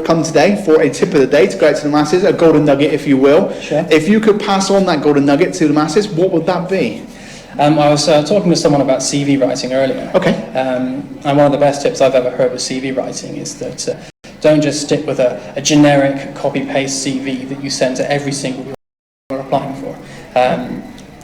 come today for a tip of the day to go out to the masses, a golden nugget, if you will. Sure. If you could pass on that golden nugget to the masses, what would that be? I was talking to someone about CV writing earlier. Okay. And one of the best tips I've ever heard with CV writing is that don't just stick with a generic copy-paste CV that you send to every single role you're applying for.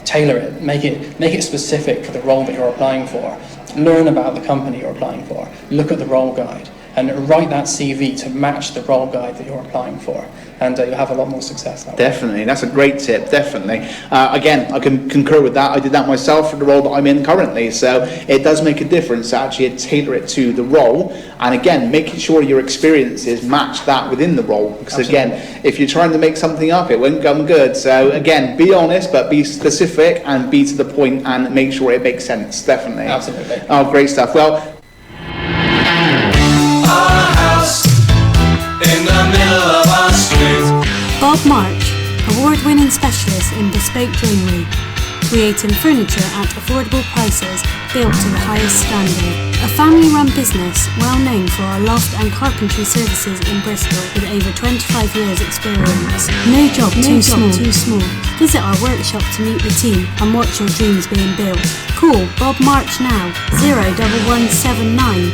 Tailor it, make it specific for the role that you're applying for. Learn about the company you're applying for. Look at the role guide and write that CV to match the role guide that you're applying for, and you'll have a lot more success that way. Definitely, that's a great tip, definitely. Again, I can concur with that. I did that myself for the role that I'm in currently, so it does make a difference to actually tailor it to the role, and again, making sure your experiences match that within the role, because Absolutely. Again, if you're trying to make something up, it won't come good. So again, be honest, but be specific and be to the point and make sure it makes sense, definitely. Absolutely. Oh, great stuff. Well, in the middle of our street. Bob March, award-winning specialist in bespoke joinery, creating furniture at affordable prices built to the highest standard. A family-run business well known for our loft and carpentry services in Bristol with over 25 years experience. No job too small. Visit our workshop to meet the team and watch your dreams being built. Call Bob March now, 01179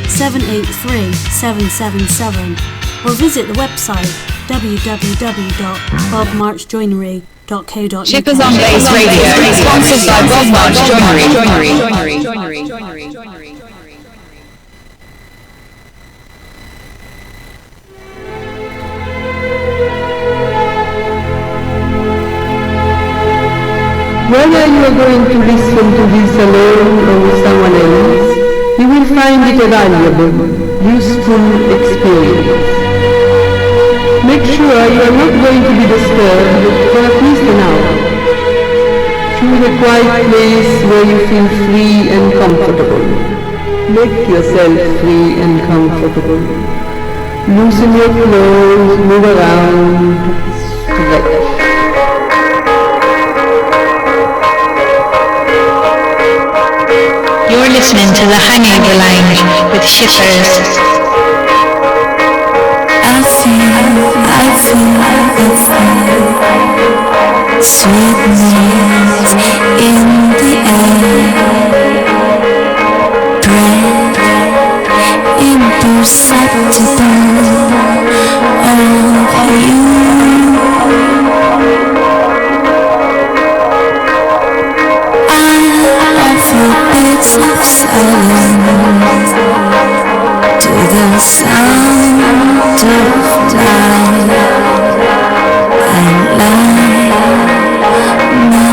783 777. Or visit the website www.bobmarchjoinery.co.uk. Shippers on Base Radio, sponsored by Bob March Joinery. Whether you are going to listen to this alone or with someone else, you will find it a valuable, useful experience. Make sure you are not going to be disturbed for at least an hour. Choose a quiet place where you feel free and comfortable. Make yourself free and comfortable. Loosen your clothes, move around, stretch. You're listening to the Hangover Lounge with Shippers. I feel sweetness in the air, breath imperceptible of you. I feel bits of silence to the sound of light and light.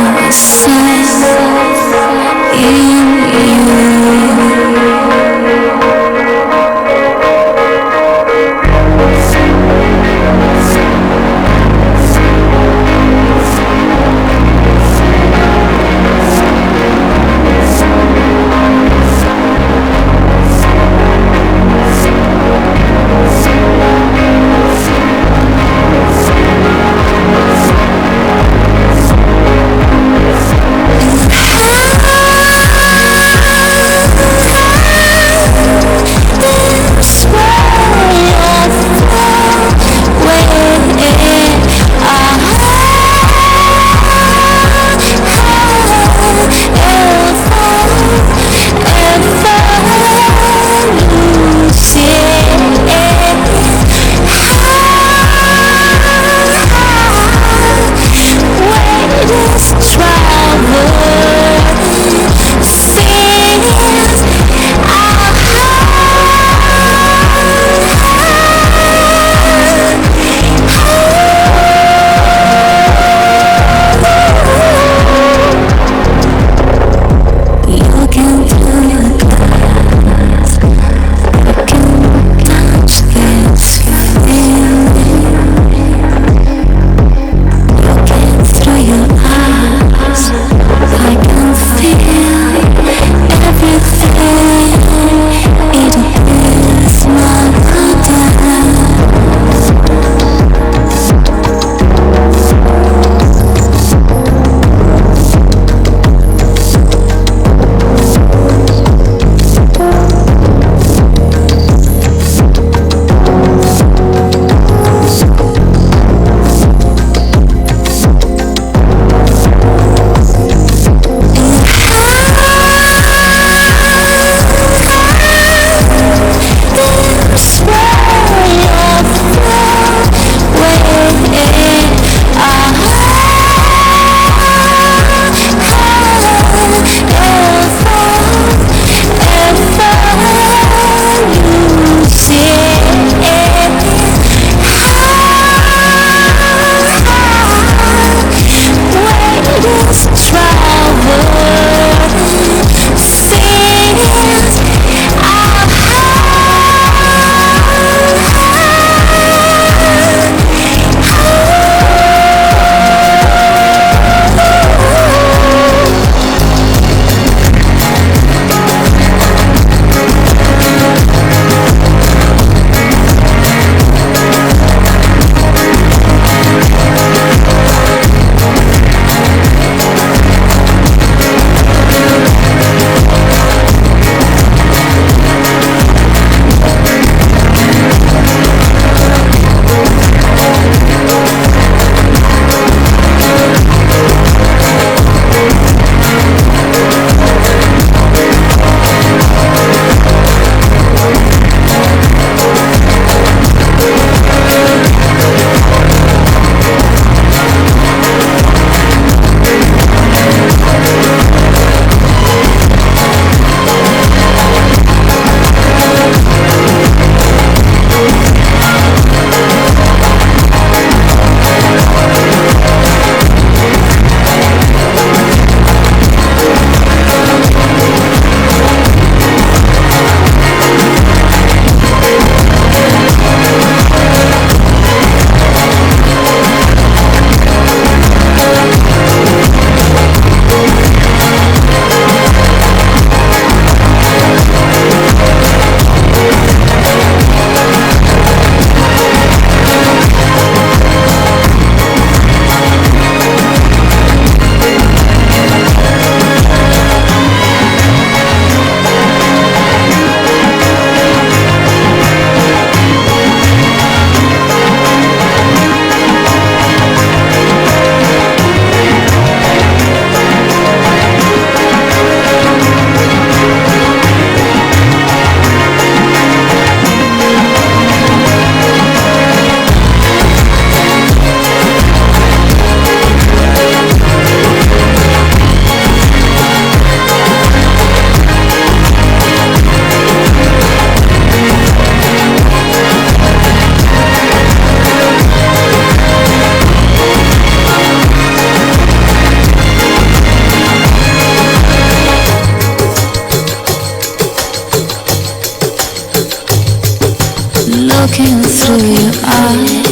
your eyes,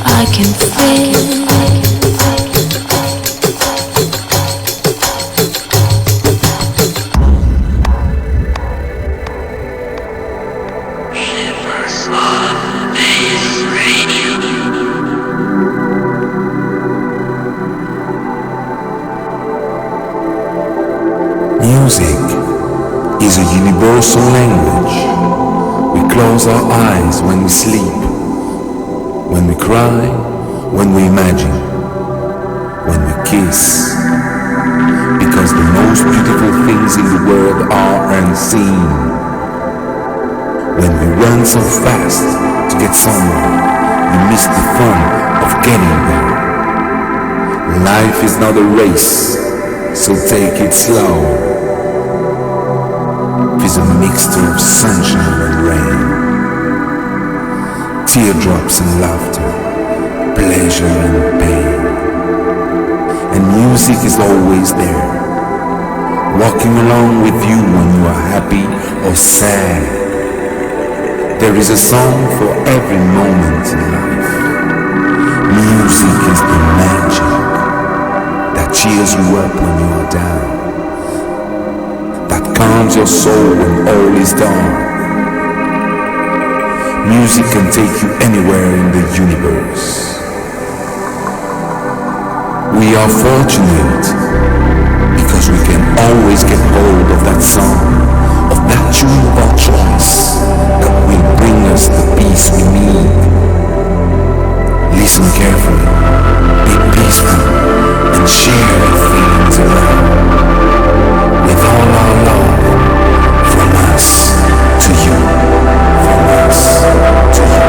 I can feel. Music is a universal language. We close our eyes when we sleep, when we cry, when we imagine, when we kiss. Because the most beautiful things in the world are unseen. When we run so fast to get somewhere, we miss the fun of getting there. Life is not a race, so take it slow. It's a mixture of sunshine and rain, teardrops and laughter, pleasure and pain. And music is always there, walking along with you when you are happy or sad. There is a song for every moment in life. Music is the magic that cheers you up when you are down, that calms your soul when all is dark. Music can take you anywhere in the universe. We are fortunate because we can always get hold of that song, of that tune of our choice that will bring us the peace we need. Listen carefully, be peaceful, and share your feelings around. With all our love, from us to you, from us to you.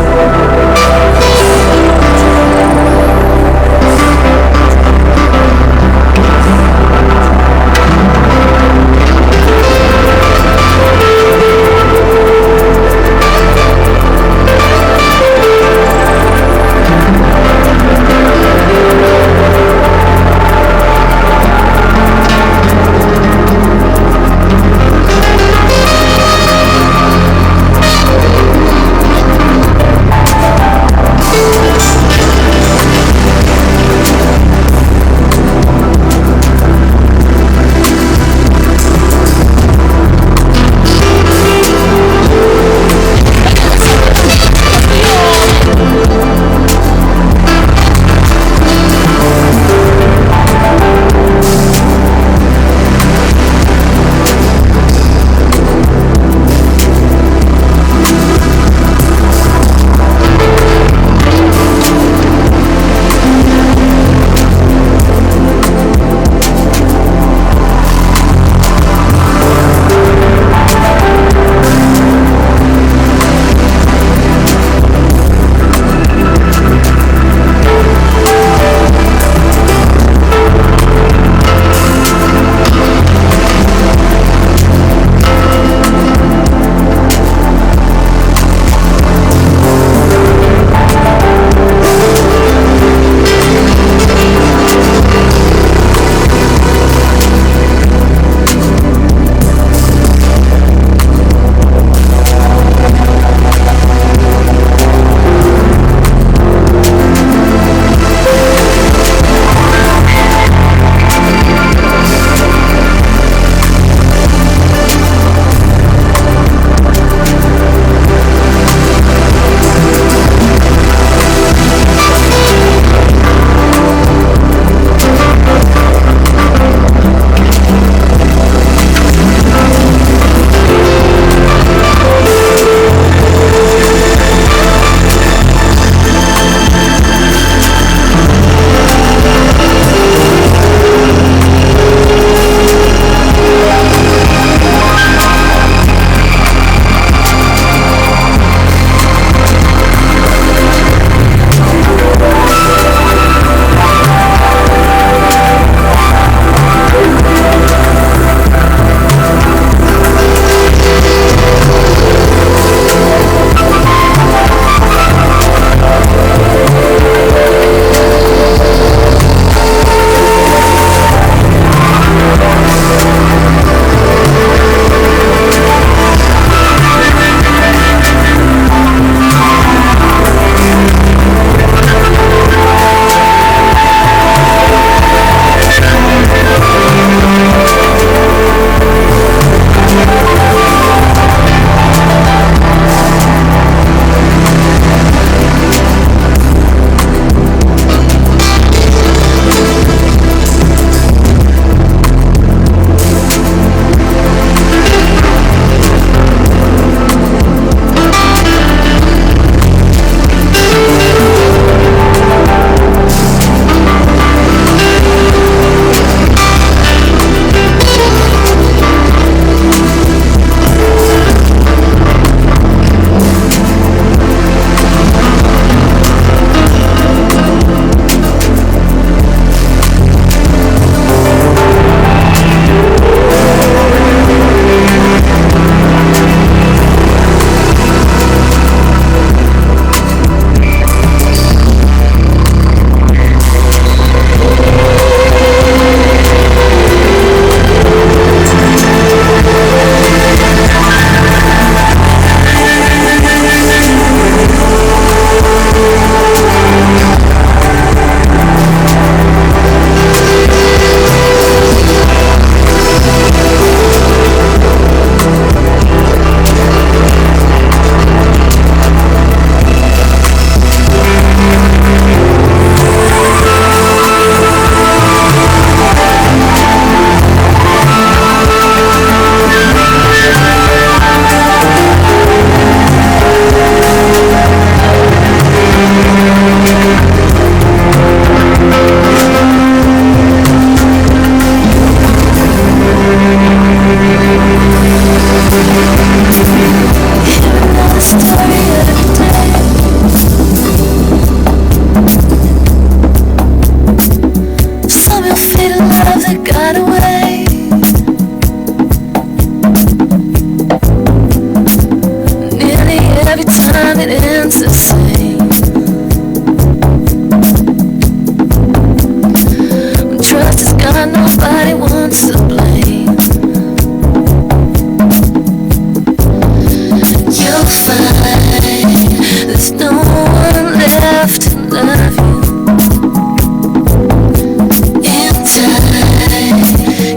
ends the same. Trust is gone, nobody wants to blame. You'll find there's no one left to love you. In time,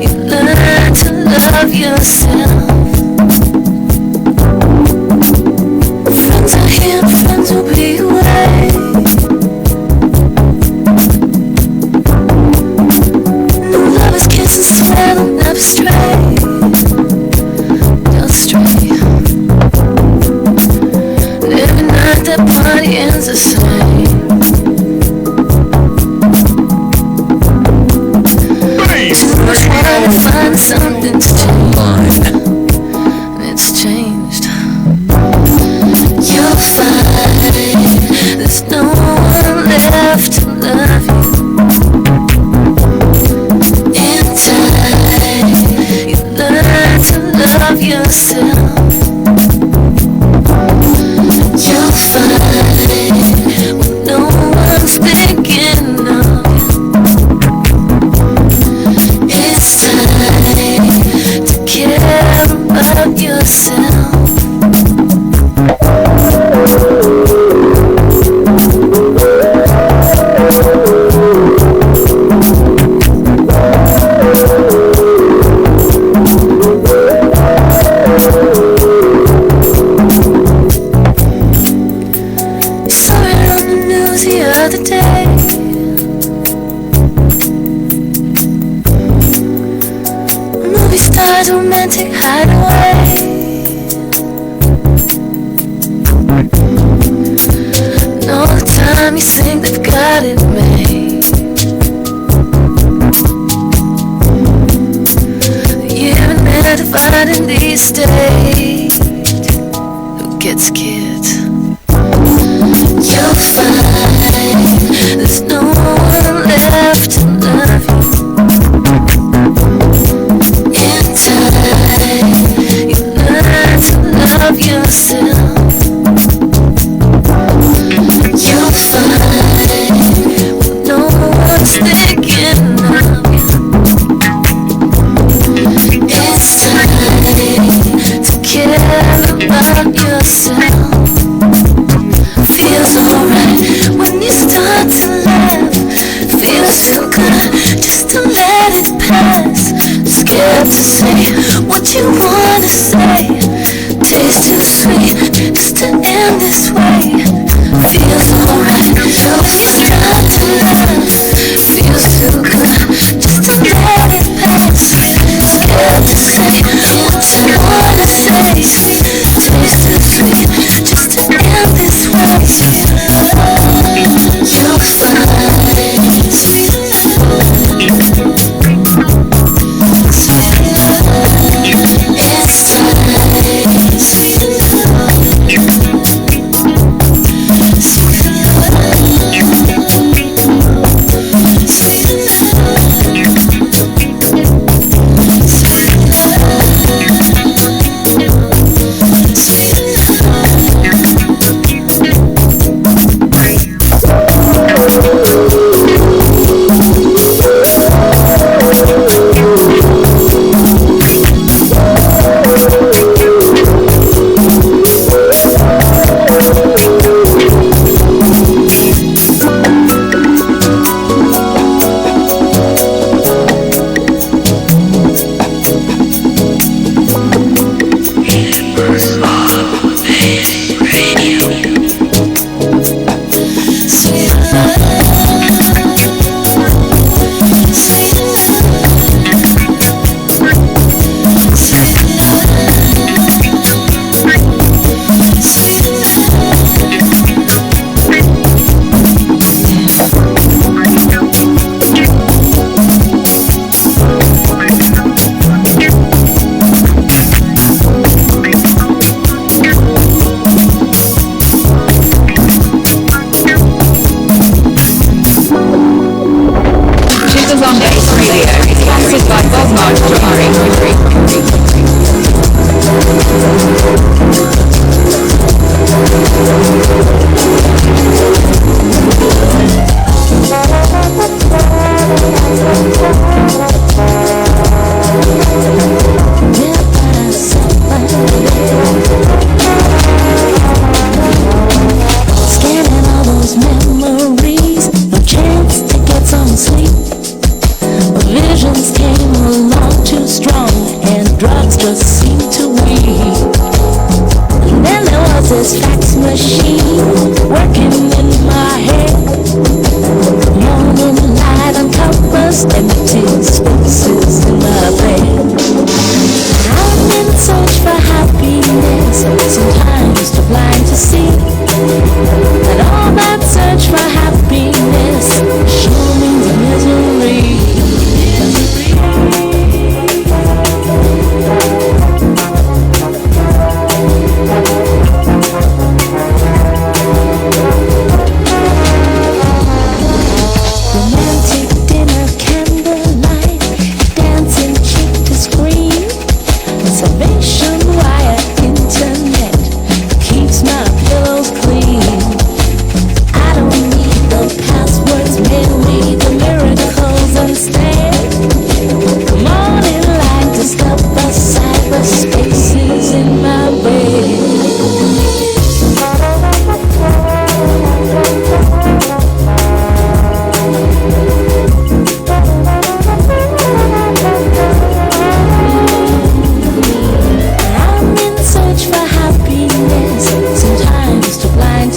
you learn to love yourself. Friends are here, friends will be away. No lovers kiss and swear they'll never stray. They'll stray. And every night that party ends the same. Too much wine to find something to change. And it's changed. You'll find there's no one left to love you. In time, you learn to love yourself. You'll find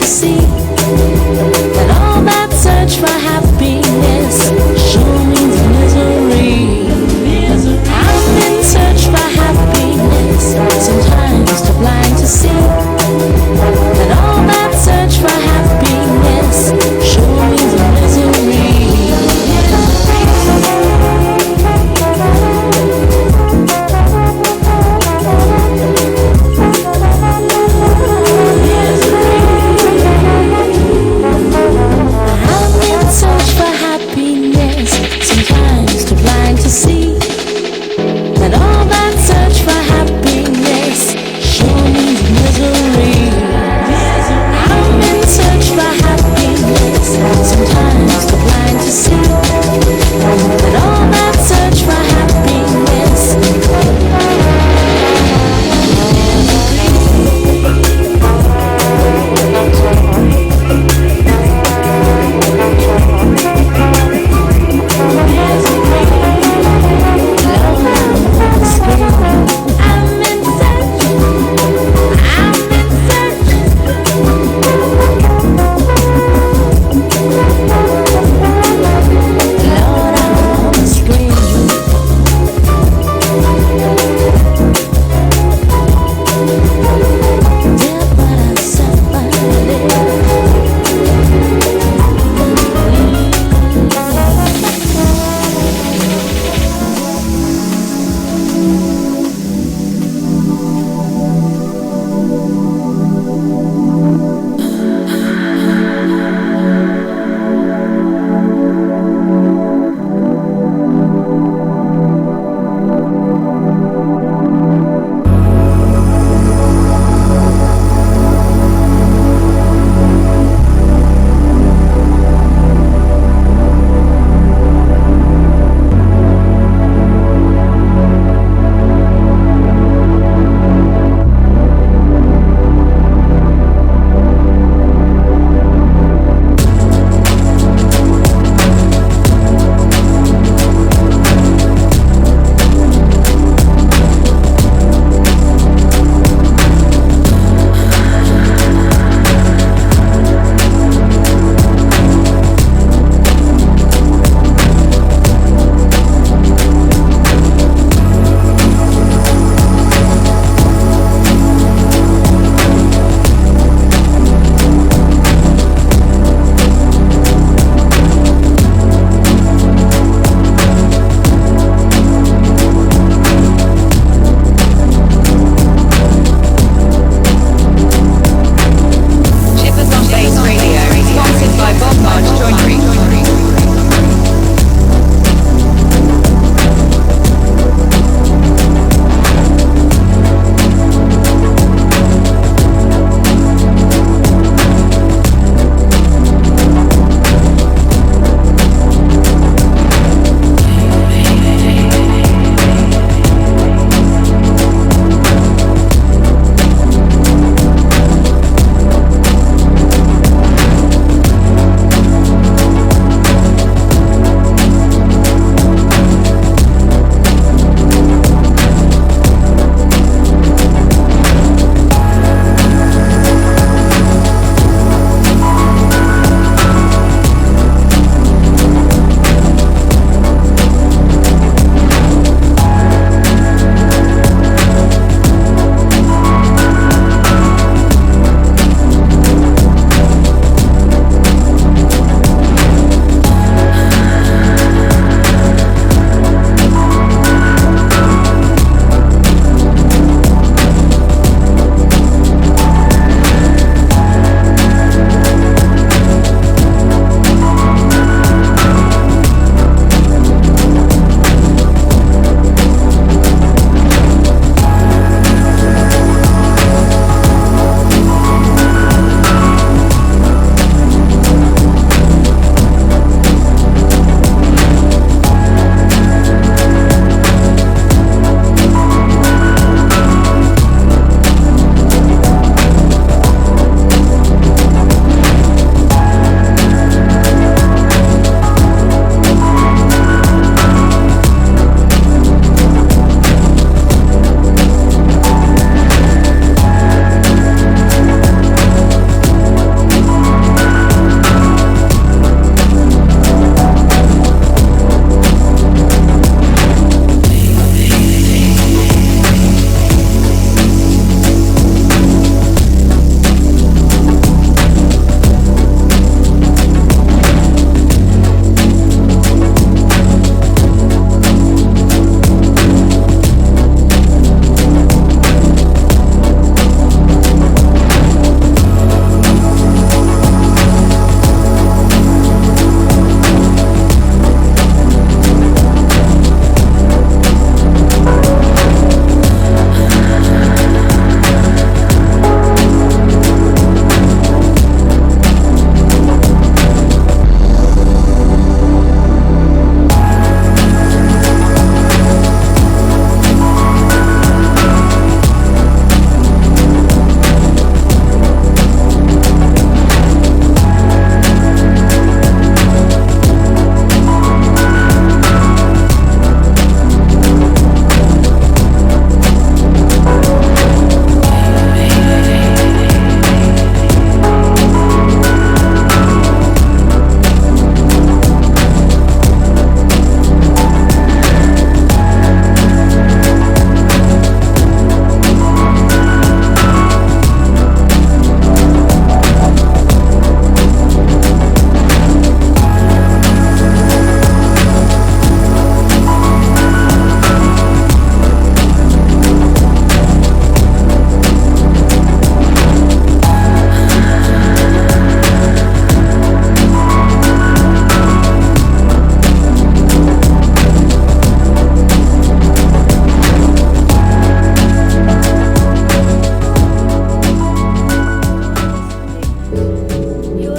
see that all that search for happiness sure means misery. I've been search for happiness, sometimes too blind to see that all that search for happiness sure means misery.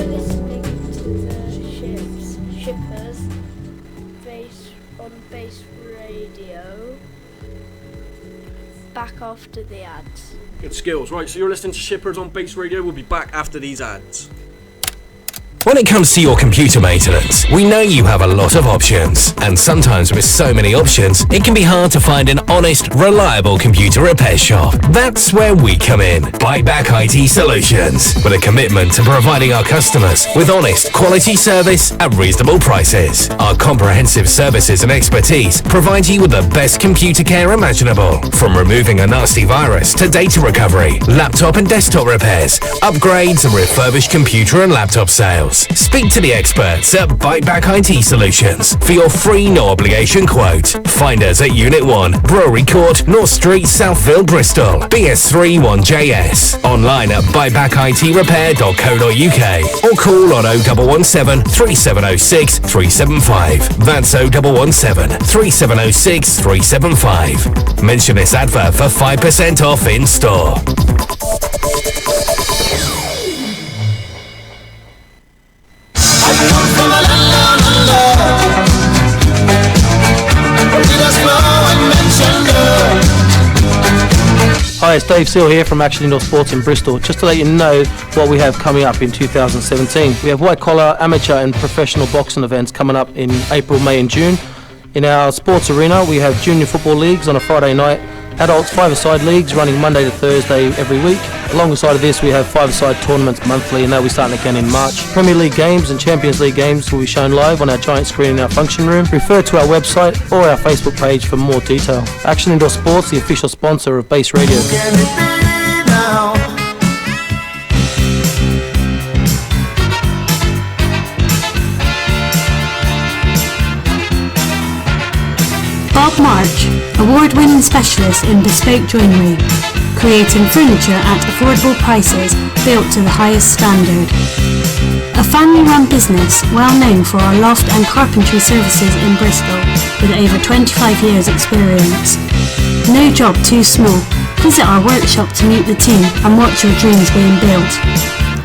listening to the Shippers on Base Radio. Back after the ads. Good skills. Right, so you're listening to Shippers on Base Radio. We'll be back after these ads. When it comes to your computer maintenance, we know you have a lot of options. And sometimes with so many options, it can be hard to find an honest, reliable computer repair shop. That's where we come in. Buyback IT Solutions. With a commitment to providing our customers with honest, quality service at reasonable prices. Our comprehensive services and expertise provide you with the best computer care imaginable. From removing a nasty virus to data recovery, laptop and desktop repairs, upgrades and refurbished computer and laptop sales. Speak to the experts at Buyback IT Solutions for your free no obligation quote. Find us at Unit 1, Brewery Court, North Street, Southville, Bristol, BS3 1JS. Online at buybackitrepair.co.uk or call on 0117 3706 375. That's 0117 3706 375. Mention this advert for 5% off in store. Hi, it's Dave Seal here from Action Indoor Sports in Bristol. Just to let you know what we have coming up in 2017. We have white collar, amateur and professional boxing events coming up in April, May and June. In our sports arena we have junior football leagues on a Friday night, adults 5-a-side leagues running Monday to Thursday every week. Alongside of this we have 5-a-side tournaments monthly, and they'll be starting again in March. Premier League games and Champions League games will be shown live on our giant screen in our function room. Refer to our website or our Facebook page for more detail. Action Indoor Sports, the official sponsor of Base Radio. Bob March, award-winning specialist in bespoke joinery, creating furniture at affordable prices built to the highest standard. A family-run business well known for our loft and carpentry services in Bristol with over 25 years experience. No job too small. Visit our workshop to meet the team and watch your dreams being built.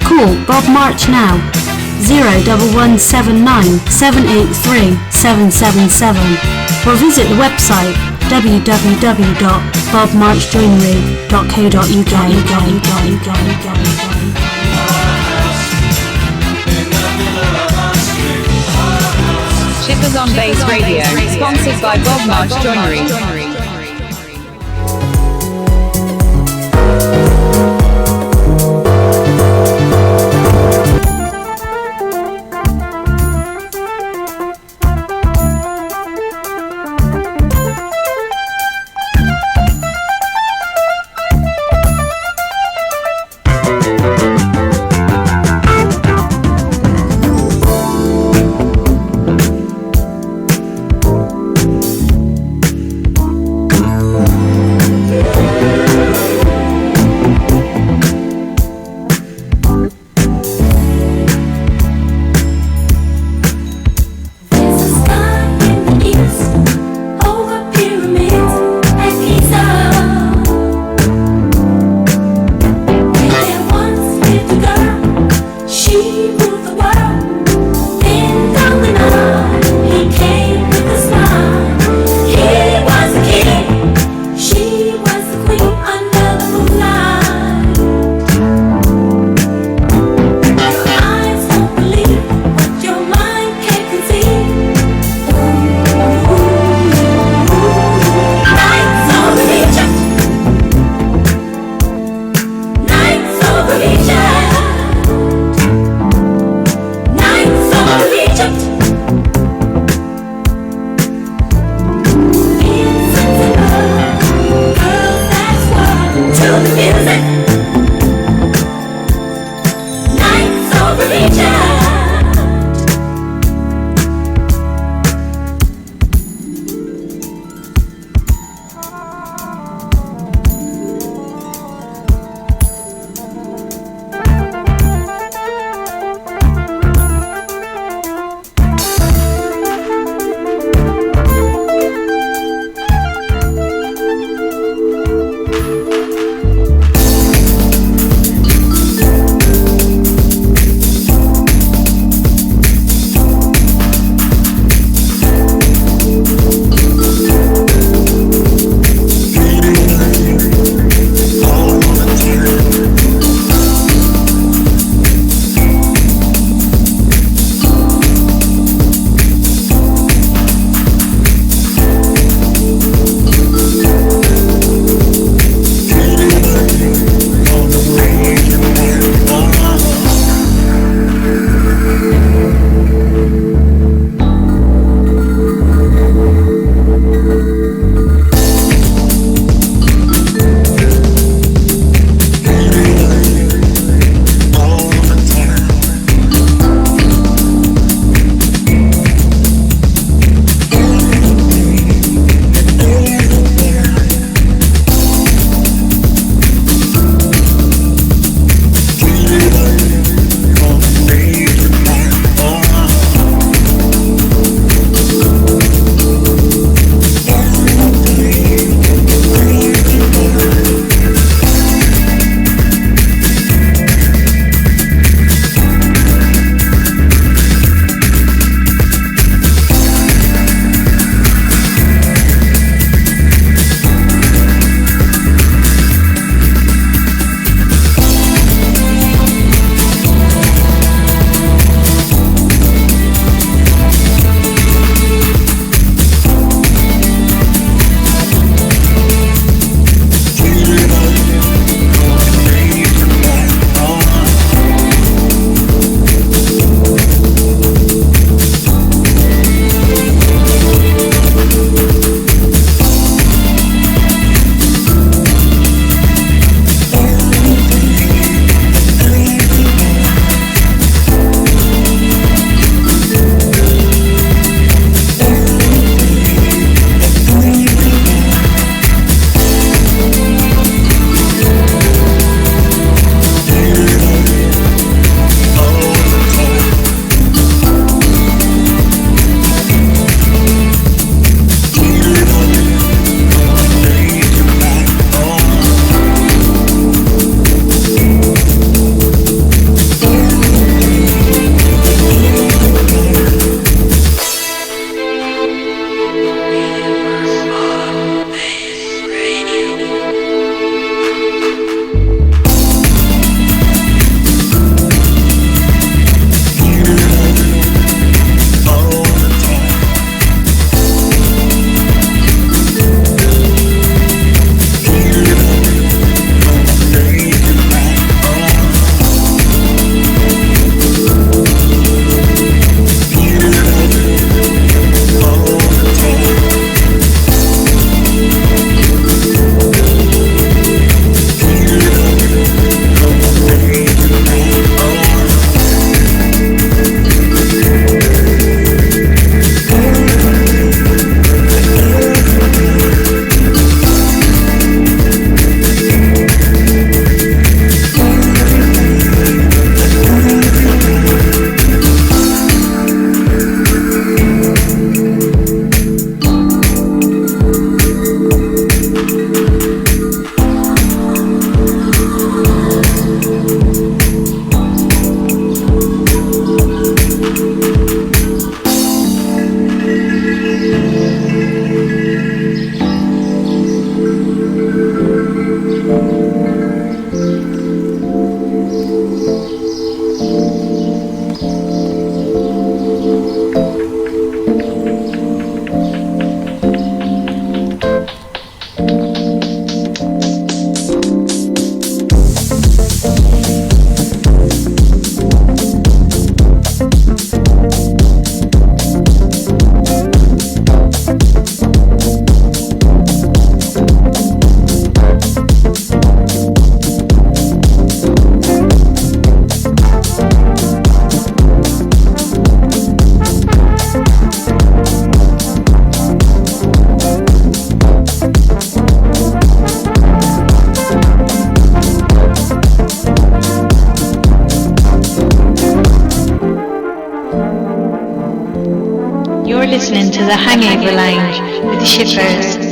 Call Bob March now. 01179 783 777 or visit the website www.bobmarchjoinery.co.uk. Shippers on Base Radio, sponsored by Bob March Joinery. You're listening to the Hangover Lounge with the Shippers.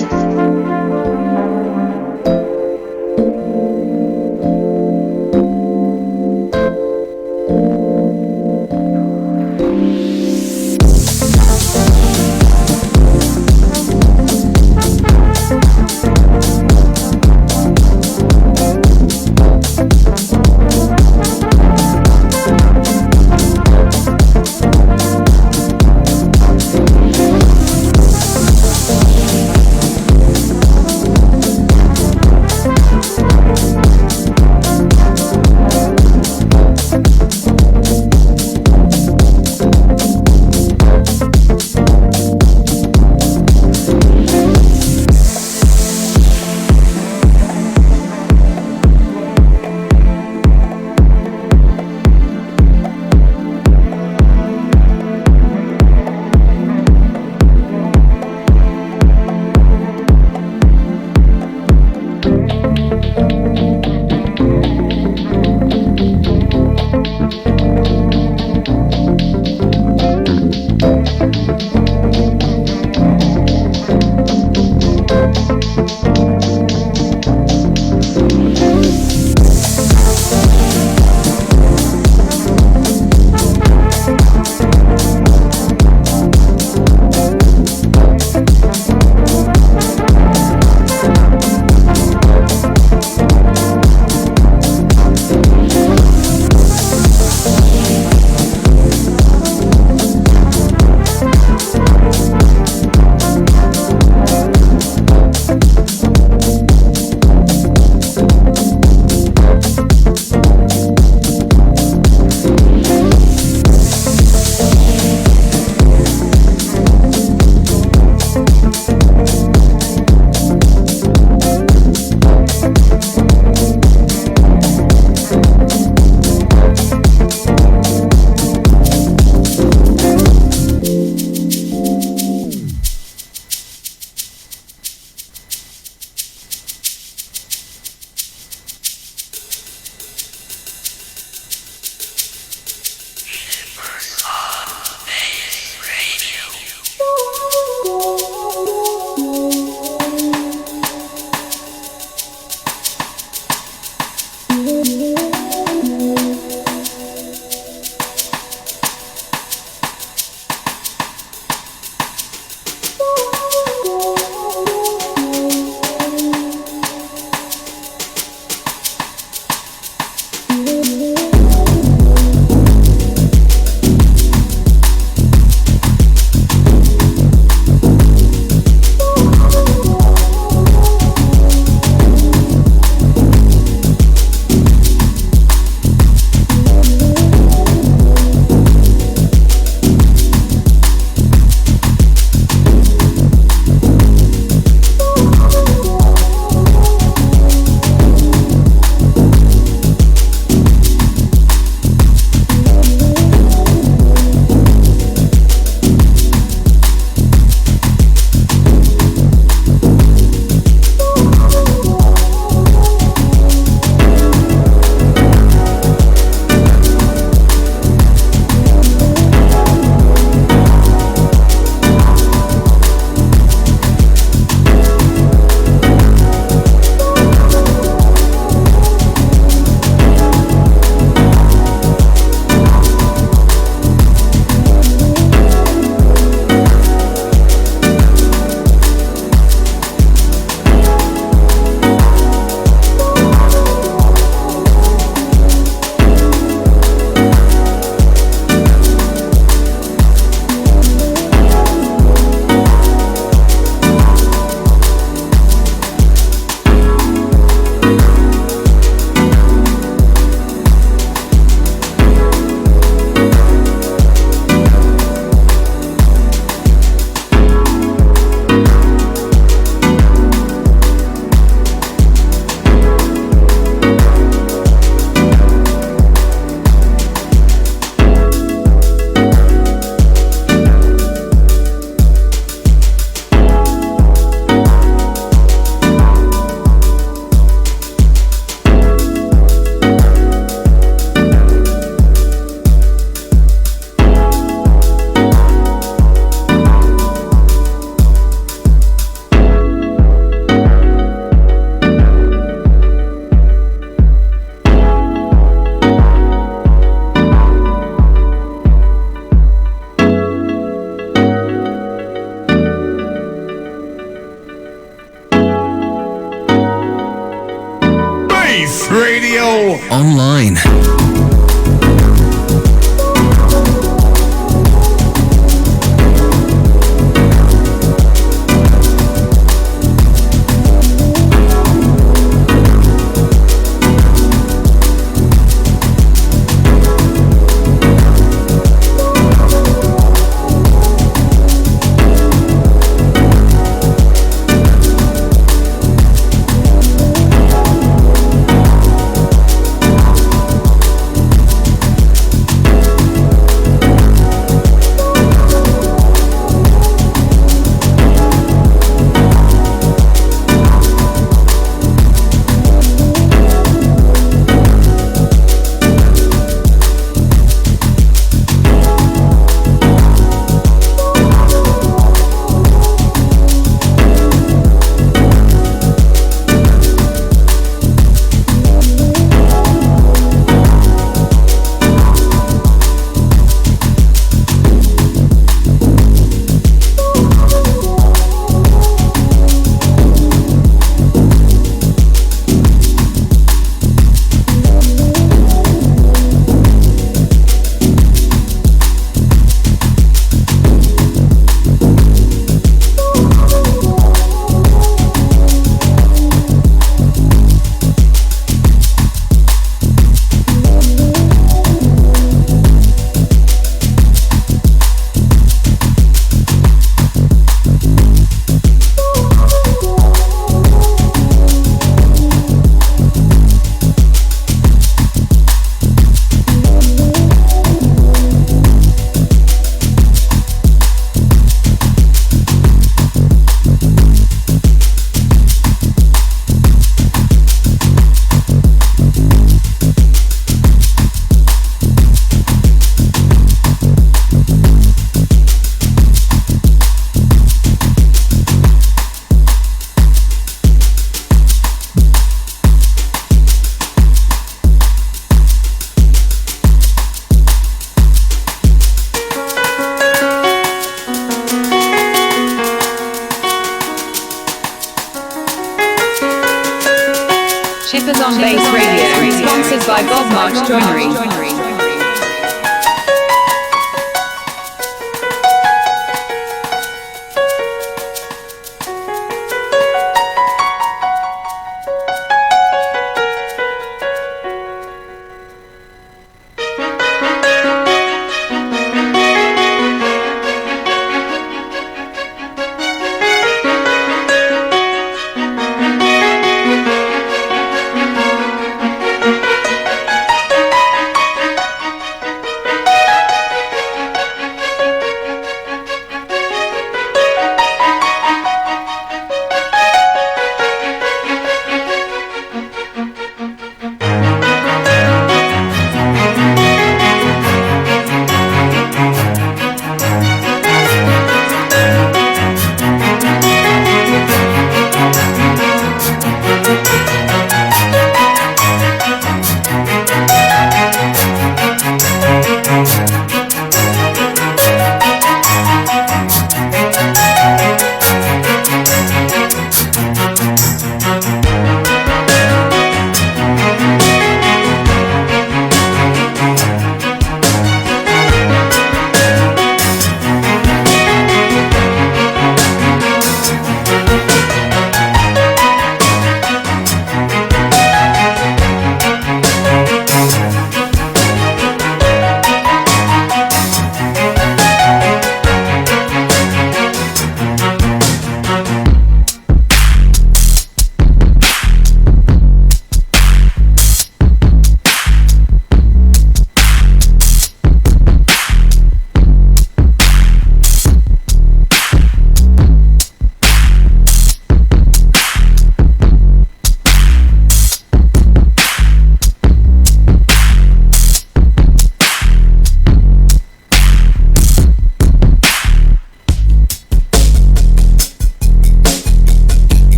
Shippers on Bass Radio, sponsored by Bob March Joinery.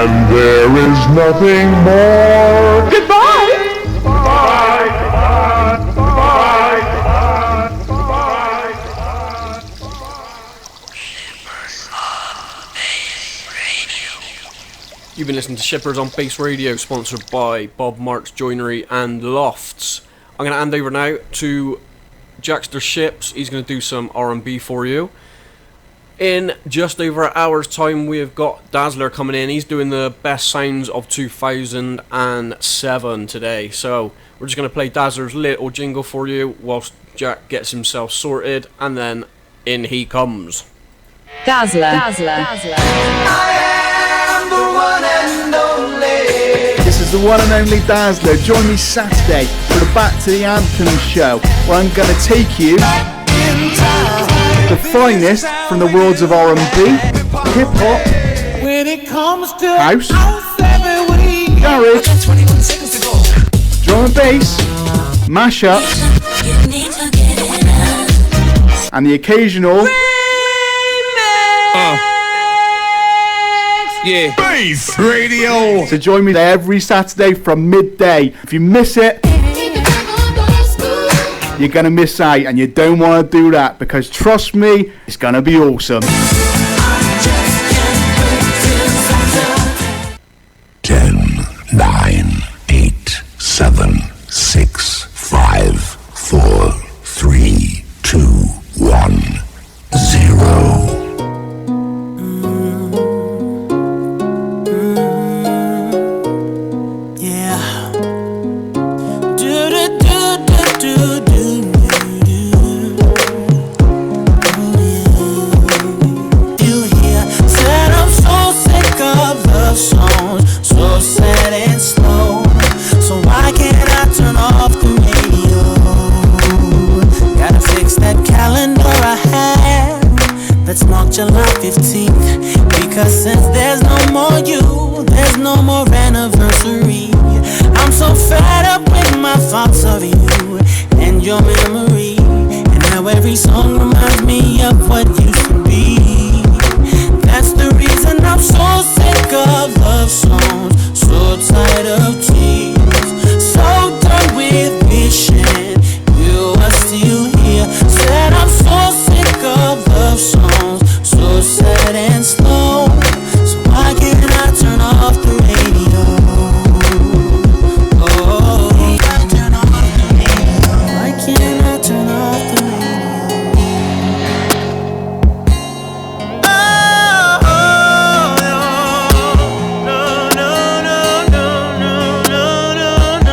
And there is nothing more. Goodbye! You've been listening to Shippers on Bass Radio, sponsored by Bob Marks Joinery and Lofts. I'm going to hand over now to Jackster Ships. He's going to do some R&B for you. In just over an hour's time, we've got Dazzler coming in. He's doing the best sounds of 2007 today. So we're just going to play Dazzler's little jingle for you whilst Jack gets himself sorted, and then in he comes. Dazzler. This is the one and only Dazzler. Join me Saturday for the Back to the Anthem show, where I'm going to take you the finest from the worlds of R&B, hip-hop, house, garage, drum and bass, mashups, and the occasional Bass Radio. So join me there every Saturday from midday. If you miss it, you're gonna miss out, and you don't want to do that, because trust me, it's gonna be awesome. 10, 9, 8, 7, 6, 5, 4, 3, 2, 1, 0. July 15th, because since there's no more you, there's no more anniversary. I'm so fed up with my thoughts of you and your memory, and how every song reminds me of what used to be. That's the reason I'm so sick of love songs, so tired of tears, so done with wishing you are still here. Said I'm so sick of love songs, so sad and slow. So why can't I turn off the radio? Oh, why can't I turn off the radio? Why can't I turn off the radio? Oh, no, no, no, no, no, no, no, no, no,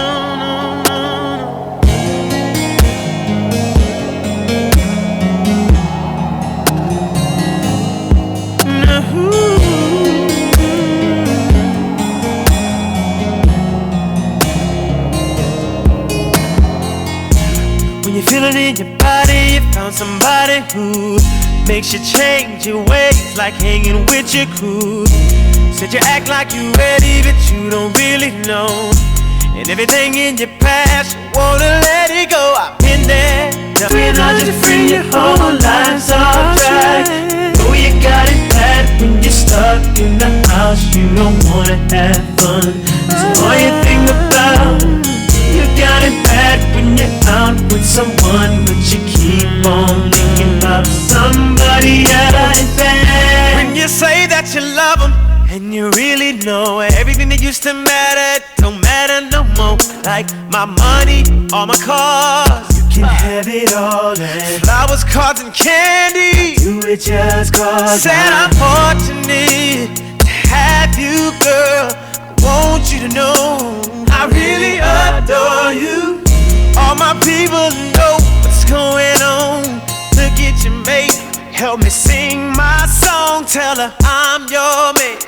when you feel it in your body, you found somebody who makes you change your ways, like hanging with your crew. Said you act like you ready, but you don't really know. And everything in your past, you wanna let it go. I've been there, being hard to free your whole life's off track. Oh, you got it bad when you're stuck in the house, you don't wanna have fun. That's all you think about. You got it bad when you're out with someone, but you keep on thinking about somebody else. When you say that you love them, and you really know everything that used to matter don't matter no more. Like my money, all my cars, you can have it all. And flowers, cards, and candy, do it just cause. Said I'm fortunate to have you, girl. I want you to know I really adore you. All my people know what's going on. Look at your mate, help me sing my song. Tell her I'm your man,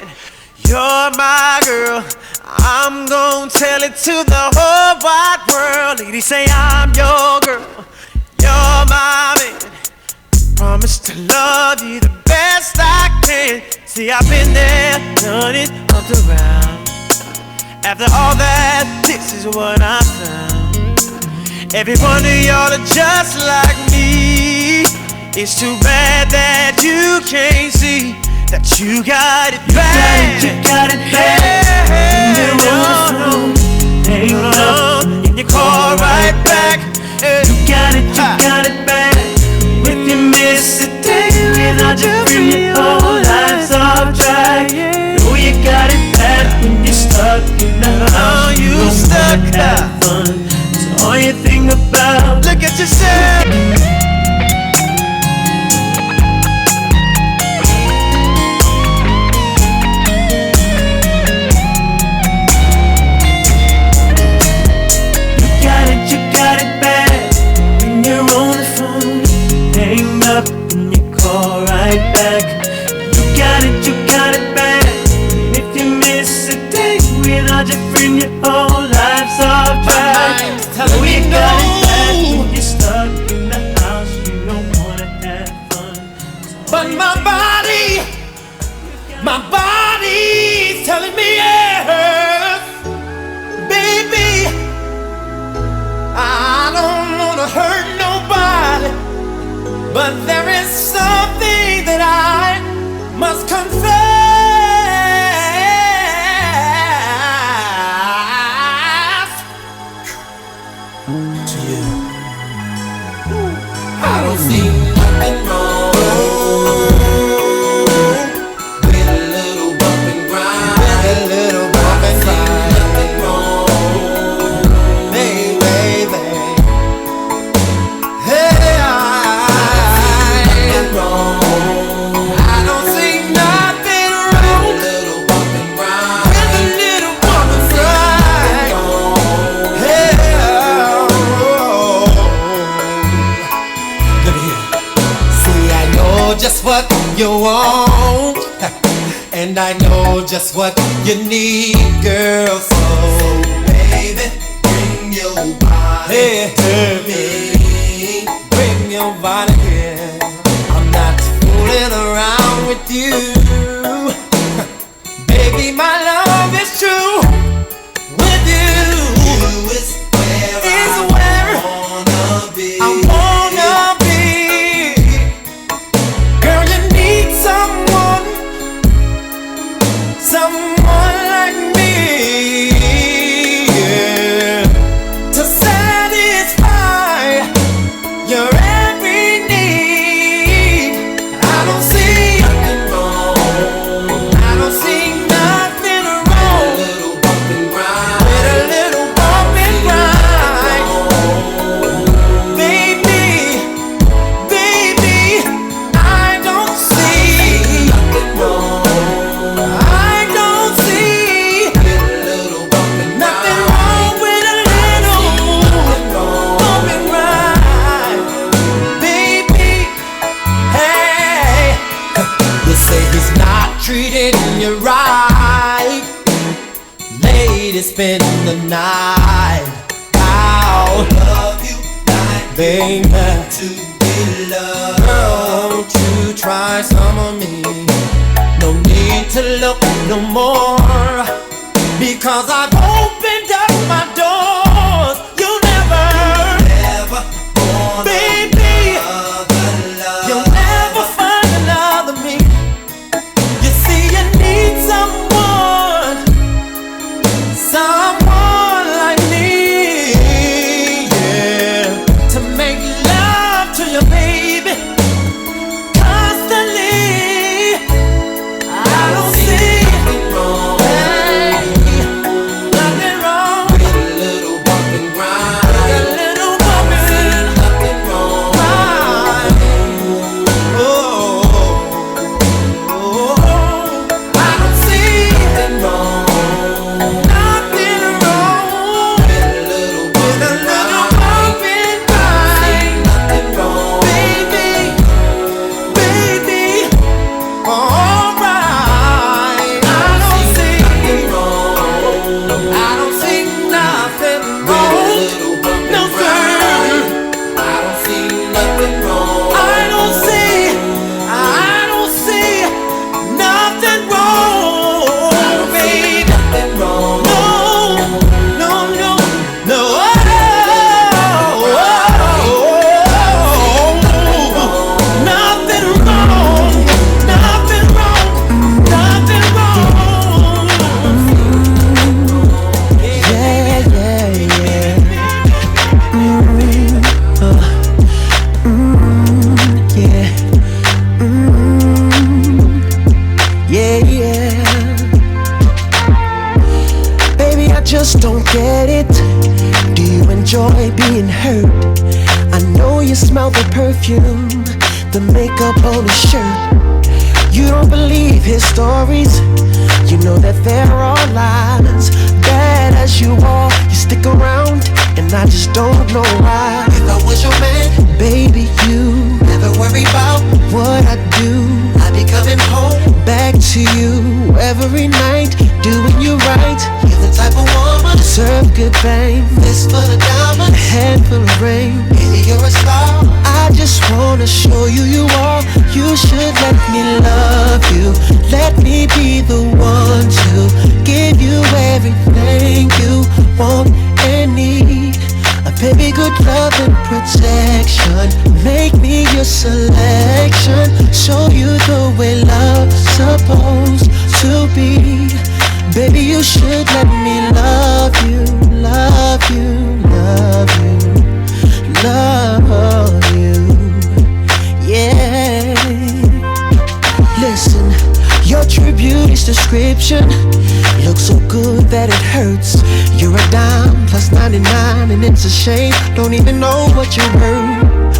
you're my girl. I'm gonna tell it to the whole wide world. Ladies say I'm your girl, you're my man. Promise to love you the best I can. See, I've been there, done it, up around. After all that, this is what I found. Every one of y'all are just like me. It's too bad that you can't see that you got it bad. You got it bad. You're on the phone, hang up in your car right back. You got it bad. If you miss a day without you, your whole life's off track. Oh, you got it bad when you're stuck in the house. You don't wanna have fun. It's all you think about. Look at yourself. You got it bad when you're on the phone, hang up in your call right back. You got it bad. If you miss a day without your friend, your whole life's off track. Oh, you got it bad when you're stuck in the house, you don't wanna have fun. But my body's telling me yes, baby. I don't wanna hurt nobody, but there is something that I must confess to you. I don't see nothing wrong with a little bump and grind. With a little bump and grind. Nothing wrong, baby. Hey, nothing wrong. I don't see nothing wrong with a little bump and grind. With a little bump and grind. Hey, look here. See, I know just what you want, and I know just what you need, girl. So, baby, bring your body to me. Bring your body here. I'm not fooling around with you. Baby, my love is true. With you is where I wanna be. I wanna be. Girl, you need someone like me, yeah, to satisfy your every need. I don't see nothing wrong. I don't see nothing wrong with a little bump and grind. With a little bump and grind. Baby, I don't see nothing wrong. I don't see nothing wrong with a little bump and grind. Baby, hey, you say he's not treating you right. Lady, spend the night. I'll love you like baby to be loved. Girl, won't you try some of me? No need to look no more, because I've opened up my doors. You'll never baby, you'll never find another me. You see, you need someone like me, yeah, to make love to you, baby, constantly. I don't see nothing wrong. Hey, nothing avoid being hurt. I know you smell the perfume, the makeup on his shirt. You don't believe his stories, you know that there are lies. Bad as you are, you stick around, and I just don't know why. If I was your man, baby, you never worry about what I do. I be coming home back to you every night, doing you right. You're the type of woman deserve good fame. Fist full of diamonds, hand full of rain. Baby, you're a star. I just wanna show you you are. You should let me love you. Let me be the one to give you everything you want and need. A baby, good love and protection. Make me your selection. Show you the way love's supposed to be. Baby, you should let me love you, love you, love you, love you. Yeah. Listen, your true beauty's description looks so good that it hurts. You're a dime plus 99 and it's a shame. Don't even know what you're worth.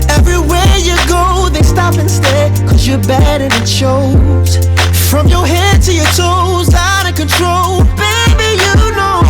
Everywhere you go, they stop and stare, cause you're bad and it shows. From your head to your toes, out of control. Baby, you know.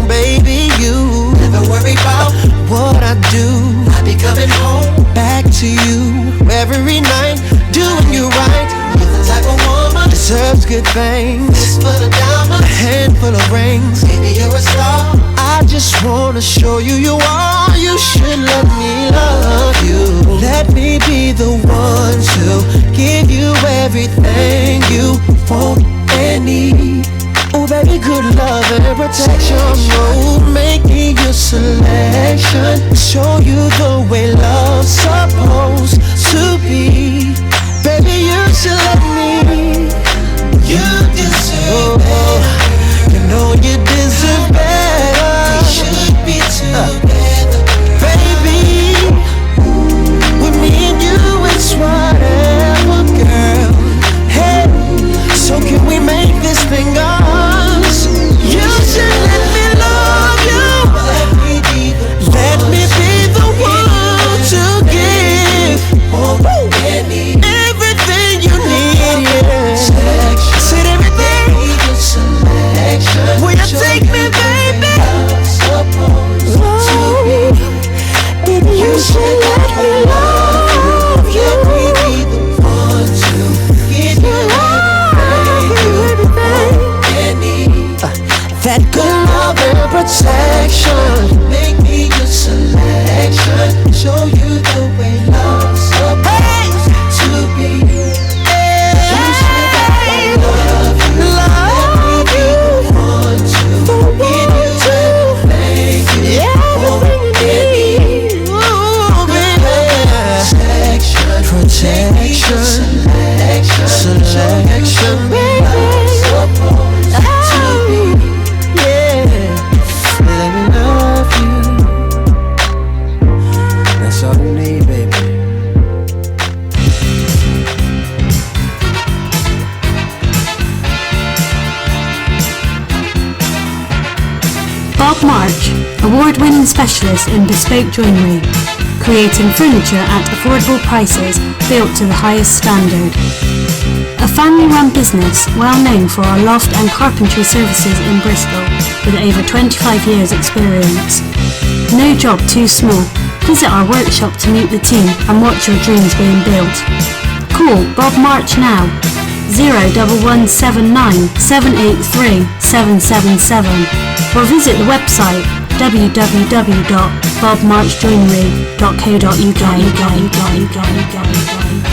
Baby, you never worry about what I do. I be coming home back to you every night, doing you right. You're the type of woman deserves good things. Fist full of diamonds, a handful of rings. Baby, you're a star. I just wanna show you you are. You should let me love you. Let me be the one to give you everything you want and need. Oh baby, good love and protection. Oh, make me your selection. Show you the way love's supposed to be. Baby, you should let me. You deserve better. You know you deserve better. We should be together, baby. With me and you, it's whatever, girl. Hey, so can we make this thing us? You should let me love you. Let me be the one to give everything you need. Yeah. Said everything. Will you take me, baby? Oh, baby, you should let me love you. Let me be the one to give you everything you need. That good love and protection. Make me your selection. Show you the way love's supposed to be. You should let me love you. Let me be the one to give you everything you want and need. Ooh, baby. Protection, selection, baby. Supposed to be. Let me love you. That's all you need, baby. Bob March, award-winning specialist in bespoke joinery, creating furniture at affordable prices built to the highest standard. A family-run business well known for our loft and carpentry services in Bristol with over 25 years experience. No job too small. Visit our workshop to meet the team and watch your dreams being built. Call Bob March now, 01179 783 777, or visit the website www.bobmarchjoinery.co.uk.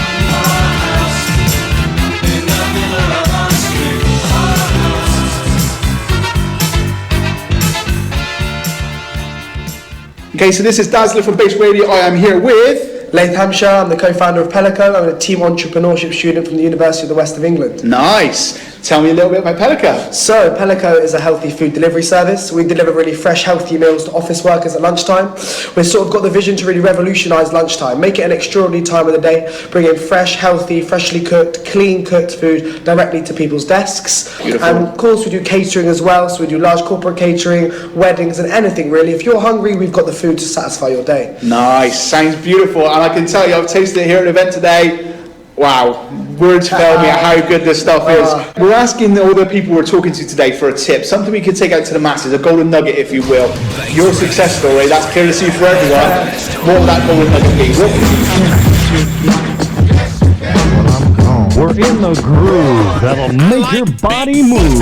Okay, so this is Dazzler from Base Radio. I am here with Laith Hampshire. I'm the co-founder of Pelico. I'm a team entrepreneurship student from the University of the West of England. Nice. Tell me a little bit about Pelico. So, Pelico is a healthy food delivery service. We deliver really fresh, healthy meals to office workers at lunchtime. We've sort of got the vision to really revolutionise lunchtime, make it an extraordinary time of the day, bring in fresh, healthy, freshly cooked, clean cooked food directly to people's desks. Beautiful. And of course we do catering as well, so we do large corporate catering, weddings and anything really. If you're hungry, we've got the food to satisfy your day. Nice, sounds beautiful, and I can tell you I've tasted it here at the event today. Wow, words fail me at how good this stuff is. We're asking all the people we're talking to today for a tip, something we could take out to the masses, a golden nugget if you will. Your success story, that's clear to see for everyone. What would that golden nugget be? We're in the groove that'll make your body move.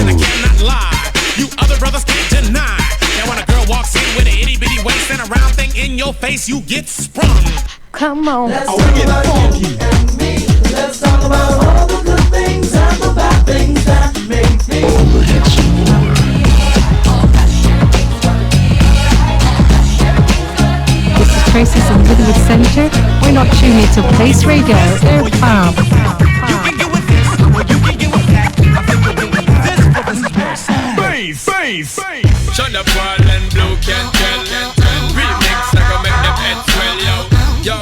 You other brothers can't deny that when a girl walks in with an itty bitty waist and a round thing in your face, you get sprung. Come on. Let's talk about you and me. Let's talk about all the good things and the bad things that make me. This is Tracy from Woodwood Centre. Why not tune in to Place Radio? They're fab. Shonda Paul and Blue can tell. Remix like I make them head swell, yo. Yo,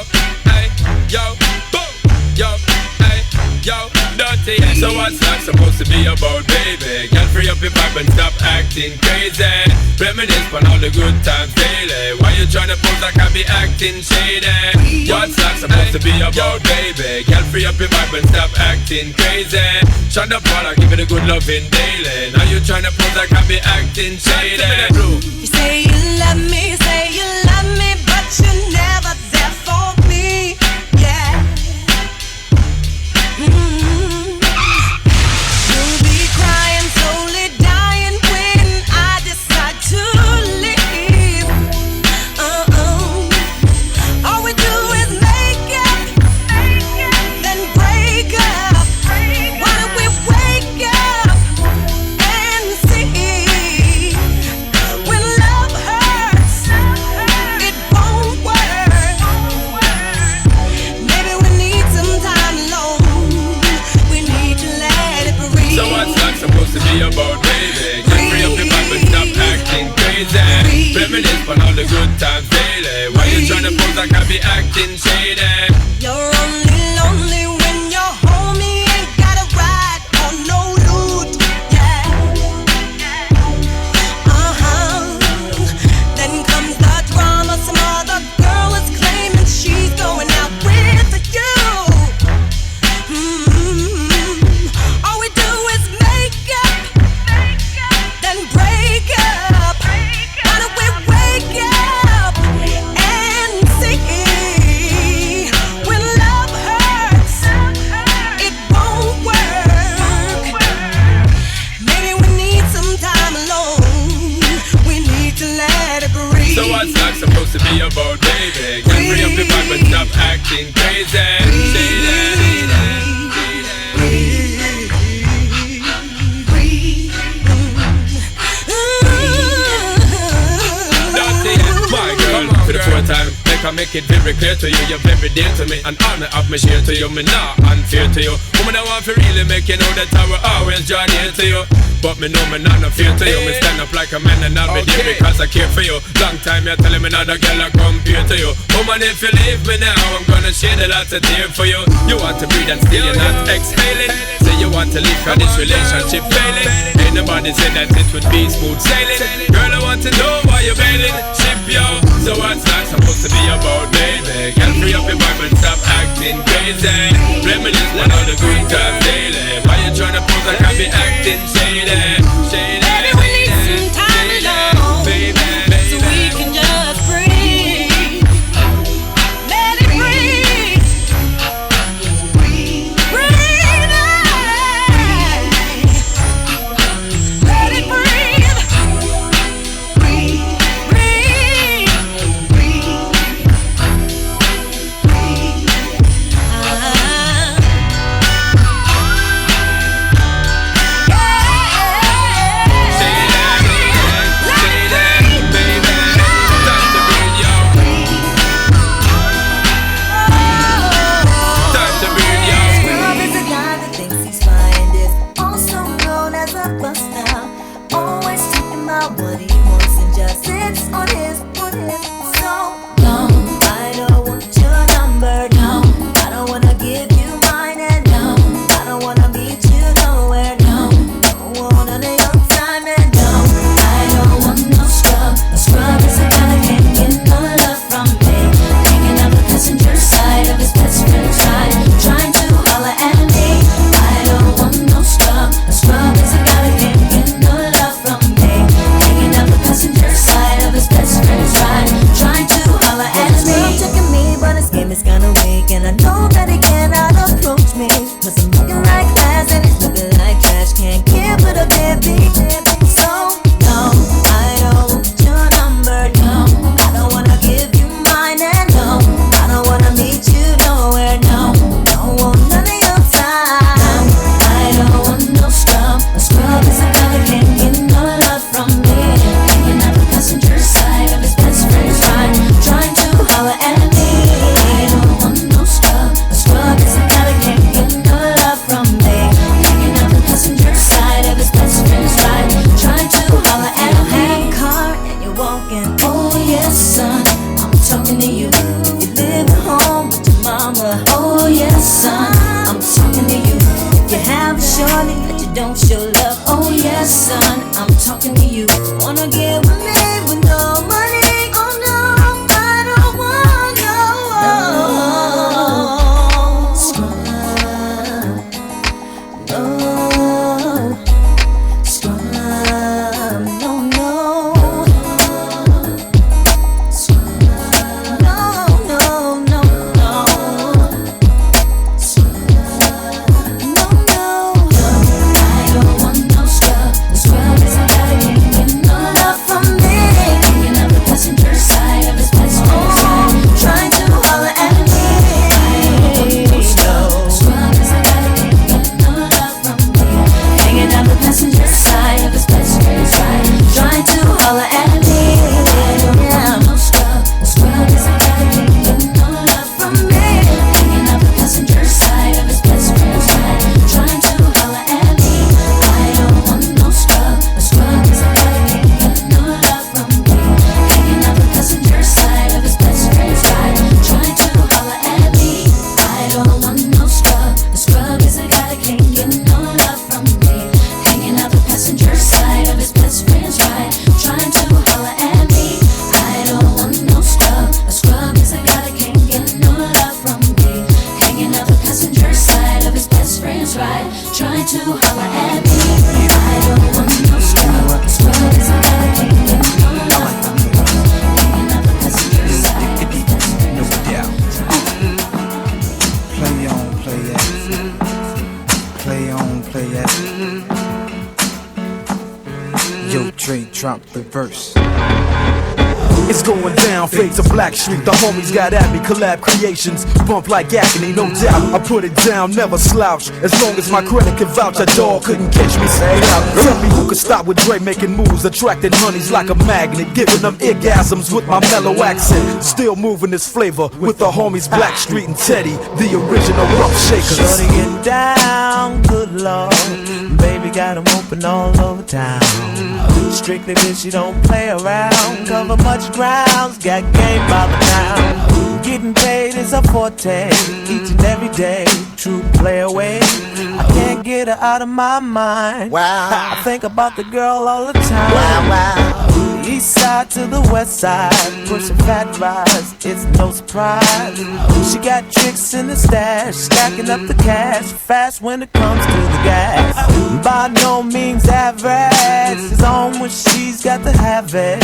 hey, yo, boom, yo, hey, yo, dirty. So what's that supposed to be about, baby? Girl, free up your vibe and stop acting crazy. Reminisce on all the good times daily. Why you tryna pose like I be acting shady? What's that supposed to be about, baby? Girl, free up your vibe and stop acting crazy. Shonda Paul, I give it a good loving daily. Now you tryna pose like I be acting shady. You say you love me, but you're never there for me. Yeah. You'll be crying, slowly dying when I decide to leave. All we do is make up, then break up. Why don't we wake up and see? When love hurts, it won't work. Maybe we need some time alone. We need to let it breathe. So what's that supposed to be about, baby? Get free up your vibe and stop acting crazy. Reminisce on all the good times daily. Why you tryna pose like I be acting shady? You're only lonely when you're home. You ain't got a ride or no loot. Yeah. Then comes the drama. Some other girl is claiming she's going out with you. All we do is make up, then break up. Why don't we wake up and see? When love hurts, it won't work. Maybe we need some time alone. We need to let it breathe. So what's that supposed to be about, baby? Get free up your vibe and stop acting crazy. My girl, for the fourth time, make it very clear to you, you're very dear to me. An honor of me share to you, me not unfair to you. Woman, I want to really make you know that I will always draw near to you. But me know me not no fear to you. Me stand up like a man and I'll be there because I care for you. Long time you're telling me another girl I compare to you. Woman, if you leave me now, I'm gonna shed a lot of tears for you. You want to breathe and still you're not exhaling. Say you want to leave cause this relationship failing. Ain't nobody said that it would be smooth sailing. Girl, I want to know why you're bailing. Ship yo. So what's that supposed to be about, baby? Girl, free up your vibe and stop acting crazy. Reminisce on all the good times daily. Why you tryna pose like I be acting shady? Maybe we need some time alone, so we can just breathe. Let it breathe. Breathe out. Let it breathe. Breathe. don't show love. Oh yes, son, I'm talking to you. Wanna get with me with no money? Oh no, I don't want no scrub. No scrub. No, no. Scrub. No, no, no, no. Drop the verse. It's going down, fade to Black Street. The homies got at me, collab creations. Bump like agony, no doubt. I put it down, never slouch. As long as my credit can vouch, a dog couldn't catch me. Say out. Tell me who could stop with Dre making moves, attracting honeys like a magnet, giving them orgasms with my mellow accent. Still moving this flavor with the homies Black Street and Teddy, the original rough shakers. Shorty get down, good lord. Baby got 'em open all over town. Strictly bitch, you don't play around. Cover much grounds, got game by the pound. Getting paid is a forte, each and every day. True play away. I can't get her out of my mind. Wow. I think about the girl all the time. Wow, wow. East side to the west side, pushing fat rides, it's no surprise. She got tricks in the stash, stacking up the cash, fast when it comes to the gas. By no means average, it's on when she's got to have it.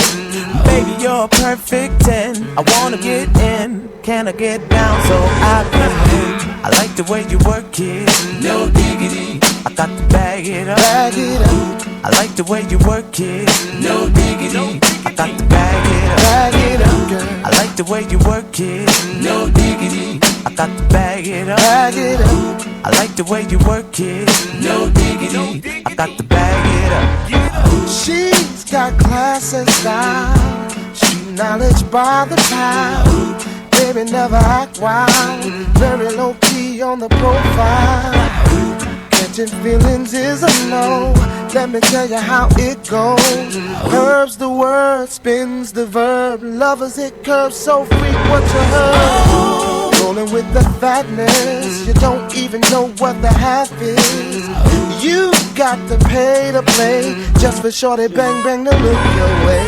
Baby, you're a perfect 10, I wanna get in, can I get down so I can win? I like the way you work it, no diggity, I got to bag it up. Bag it up. I like the way you work it, no diggity, I got to bag it up. Bag it up, girl. I like the way you work it, no diggity, I got to bag it up. Bag it up. I like the way you work it, no diggity, I got to bag it up. She's got class and style, she knowledge by the pound. Baby never act wild, very low key on the profile. Catching feelings is a no, let me tell you how it goes. Herbs the word, spins the verb, lovers hit curves so frequent you heard. Rolling with the fatness, you don't even know what the half is. You got to pay to play, just for shorty bang bang to look your way.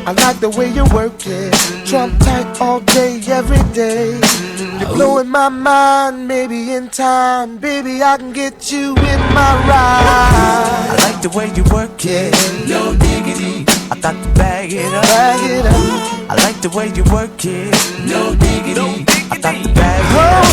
I like the way you work it, Trump tight all day, every day. You're blowing my mind, maybe in time, baby I can get you in my ride. I like the way you work it, no diggity, I got to bag it up. Bag it up. I like the way you work it, no diggity, I got to bag it up.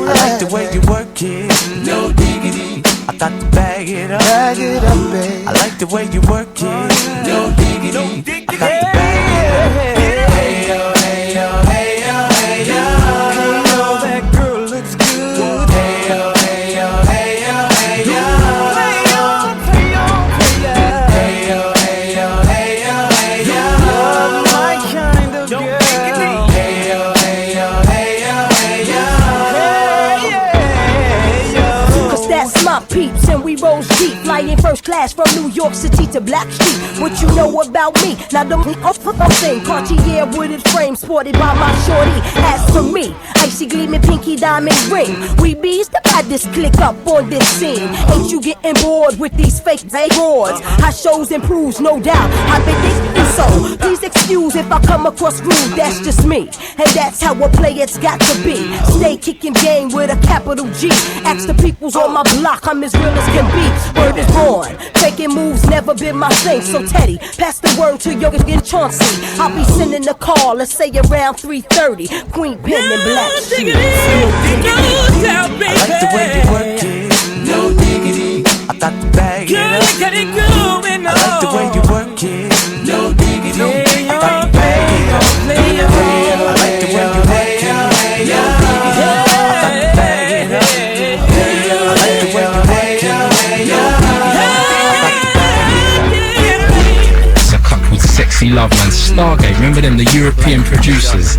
I like the way you work it, no diggity, I got to bag it up. Bag it up, babe. I like the way you work it, no diggity, I got to bag it up. Hey yo, hey yo, hey yo, hey yo. You know that girl looks good. Hey yo, hey yo, hey yo, hey yo. Hey yo, hey yo, hey yo. Hey yo, hey yo, hey yo, hey yo. You're my kind of girl. Hey yo, hey yo, hey yo, hey yo. Hey yo. 'Cause that's my peeps and we we rose deep, flying first class from New York City to Blackstreet. What you know about me? Now the thing, Cartier wooded frame sported by my shorty. As for me, icy gleaming pinky diamond ring. We bees the baddest click up on this scene. Ain't you getting bored with these fake awards? How shows improves, no doubt. I've been thinking so. Please excuse if I come across rude. That's just me, and that's how a player's got to be. Stay kicking game with a capital G. Ask the peoples on my block, I'm as real as can be. Word is born, faking moves never been my thing. So Teddy, pass the word to Yoga and Chauncey. I'll be sending a call, let's say around 3:30. Queen Pen and Black Sheep. I like the way you work it, no diggity. I got to bag it up. I like the way you work it, no diggity. I got to bag it up. I like the way you work it, no diggity. I got to bag it up. I like the way you work it, no diggity. It's a couple called Sexy Love, man. Stargate, remember them, the European producers?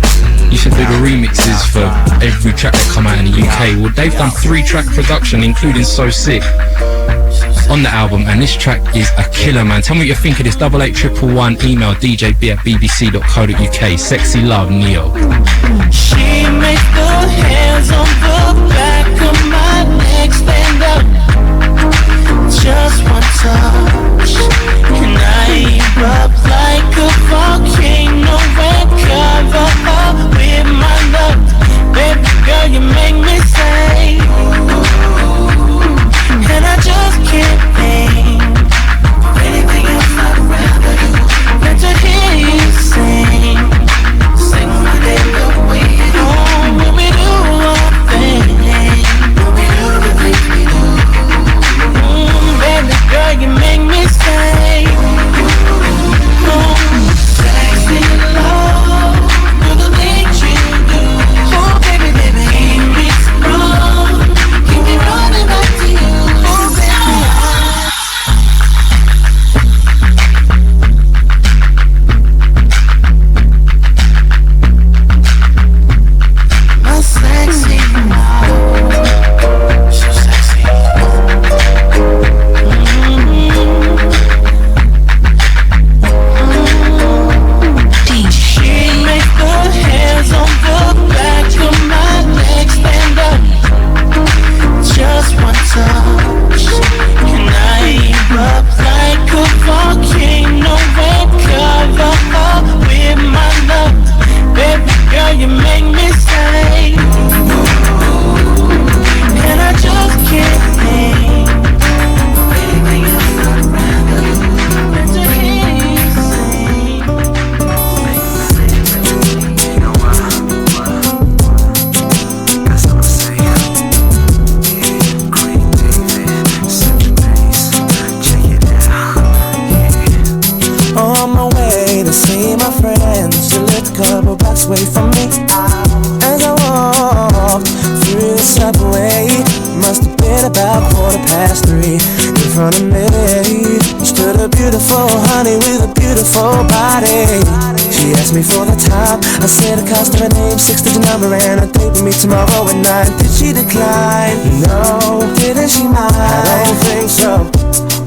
Used to do the remixes for every track that come out in the UK. Well, they've done 3-track production, including So Sick, on the album, and this track is a killer, man. Tell me what you think of this. 88111, email djb@bbc.co.uk. Sexy Love, Neo. She makes the hands on the back of my neck stand up. Just one touch, and I erupt like a volcano and cover up with my love. Baby girl, you make me say, and I just can't think anything else I'd rather do than to hear you sing my name the way you do. When we do our thing, when we do the things we do. Baby girl, you make me say, sexy love, do the things you do. Oh baby, baby, keep me strong, keep me running back to you. My sexy love, so sexy. She makes the hands on the back of my neck stand up. Just one touch, and I erupt like a volcano and cover up with my love. Baby girl, you make me say, and I just can't think anything else I'd rather do than to hear you sing. On my way to see my friends, you lived a couple blocks away from me. As I walked through the subway, must have been about 3:15. In front of me stood a beautiful honey with a beautiful body. She asked me for the time, I said a customer name, 6-digit number, and a date with me tomorrow at 9. Did she decline? No. Didn't she mind? I don't think so.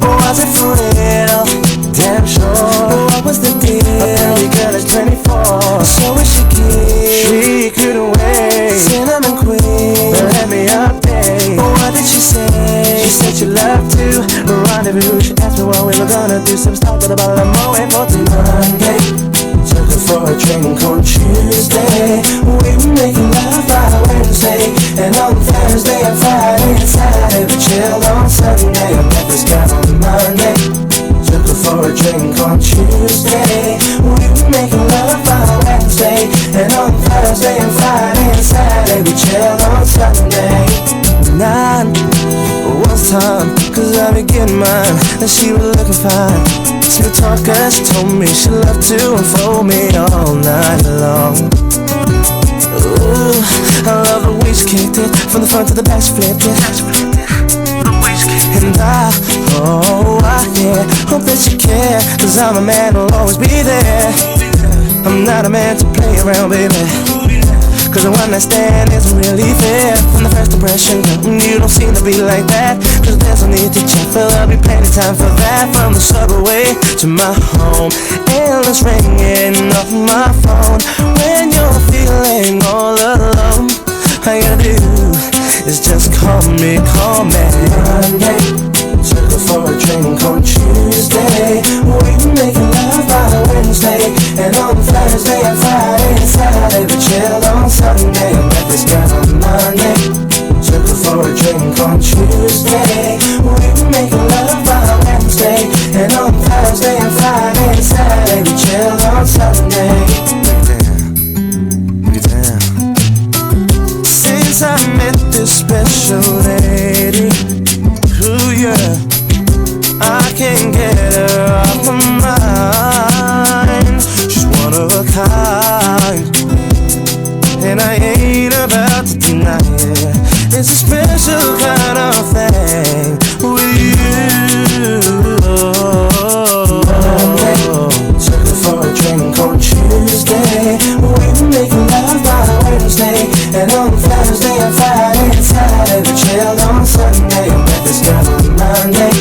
Was it for real? Damn sure. What was the deal? A pretty girl is 24, so is she cute? She couldn't wait. Cinnamon queen, let me update. What did she say? She said she loved to rendezvous. She asked me what we were gonna do. Some stuff with a bottle of Moet for Monday. Took her for a drink on Tuesday. We were making love by Wednesday, and on Thursday and Friday and Saturday we chilled on Sunday. I met this guy on Monday. Took her for a drink on Tuesday. We were making love by Wednesday, and on Thursday and Friday and Saturday we chilled on Sunday. 9 was time, 'cause I be getting mine, and she was looking fine. 2 talkers told me she loved to unfold me all night long. Ooh, I love the way she kicked it, from the front to the back she flipped it. And yeah, hope that you care, 'cause I'm a man who'll always be there. I'm not a man to play around, baby, Cause the one night stand isn't really fair. From the first impression, you don't seem to be like that. Cause there's no need to check, but there'll be plenty time for that. From the subway to my home, endless ringing off my phone. When you're feeling all alone, all you gotta do is just call me. Monday, took her for a drink on Tuesday. We were making love by Wednesday, and on Thursday and Friday and Saturday we chilled on Sunday. I met this girl on Monday, took her for a drink on Tuesday. We were making love by Wednesday, and on Thursday and Friday and Saturday we chilled on Sunday. Since I met this special lady, ooh yeah, I can't get her off my mind. She's one of a kind, and I ain't about to deny it. It's a special kind of thing with you. Took her for a drink on Tuesday. We were making love by Wednesday, and on Thursday and Friday and Saturday we chilled on Sunday. I met this girl on Monday,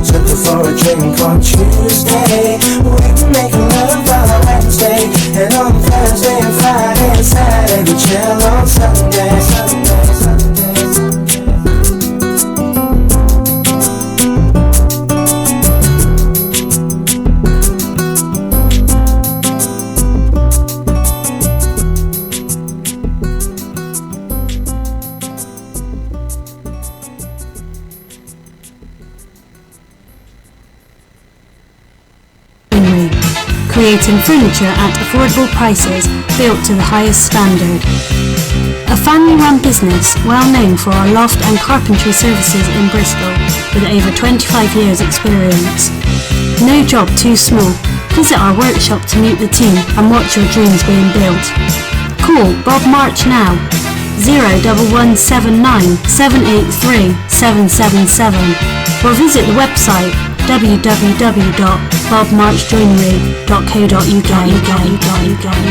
took her for a drink on Tuesday. We were making love by Wednesday, and on Thursday and Friday and Saturday we chilled on Sunday. Creating furniture at affordable prices built to the highest standard. A family-run business well known for our loft and carpentry services in Bristol with over 25 years experience. No job too small. Visit our workshop to meet the team and watch your dreams being built. Call Bob March now. 01179 783 777 or visit the website www.bobmarchjoinery.co.uk.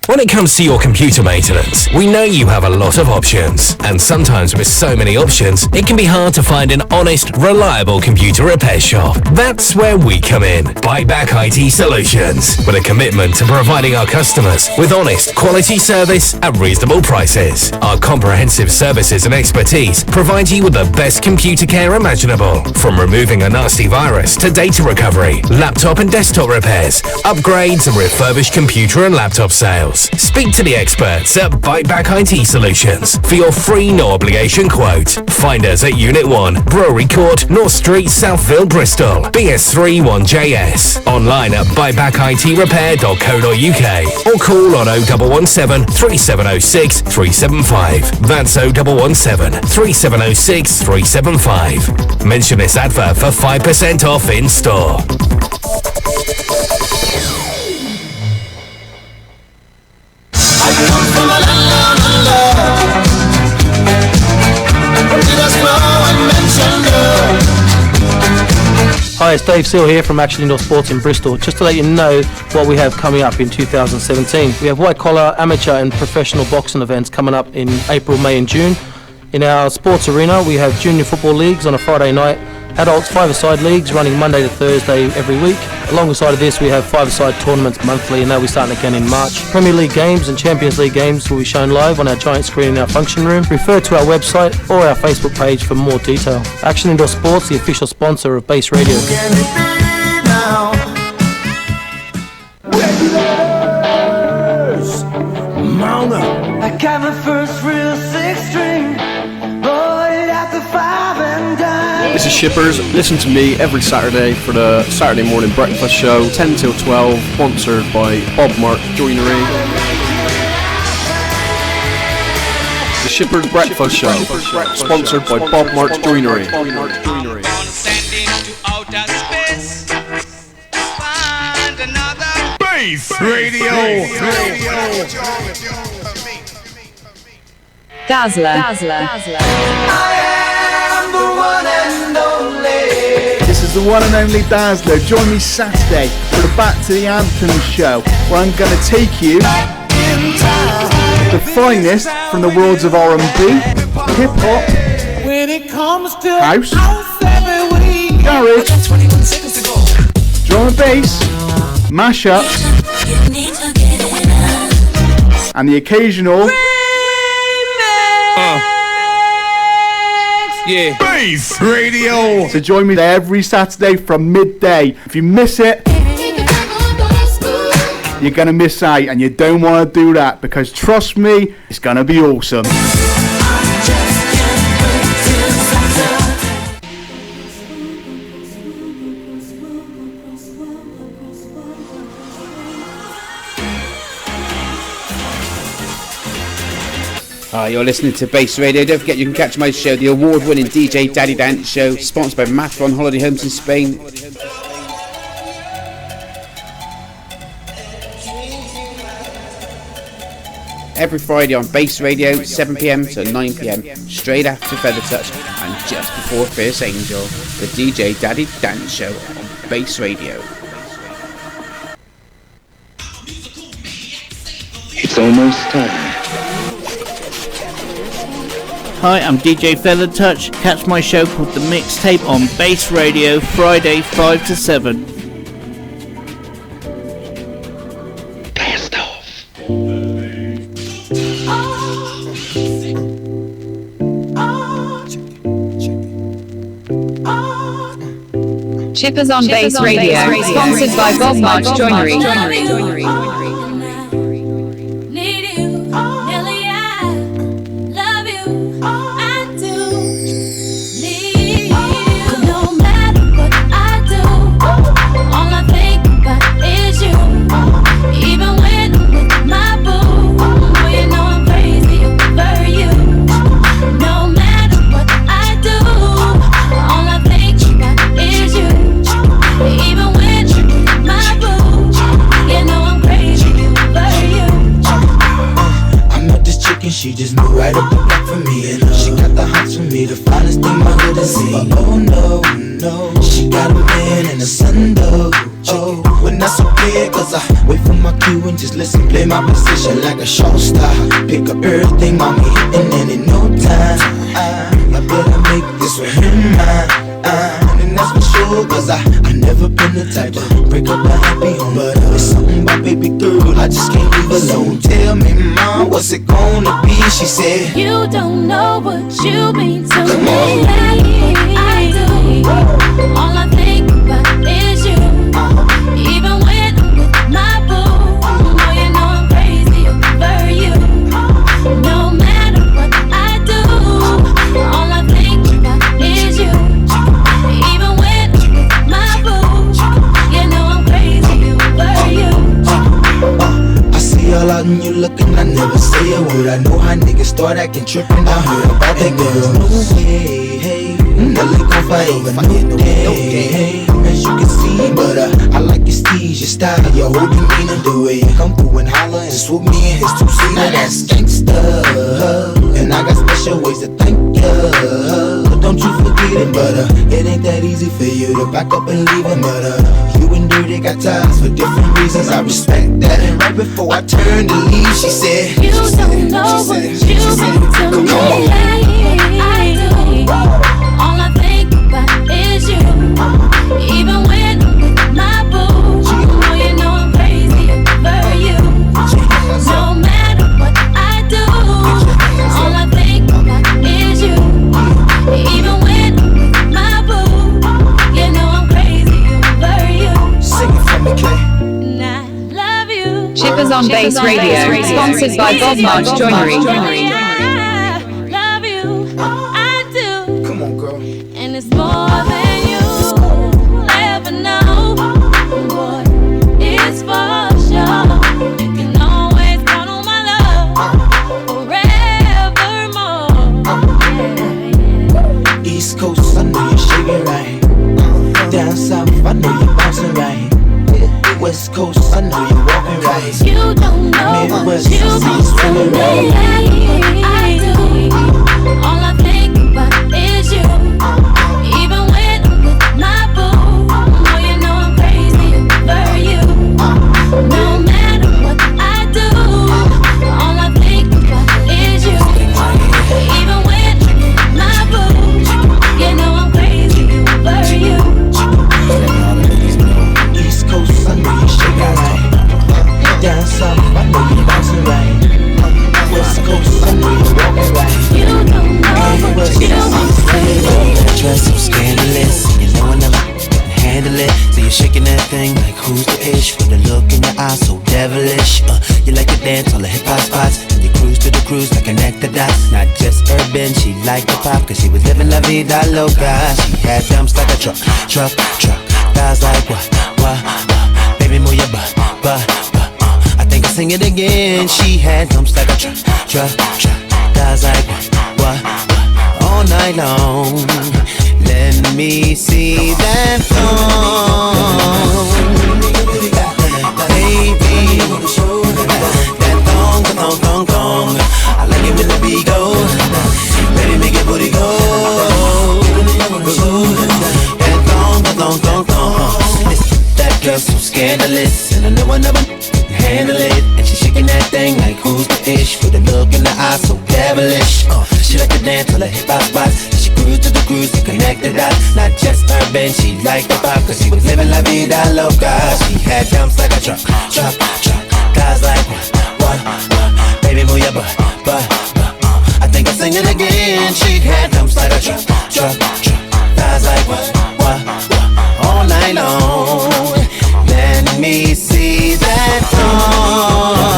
When it comes to your computer maintenance, we know you have a lot of options. And sometimes with so many options, it can be hard to find an honest, reliable computer repair shop. That's where we come in. Buyback IT Solutions. With a commitment to providing our customers with honest, quality service at reasonable prices. Our comprehensive services and expertise provide you with the best computer care imaginable. From removing a nasty virus to data recovery, laptop and desktop repairs, upgrades and refurbished computer and laptop sales. Speak to the experts at Buyback IT Solutions for your free no-obligation quote. Find us at Unit 1, Brewery Court, North Street, Southville, Bristol, BS3 1JS. Online at buybackitrepair.co.uk or call on 0117 3706 375. That's 0117 3706 375. Mention this advert for 5% off in store. Hi, it's Dave Seal here from Action Indoor Sports in Bristol. Just to let you know what we have coming up in 2017. We have white collar, amateur and professional boxing events coming up in April, May and June. In our sports arena we have junior football leagues on a Friday night, adults 5-a-side leagues running Monday to Thursday every week. Alongside of this we have 5-a-side tournaments monthly, and they'll be starting again in March. Premier League games and Champions League games will be shown live on our giant screen in our function room. Refer to our website or our Facebook page for more detail. Action Indoor Sports, the official sponsor of Base Radio. Mount up. I got my first real 6-string, bought it at the 5 and dime. This is Shippers. Listen to me every Saturday for the Saturday morning breakfast show, 10 till 12, sponsored by Bob March Joinery. The Shippers Breakfast Show, sponsored by Bob March Joinery. Base Radio. Dazzler. This is the one and only Dazzler. Join me Saturday for the Back to the Anthem show, where I'm going to take you the finest from the worlds of R&B, hip-hop, house, garage, drum and bass, mashups, and the occasional Bass Radio. So join me there every Saturday from midday. If you miss it, you're gonna miss out, and you don't want to do that, because trust me, it's gonna be awesome. Hi, you're listening to Bass Radio. Don't forget you can catch my show, the award-winning DJ Daddy Dance Show, sponsored by Matron Holiday Homes in Spain. Every Friday on Bass Radio, 7pm to 9pm, straight after Feather Touch and just before Fierce Angel, the DJ Daddy Dance Show on Bass Radio. It's almost time. Hi, I'm DJ Feather Touch. Catch my show called The Mixtape on Bass Radio, Friday 5 to 7. Blast off. Chippers on Bass Radio, sponsored by Bob March Joinery. She just moved right up the block for me, and she got the hots for me, the finest thing my hood has seen. But oh no, no, she got a man and a son though. Oh, when that's so clear, cause I wait for my cue and just listen, play my position like a show star. Pick up everything, mommy, and then in no time, I better make this with him mine. And that's for sure, cause I never been the type to break up a happy home. But it's something about baby girl, I just can't leave alone. Tell me, mom, what's it gonna be? She said, you don't know what you mean to come me. on. I do. All I think about is you. Even when I'm with my boo, oh, you know I'm crazy over you. No matter what I do, all I think about is you. Even when I'm with my boo, you know I'm crazy over you. I see all out and you looking, I never say a word. I know how niggas start acting trippin'. I heard about that girl. No way, hey, Nelly gon' fight over no day. As you can see, but I like your steez, your style, your whole demeanor, the way you come through and holler and swoop me in his two-seater. Now that's gangsta, and I got special ways to thank ya. Don't you forget it, but it ain't that easy for you to back up and leave him. But you and Dirty got ties for different reasons. I respect that. And right before I turned to leave, she said, you don't know what you mean to me. I do. All I think about is you. Even when I'm with my boo, oh, you know I'm crazy over you. No matter what I do, all I think about is you. Even when I'm with my boo, you know I'm crazy over you. Sing it for me, Clay. And I love you. Chippers on Bass Radio, sponsored by Bob March Joinery. I love you. I do. Come on, girl. And it's more than you ever know. Boy, it's for sure. You can always count on my love forevermore. East Coast, I know you're shaking right. Down south, I know you're bouncing right. West Coast, I know you're walking right. You don't know what Midwest, you I see you mean to swinging me. right. I do. to connect the dots. Not just urban, she liked the pop, cause she was living la vida loca. She had dumps like a truck. Thighs like what, baby move your butt. I think I'll sing it again. She had dumps like a truck. Thighs like what, all night long. Let me see that thong, baby. That thong. I like it when the beat go. Baby, make it booty go. That thong. That girl so scandalous, and I know I never handle it. And she shaking that thing like who's the ish, with a look in the eyes so devilish. She like to dance till her hip hop spots. She cruise to the cruise to connect the dots. Not just urban, she liked the pop, cause she was living la vida loca. She had dumps like a truck. Guys like what, baby move your butt. I think I'll sing it again. She had dumps like a truck. Guys like what, all night long. Let me see that thong.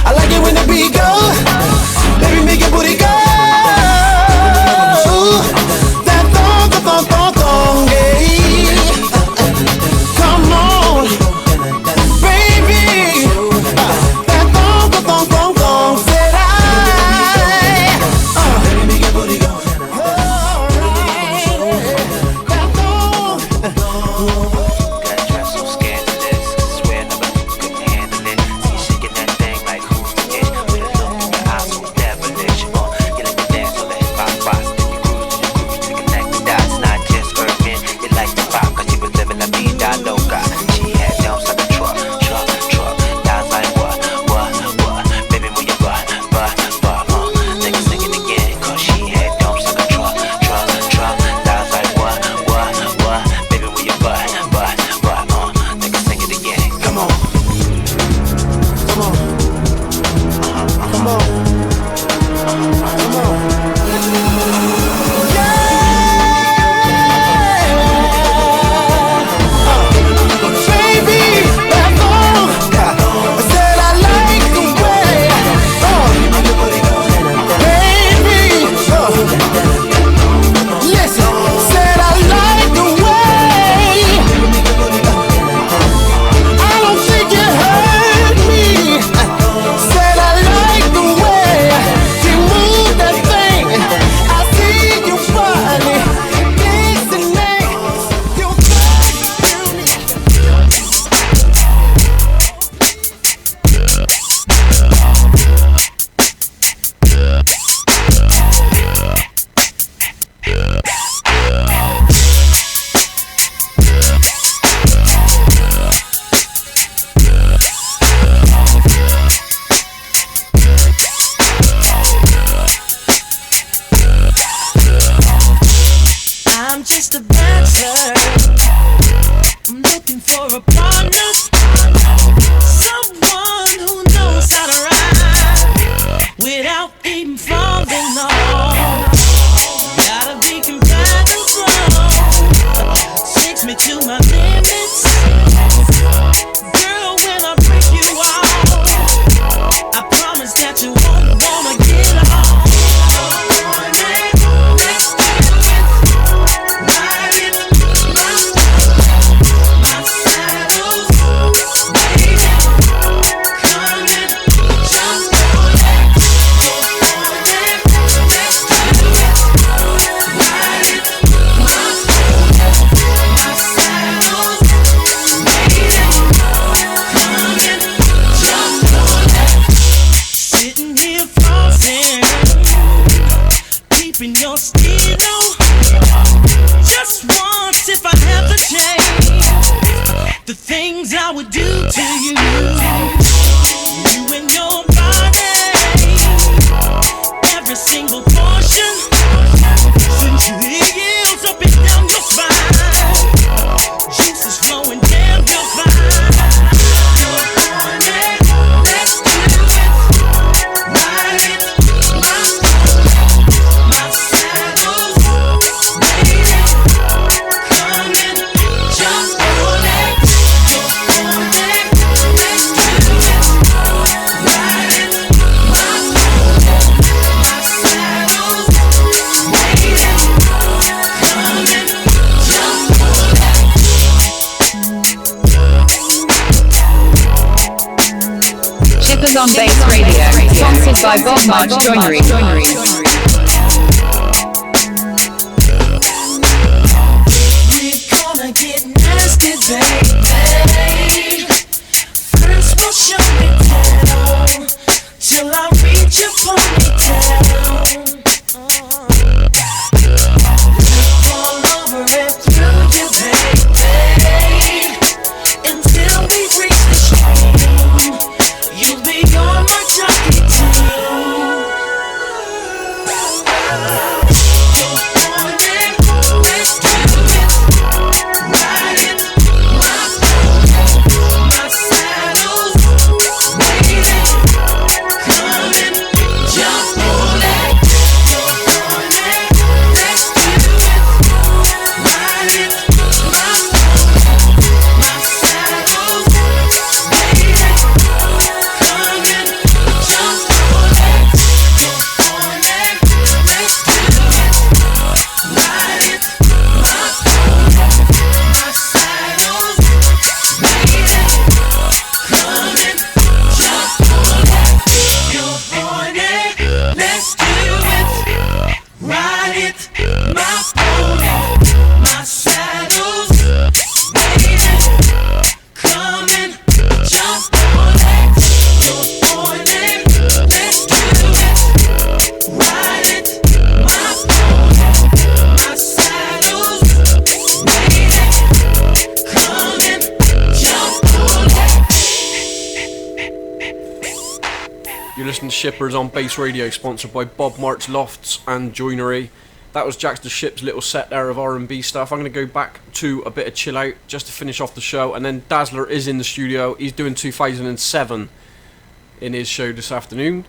I like it when the beat go. Baby, make your booty go. That thong, yeah. Come on, baby. That thong, said I. Baby, make your booty go. That dress so scandalous, swear nobody couldn't handle it. See, shaking that thing like who's the it, with a look in your eyes so devilish. You like to dance on the hip hop spots, then you cruise to connect the dots. Not just urban, you like the pop, cause you was living la vida loca. She had dumps like a truck. Thighs like what, baby move your butt. Nigga sing it again, cause she had dumps like a truck. Thighs like what, baby move your butt. Nigga sing it again, come on. I'm just a dancer. I'm looking for a partner, someone who knows how to ride without even falling off. Gotta be compatible, takes me to my limits. Girl, when I break you off, I promise that you won't wanna get off. The things I would do to you, you and your body, every single portion, sensually yields up and down your spine, juices flowing down your spine. Let's do it, ride it, my saddle's waiting, come and jump on it. Shippers on Bass Radio, sponsored by Bob March Joinery. First we'll shut it down till I reach your ponytail. All over and through you, baby, until we reach the stream. You'll be on my jockey too. Shippers on Bass Radio, sponsored by Bob March Lofts and Joinery. That was Jax the Ship's little set there of R&B stuff. I'm going to go back to a bit of chill out just to finish off the show, and then Dazzler is in the studio. He's doing 2007 in his show this afternoon.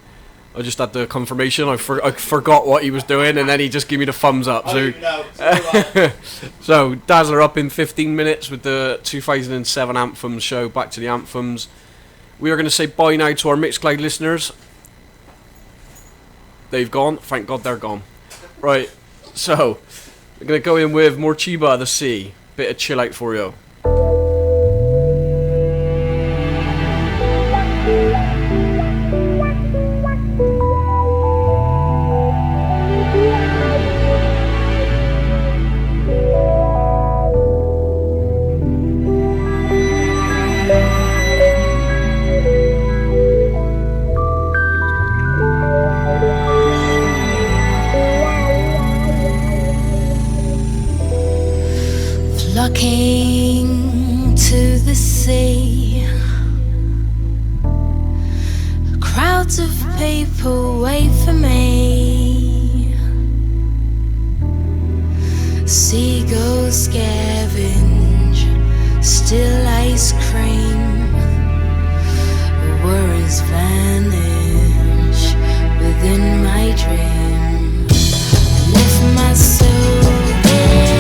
I just had the confirmation. I forgot what he was doing, and then he just gave me the thumbs up. So Dazzler up in 15 minutes with the 2007 Anthems show. Back to the Anthems. We are going to say bye now to our Mixcloud listeners. They've gone. Thank God they're gone. Right, so we're going to go in with more Chiba the Sea. Bit of chill out for you. Flocking to the sea, crowds of people wait for me. Seagulls scavenge, still ice cream. Worries vanish within my dream. I lift my soul there.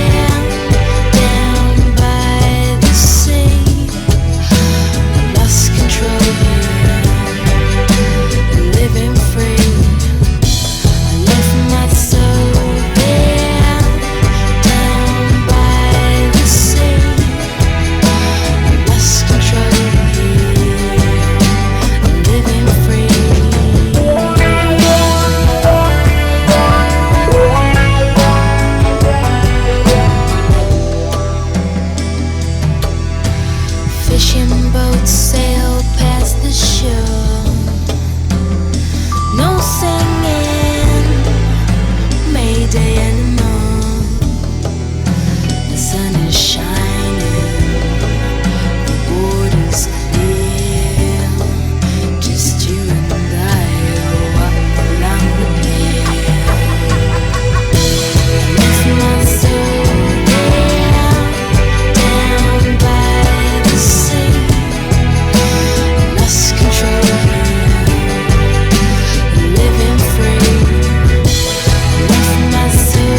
My soul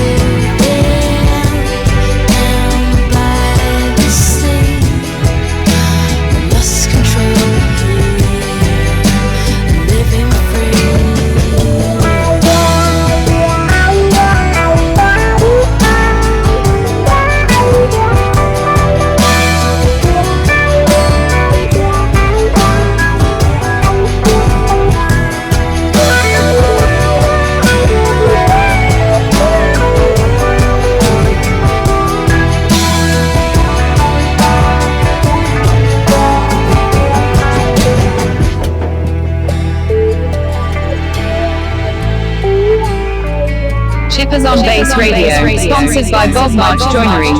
on Bass Radio, sponsored by Bob March Joinery.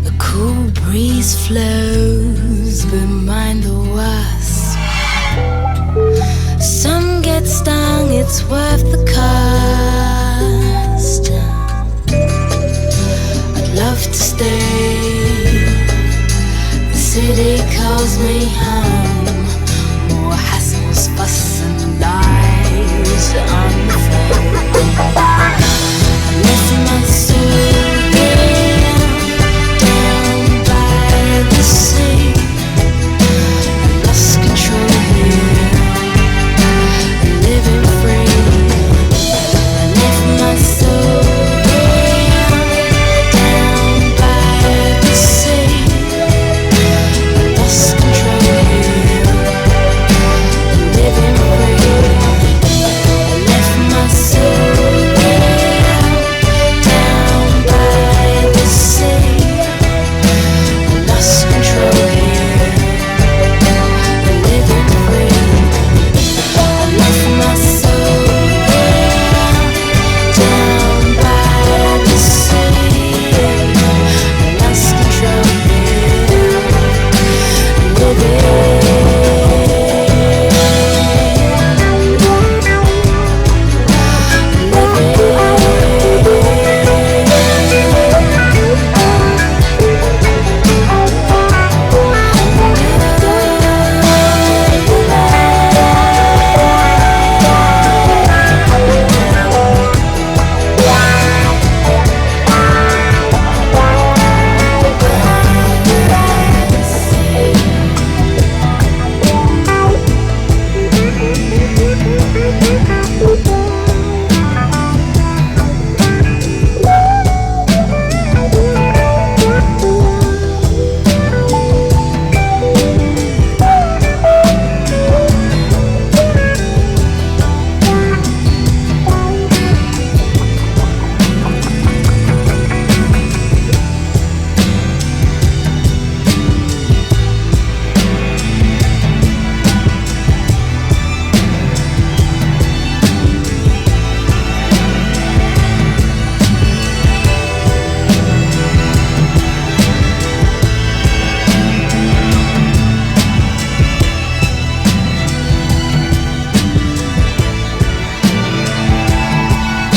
A cool breeze flows behind the wasp. Some get stung, it's worth the cost. I'd love to stay. The city calls me home. More hassles, fuss and lies on the phone. I left my soul down by the sea. I lost control here, living free. I left my soul down by the sea. I lost control here, living free. I left my soul down by the sea. I lost control here, living free. I left my soul down by the sea. I lost control here,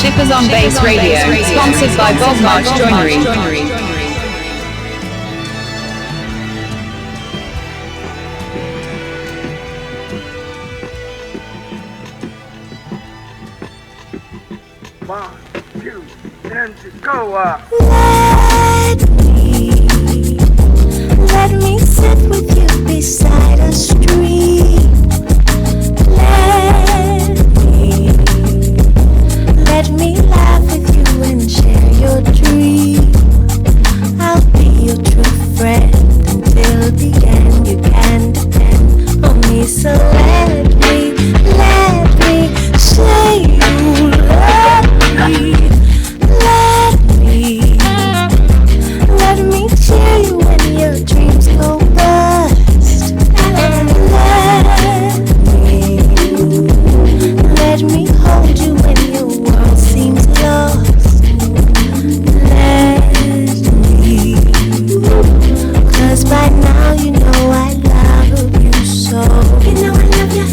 Shippers on Bass Radio, sponsored by Bob March Joinery. One, two, and go up. Let me sit with you beside a stream. Let me laugh with you and share your dream. I'll be your true friend until the end. You can depend on me. So let me say you love me. Let me cheer you when your dreams go bust. Let me hold you when your world seems lost. Let me, 'cause by now you know I love you so. You know I love you.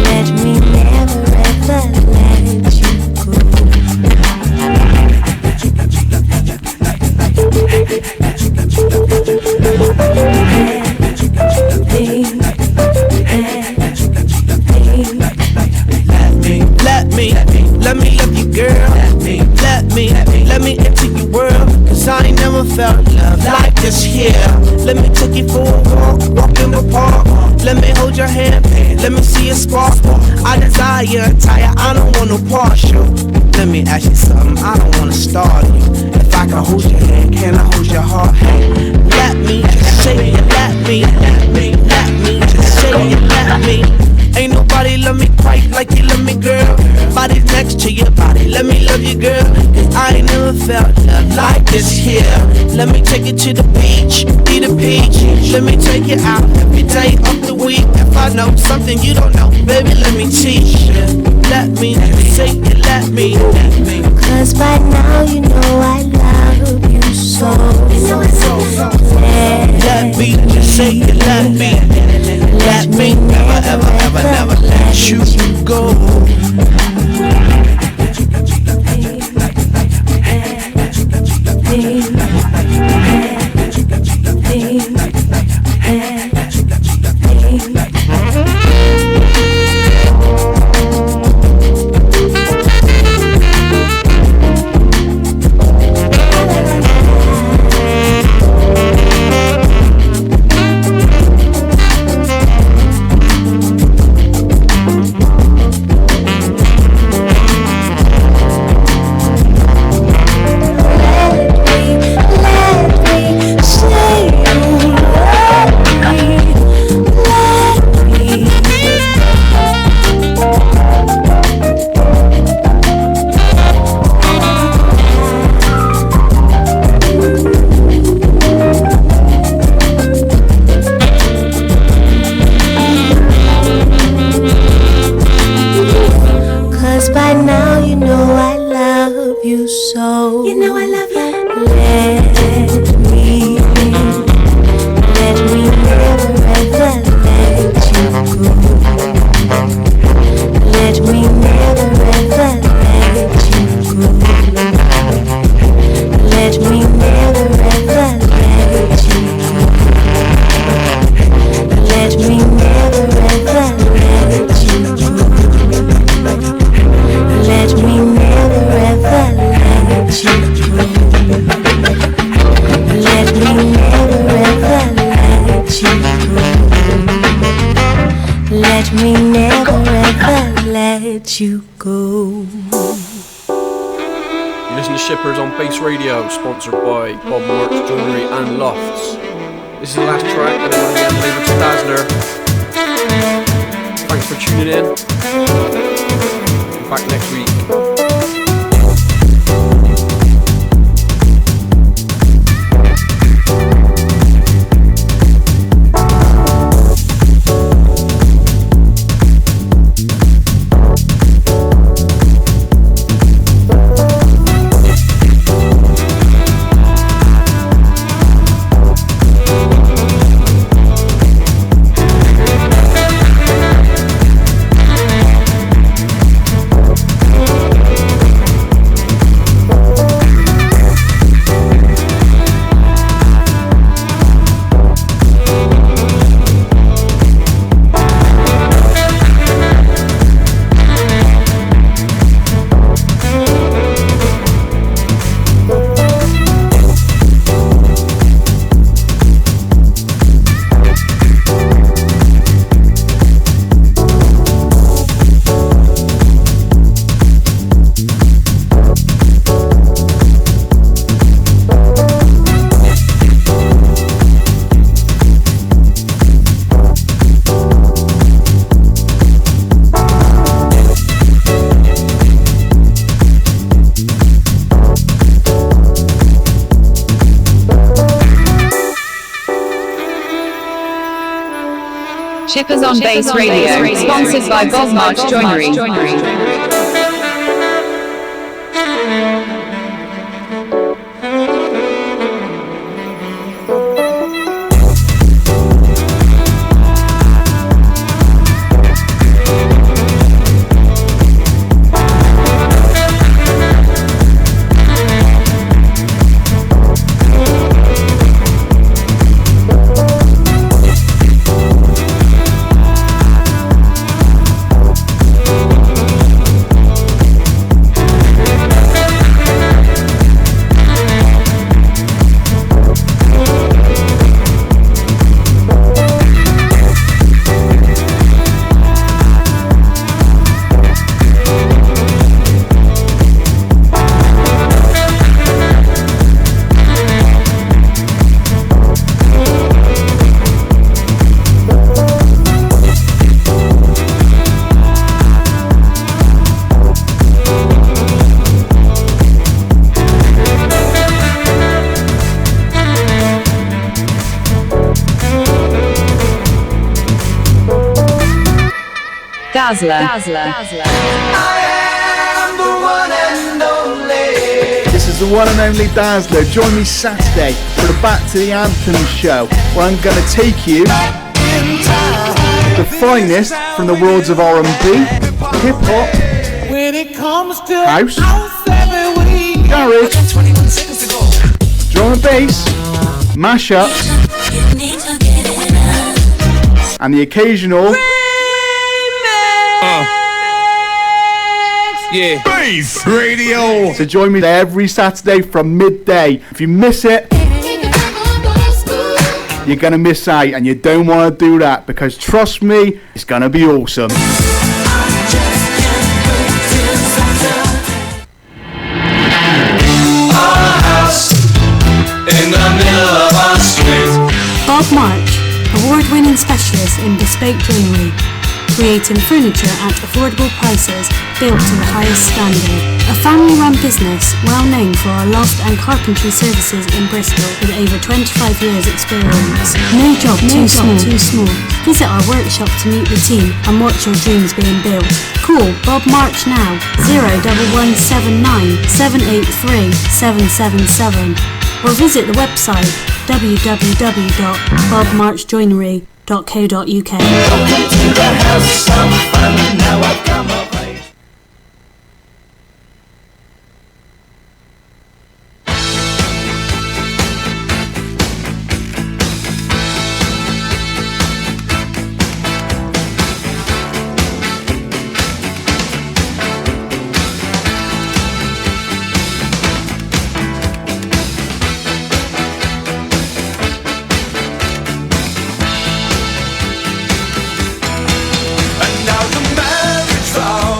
Let me never ever let you go. Let me love you, girl. Let me into your world. 'Cause I ain't never felt love like this here. Let me take you for a walk in the park. Let me hold your hand, let me see a spark. I desire your attire, I don't want no partial. Let me ask you something, I don't wanna startle you. If I can hold your hand, can I hold your heart? Hey, let me just say it, let me just say it, let me. Ain't nobody love me quite like you love me, girl. Body's next to your body, let me love you, girl. 'Cause I ain't never felt love like this here. Let me take you to the beach, eat a peach. Let me take you out every day of the week. If I know something you don't know, baby, let me teach you. Let me say it, let me. Cause by now you know I love you so. Let me say it, let me. Let me never, ever, ever, never let you go. Sponsored by Bob Marks Joinery and Lofts. This is the last track, and then I'm going to hand over to Dazzler. Thanks for tuning in. Be back next week. Shippers on Bass Radio, sponsored by Bob Marks Joinery. Dazzler. This is the one and only Dazzler. Join me Saturday for the Back to the Anthem show, where I'm going to take you the finest from the worlds of R&B, hip-hop, house, garage, drum and bass, mashups, and the occasional Bass Radio. So join me there every Saturday from midday. If you miss it, you're gonna miss out, and you don't want to do that, because trust me, it's gonna be awesome. Bob March, award-winning specialist in bespoke joinery, creating furniture at affordable prices, built to the highest standard. A family-run business well known for our loft and carpentry services in Bristol, with over 25 years experience. No job too small. Visit our workshop to meet the team and watch your dreams being built. Call Bob March now, 01179 783 777, or visit the website www.bobmarchjoinery.co.uk. Welcome to the house of fun. Now I've come of age. And now the marriage vow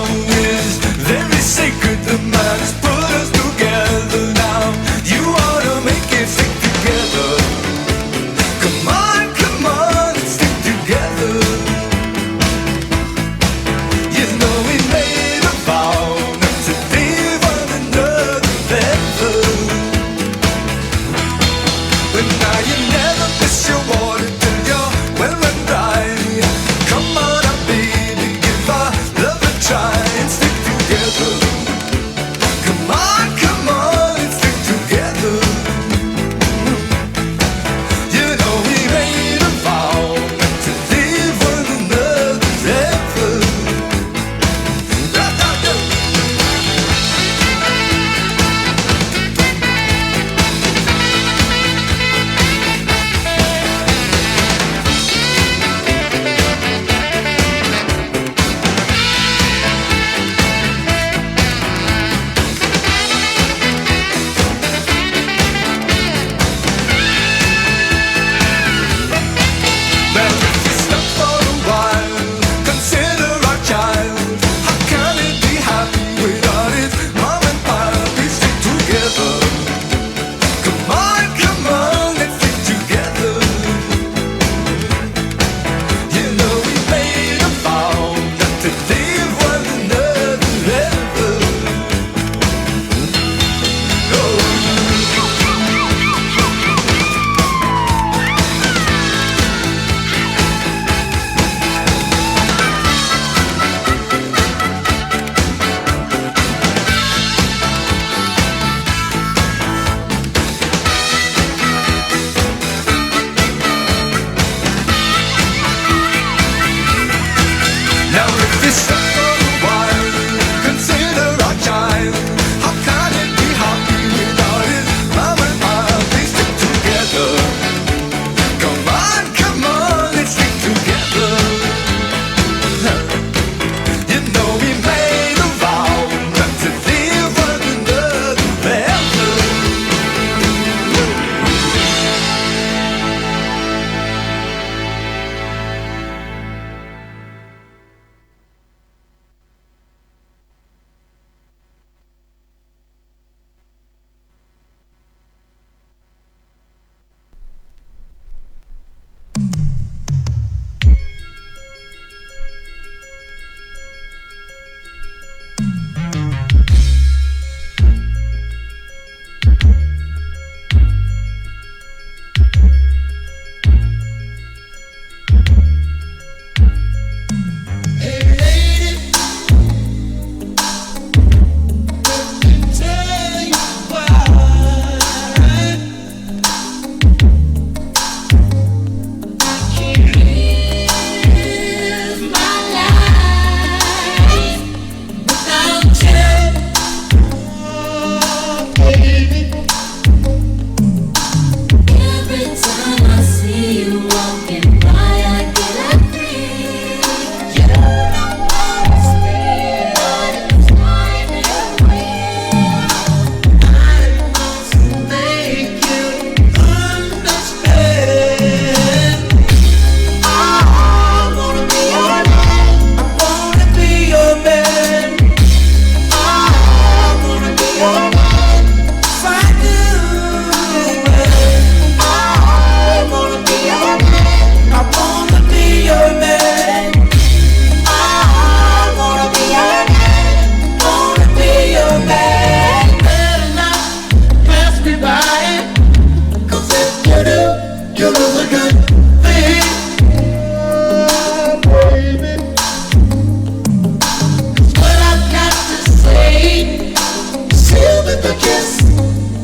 with a kiss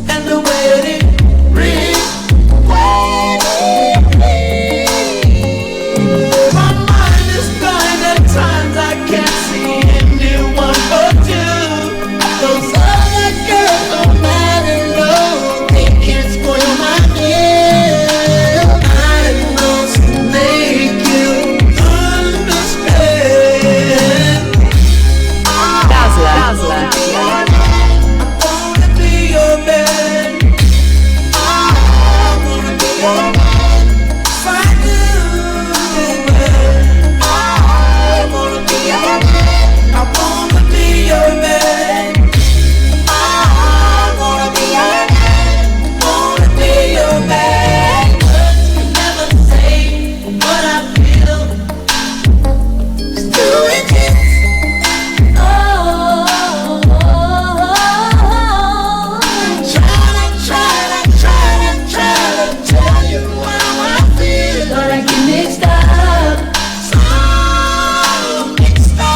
and the wedding ring. My mind is blind at times, I can't see anyone but you. Those other girls don't matter, no, they can't spoil my meal. I must make you understand. Dazzler. I wanna be your man. I wanna be your man. If I do, man. I wanna be your man. I wanna be your man. I wanna be your man. Wanna be your man. Words can never say what I feel. It's too intense. Try to tell you how I feel, but I get mixed up. So mixed up.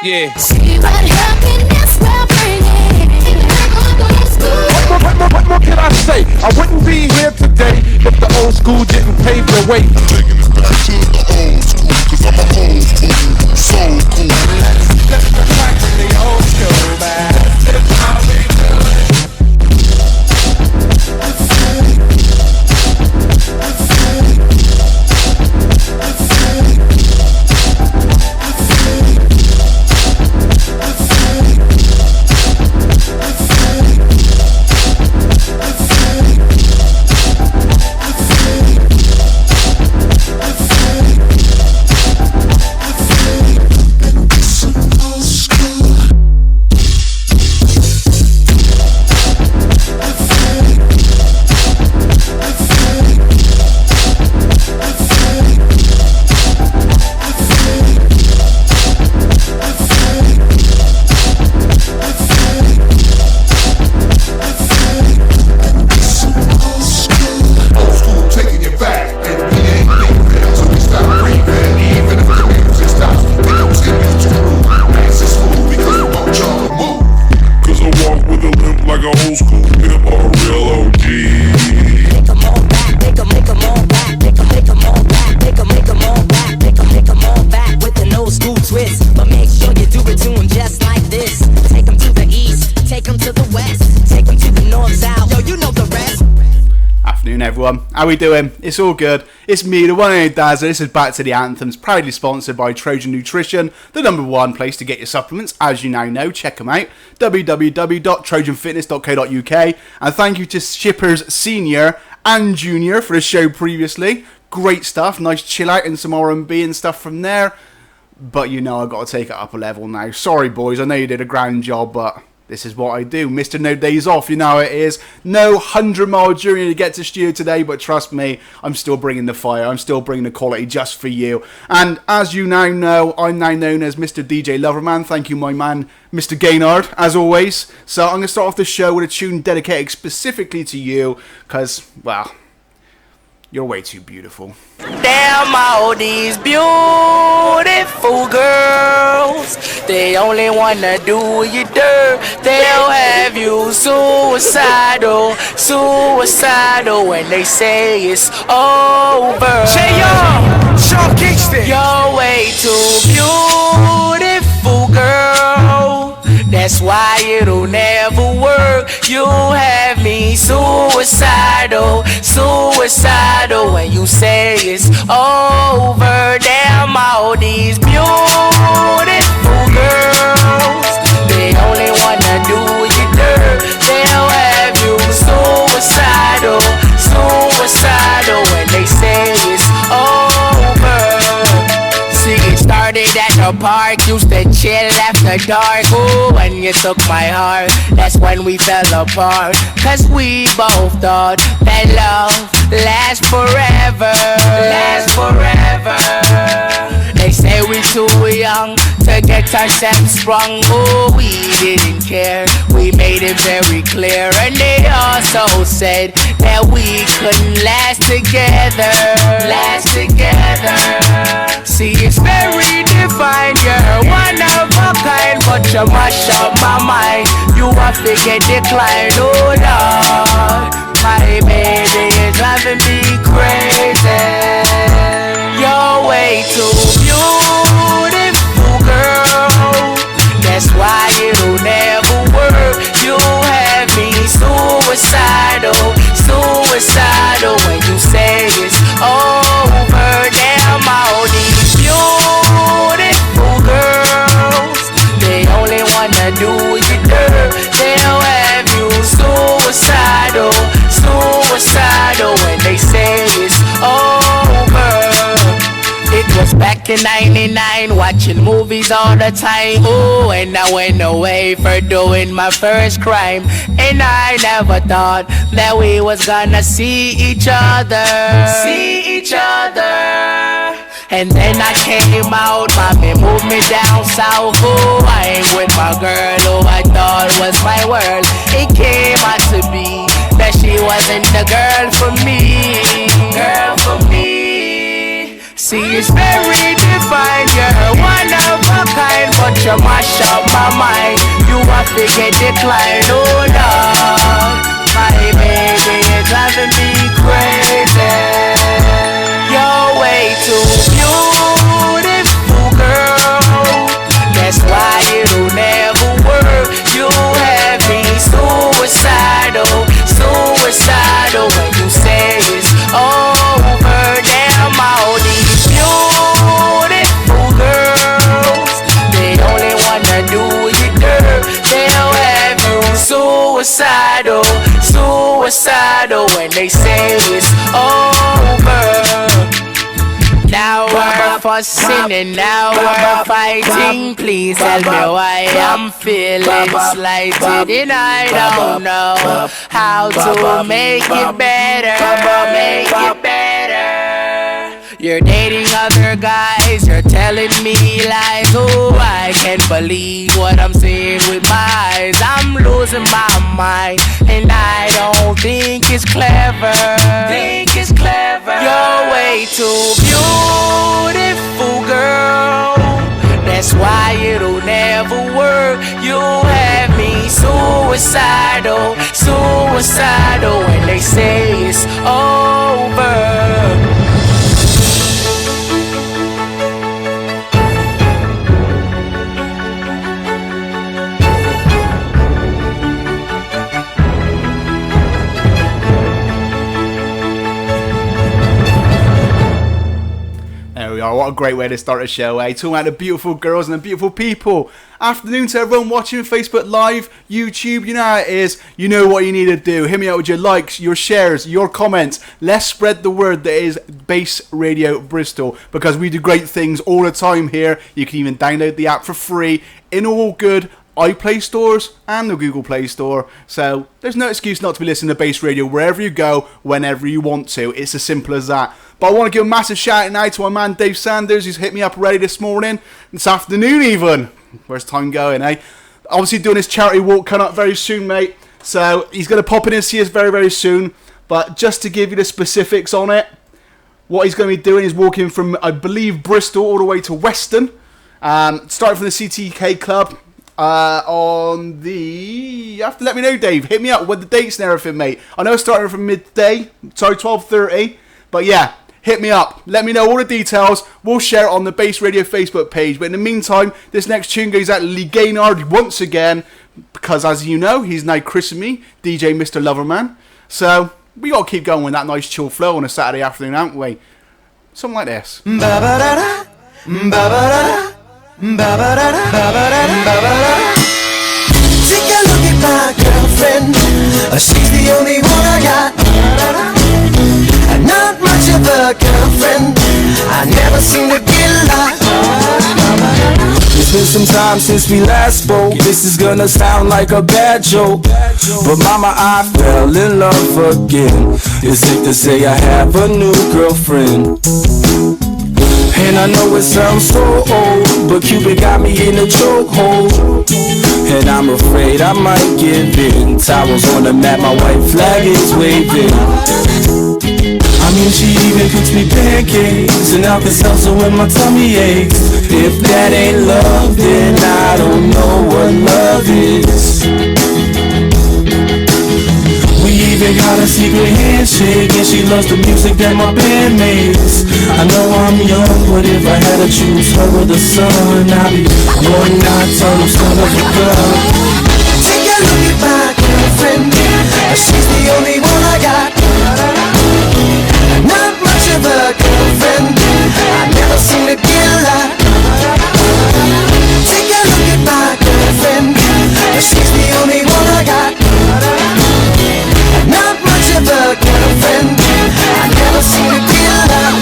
Yeah. See what happiness will bring in. What more can I say? I wouldn't be here today if the old school didn't pave the way. I'm taking it back to the old school, cause I'm an old school, so cool. Let's go back to the old school, man. That's how we do it. afternoon, everyone. How we doing? It's all good. It's me, the one and only Dazzler. This is Back to the Anthems, proudly sponsored by Trojan Nutrition, the #1 place to get your supplements, as you now know. Check them out, www.trojanfitness.co.uk. And thank you to Shippers Senior and Junior for the show previously. Great stuff, nice chill out and some R&B and stuff from there. But you know I've got to take it up a level now. Sorry boys, I know you did a grand job, but this is what I do. Mr. No Days Off, you know how it is. No 100-mile journey to get to studio today, but trust me, I'm still bringing the fire. I'm still bringing the quality just for you. And as you now know, I'm now known as Mr. DJ Loverman. Thank you, my man, Mr. Gaynard, as always. So I'm going to start off the show with a tune dedicated specifically to you, because, well, you're way too beautiful. Damn, all these beautiful girls, they only wanna do you dirt. They'll have you suicidal, suicidal when they say it's over. Say yo, Sean Kingston. You're way too beautiful, girl. That's why it'll never work. You have me suicidal, suicidal when you say it's over. Damn, all these beautiful girls, they only wanna do you dirt. They'll have you suicidal, suicidal when they say it's over. See, it started at the park, used to chill after dark. Ooh, when you took my heart, that's when we fell apart. Cause we both thought that love lasts forever. Lasts forever. They say we too young to get ourselves sprung. Oh, we didn't care, we made it very clear. And they also said that we couldn't last together. Last together. See, it's very divine, you're one of a kind, but you mash up my mind. You have to get declined, oh Lord. My baby is driving me crazy. You're way too beautiful, girl. That's why it'll never work. You have me suicidal, suicidal when you say it's over. Damn, all these beautiful girls, they only wanna do you dirt. They'll have you suicidal, suicidal when they say it's over. It was back in '99, watching movies all the time. Ooh, and I went away for doing my first crime. And I never thought that we was gonna see each other. See each other. And then I came out, mommy moved me down south. Ooh, I ain't with my girl who I thought was my world. It came out to be that she wasn't the girl for me. Girl for me. See, it's very divine, you're one of a kind, but you mash up my mind. You have to get declined, oh Lord. My baby is driving me crazy. You're way too beautiful, girl. That's why it'll never work. You have me suicidal, suicidal when you say it's over. Damn, all these beautiful girls, they only wanna do you dirt. They'll have you suicidal, suicidal when they say it's over. Now we're fussing and now we're fighting. Please tell me why I'm feeling slighted, and I don't know how to make it better. Make it better. You're dating other guys, you're telling me lies. Oh, I can't believe what I'm seeing with my eyes. I'm losing my mind, and I don't think it's clever. Think it's clever. You're way too beautiful, girl. That's why it'll never work. You have me suicidal, suicidal when they say it's over. are. What a great way to start a show, eh? Talking about the beautiful girls and the beautiful people. Afternoon to everyone watching Facebook Live, YouTube. You know how it is. You know what you need to do. Hit me out with your likes, your shares, your comments. Let's spread the word that is Bass Radio Bristol, because we do great things all the time here. You can even download the app for free in all good iPlay stores and the Google Play Store. So there's no excuse not to be listening to Bass Radio wherever you go, whenever you want to. It's as simple as that. But I want to give a massive shout out now to my man Dave Sanders, who's hit me up already this morning, this afternoon even. Where's time going, eh? Obviously doing his charity walk coming up very soon, mate. So he's going to pop in and see us very, very soon. But just to give you the specifics on it, what he's going to be doing is walking from, I believe, Bristol all the way to Weston. Starting from the CTK Club. On the... You have to let me know, Dave. Hit me up with the dates and everything, mate. I know it's starting from midday. Sorry, 12:30. But yeah, hit me up. Let me know all the details. We'll share it on the Bass Radio Facebook page. But in the meantime, this next tune goes out to Lee Gaynard once again. Because as you know, he's now christened me DJ Mr. Loverman. So we got to keep going with that nice chill flow on a Saturday afternoon, haven't we? Something like this. Ba-ba-da-da, ba-ba-da-da. Take a look at my girlfriend. She's the only one I got. Not much of a girlfriend. I never seem to get lost. It's been some time since we last spoke. This is gonna sound like a bad joke, but mama, I fell in love again. It's safe to say I have a new girlfriend. And I know it sounds so old, but Cupid got me in a chokehold. And I'm afraid I might give in. Towels on the mat, my white flag is waving. I mean, she even cooks me pancakes and Alka-Seltzer when my tummy aches. If that ain't love, then I don't know what love is. We even got a secret handshake, and she loves the music that my band makes. I know I'm young, but if I had to choose her or the sun, I'd be one nocturnal son of a gun. Take a look at my girlfriend. She's the only one I got. Not much of a girlfriend. I never seem to get a lot. Take a look at my girlfriend. She's the only one I got. Not much of a girlfriend. I never seem to get a lot.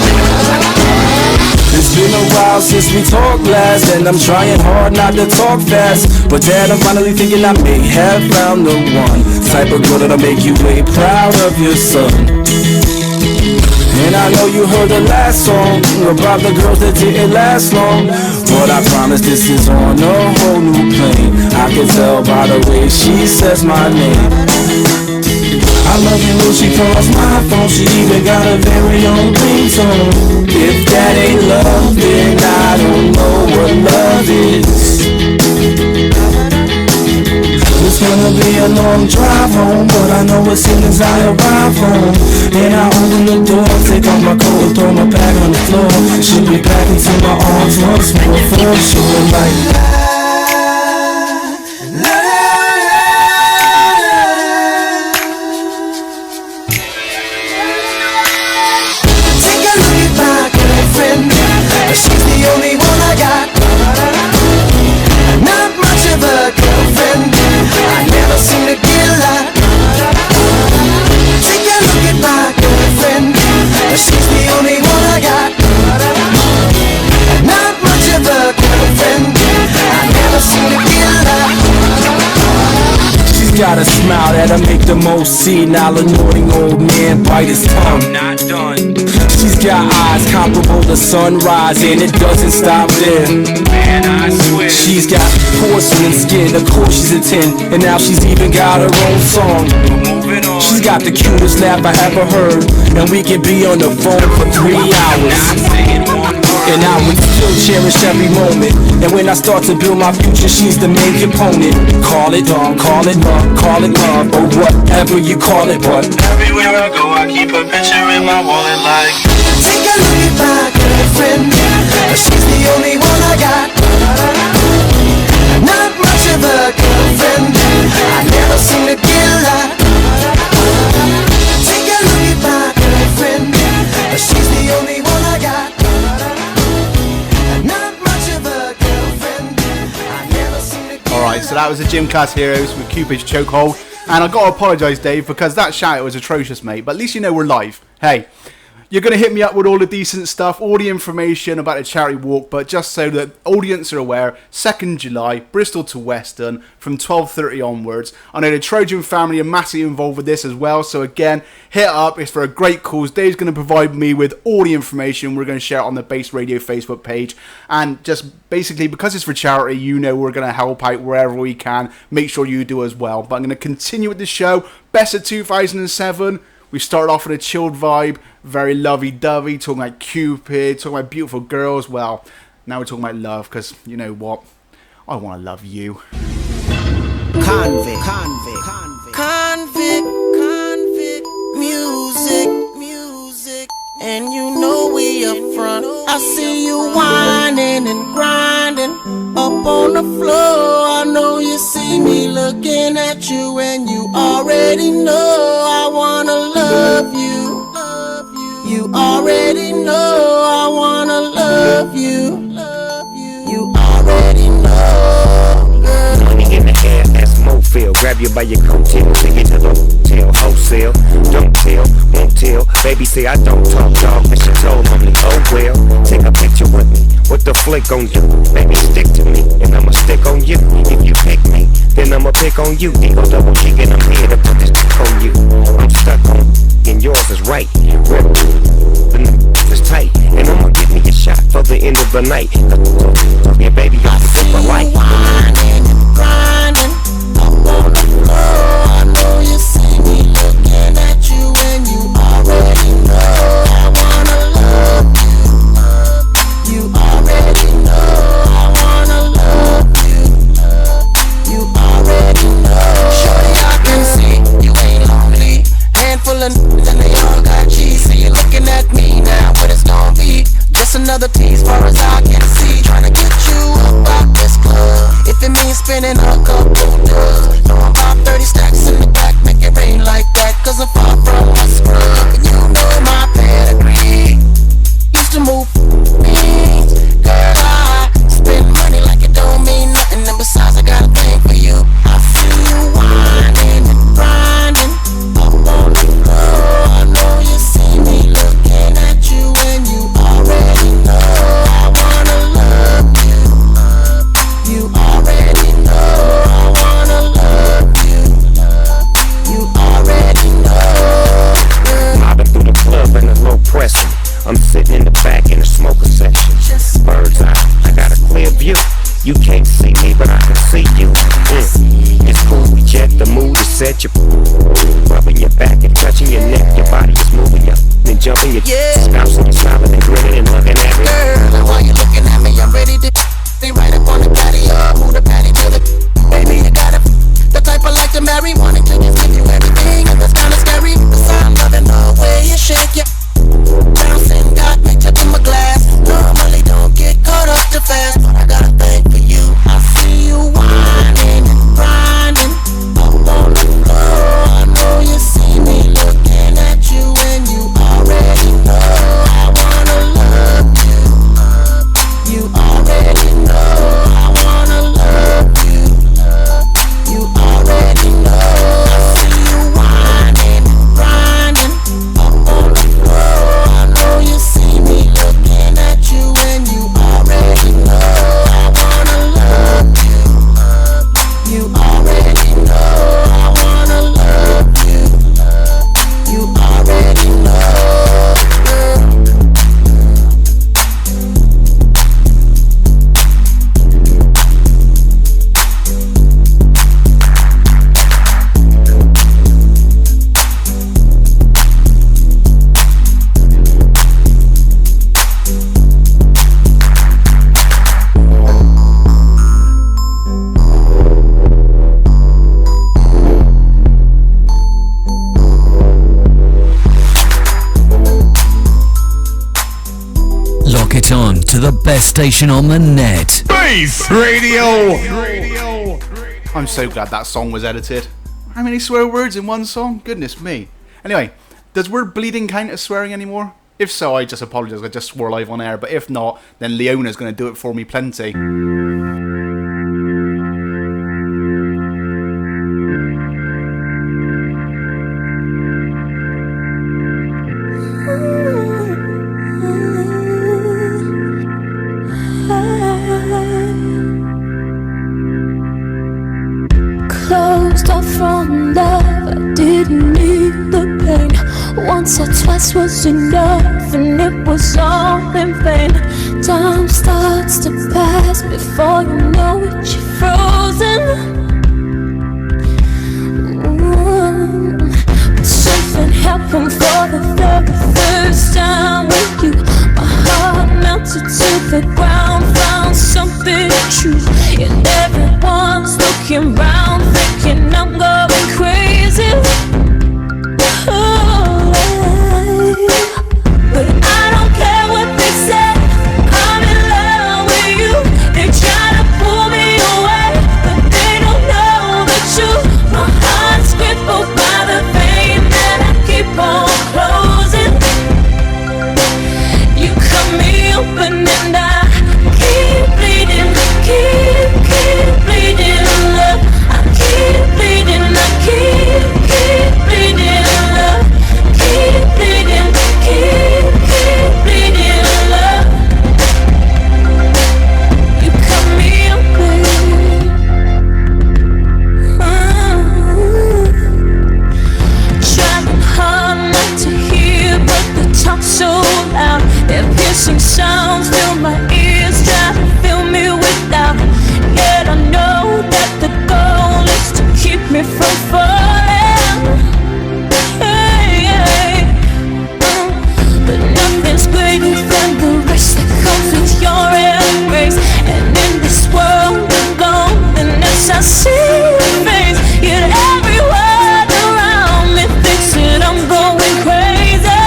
It's been a while since we talked last, and I'm trying hard not to talk fast. But Dad, I'm finally thinking I may have found the one type of girl that'll make you way proud of your son. And I know you heard the last song about the girls that didn't last long, but I promise this is on a whole new plane. I can tell by the way she says my name. I love it when she calls my phone. She even got a very own ringtone. If that ain't love, then I don't know what love is. It's gonna be a long drive home, but I know as soon as I arrive home, and I open the door, take off my coat and throw my bag on the floor, she'll be back into my arms once more for sure. Like she's the only one I got. Not much of a girlfriend. I never seem to get a lot. Take a look at my girlfriend. She's the only one I got. Not much of a girlfriend. I never seem to get a lot. she's got a smile that'll make the most senile annoying old man bite his tongue. I'm not done. She's got eyes comparable to sunrise, and it doesn't stop there. Man, I swear. She's got porcelain skin, of course she's a 10, and now she's even got her own song. Moving on. She's got the cutest laugh I ever heard, and we can be on the phone for 3 hours. And I would still cherish every moment. And when I start to build my future, she's the main component. Call it love, call it love, call it love, or whatever you call it, but everywhere I go, I keep a picture in my wallet like. Take a look at my girlfriend. She's the only one I got. Not much of a girlfriend. I never seem to get a lot. Take a look at my girlfriend. She's the only one I got. So that was the Gym Class Heroes with Cupid's Chokehold. And I've got to apologise, Dave, because that shout was atrocious, mate. But at least you know we're live. Hey, you're going to hit me up with all the decent stuff, all the information about the charity walk, but just so that audience are aware, 2nd July, Bristol to Weston, from 12:30 onwards. I know the Trojan family are massively involved with this as well, so again, hit up. It's for a great cause. Dave's going to provide me with all the information. We're going to share it on the Base Radio Facebook page, and just basically, because it's for charity, you know we're going to help out wherever we can. Make sure you do as well. But I'm going to continue with the show. Best of 2007. We started off with a chilled vibe, very lovey-dovey, talking about Cupid, talking about beautiful girls. Well, now we're talking about love, because you know what? I want to love you. Convict, music, and you know we up front. I see you whining and grinding up on the floor. I know you see me looking at you, and you already know I wanna love you. You already know I wanna love you. You already know, girl. Money in the air, that's Mofil. Grab you by your coattail, take it to the hotel, wholesale. Don't tell, won't tell. Baby say I don't talk, dog, and she told mommy, oh well. Take a picture with me, what the flick gon' do? Baby stick to me, and I'ma stick on you. If you pick me, then I'ma pick on you. Then go double cheek, and I'm here to put this on you. I'm stuck on, and yours is right. Rip, the is tight, and I'ma give me a shot for the end of the night. Yeah, baby, I'm super light. Whining and grinding up on the floor. I know you see me looking at you, and you already know I wanna love you. You already know I wanna love you. You already know. Shorty, I can see you ain't lonely. Handful of and they all got cheese. So you're looking at me now, what it's gonna be? Just another tease, far as I can see. Trying to get you up out this club. If it means spinning a couple dubs. Know I'm about 30 stacks in the back, make it rain like that. Cause I'm far from a scrub. And you know my pedigree. Used to move means. Girl, I spend money like it don't mean nothing. And besides, I got a thing for you. I see you whining and grinding up on the floor. I know you see me looking at you, and you already know I wanna love you. You already know I wanna love you. You already know. Mobbing through the club in a low pressure. I'm sitting in the back in the smoker section. Bird's eye, I got a clear view. You can't see me, but I can see you. It's cool, we jet, the mood is set. You're rubbing your back and touching your neck. Your body is moving up and jumping. Your bouncing, you're smiling and grinning and looking at me. Girl, while you looking at me, I'm ready to be right up on the patio. Move the patty to the baby, you got it. The type I like to marry, wanting to just give you everything, and that's kinda scary. Cause I'm loving the way you shake it. Bouncing, got me tipping my glass. Normally don't get caught up too fast, but I got a thing for you. I see you whining and grinding up on the floor. I know you see me looking at you, and you already know I wanna love you. You already know I wanna love you. You already know. I see you whining and grinding up on the floor. I know you see me looking at you, and you already know I wanna love you. You already know I wanna love you. You already know. Lock it on to the best station on the net. Base Radio! I'm so glad that song was edited. How many swear words in one song? Goodness me. Anyway, does word bleeding count as swearing anymore? If so, I just apologise, I just swore live on air, but if not, then Leona's going to do it for me plenty. past was enough and it was all in vain. Time starts to pass before you know it, you're frozen. But something happened for the very first time with you. My heart melted to the ground, found something true. And everyone's looking round, thinking I'm going crazy. Oh, but I don't care what they say. I'm in love with you. They try to pull me away, but they don't know the truth. My heart's crippled by the pain that I keep on closing. You cut me open and I keep bleeding, keep bleeding, love. I keep bleeding, I keep bleeding, love. Keep bleeding, keep bleeding, love. You cut me open. Trying hard not to hear, but the talk's so loud. Their piercing sounds fill my ears, try to fill me with doubt. Yet I know that the goal is to keep me from falling. Hey, hey. But nothing's greater than the rest that comes with your embrace. And in this world of loneliness, I see your face. Yet every word around me thinks that I'm going crazy.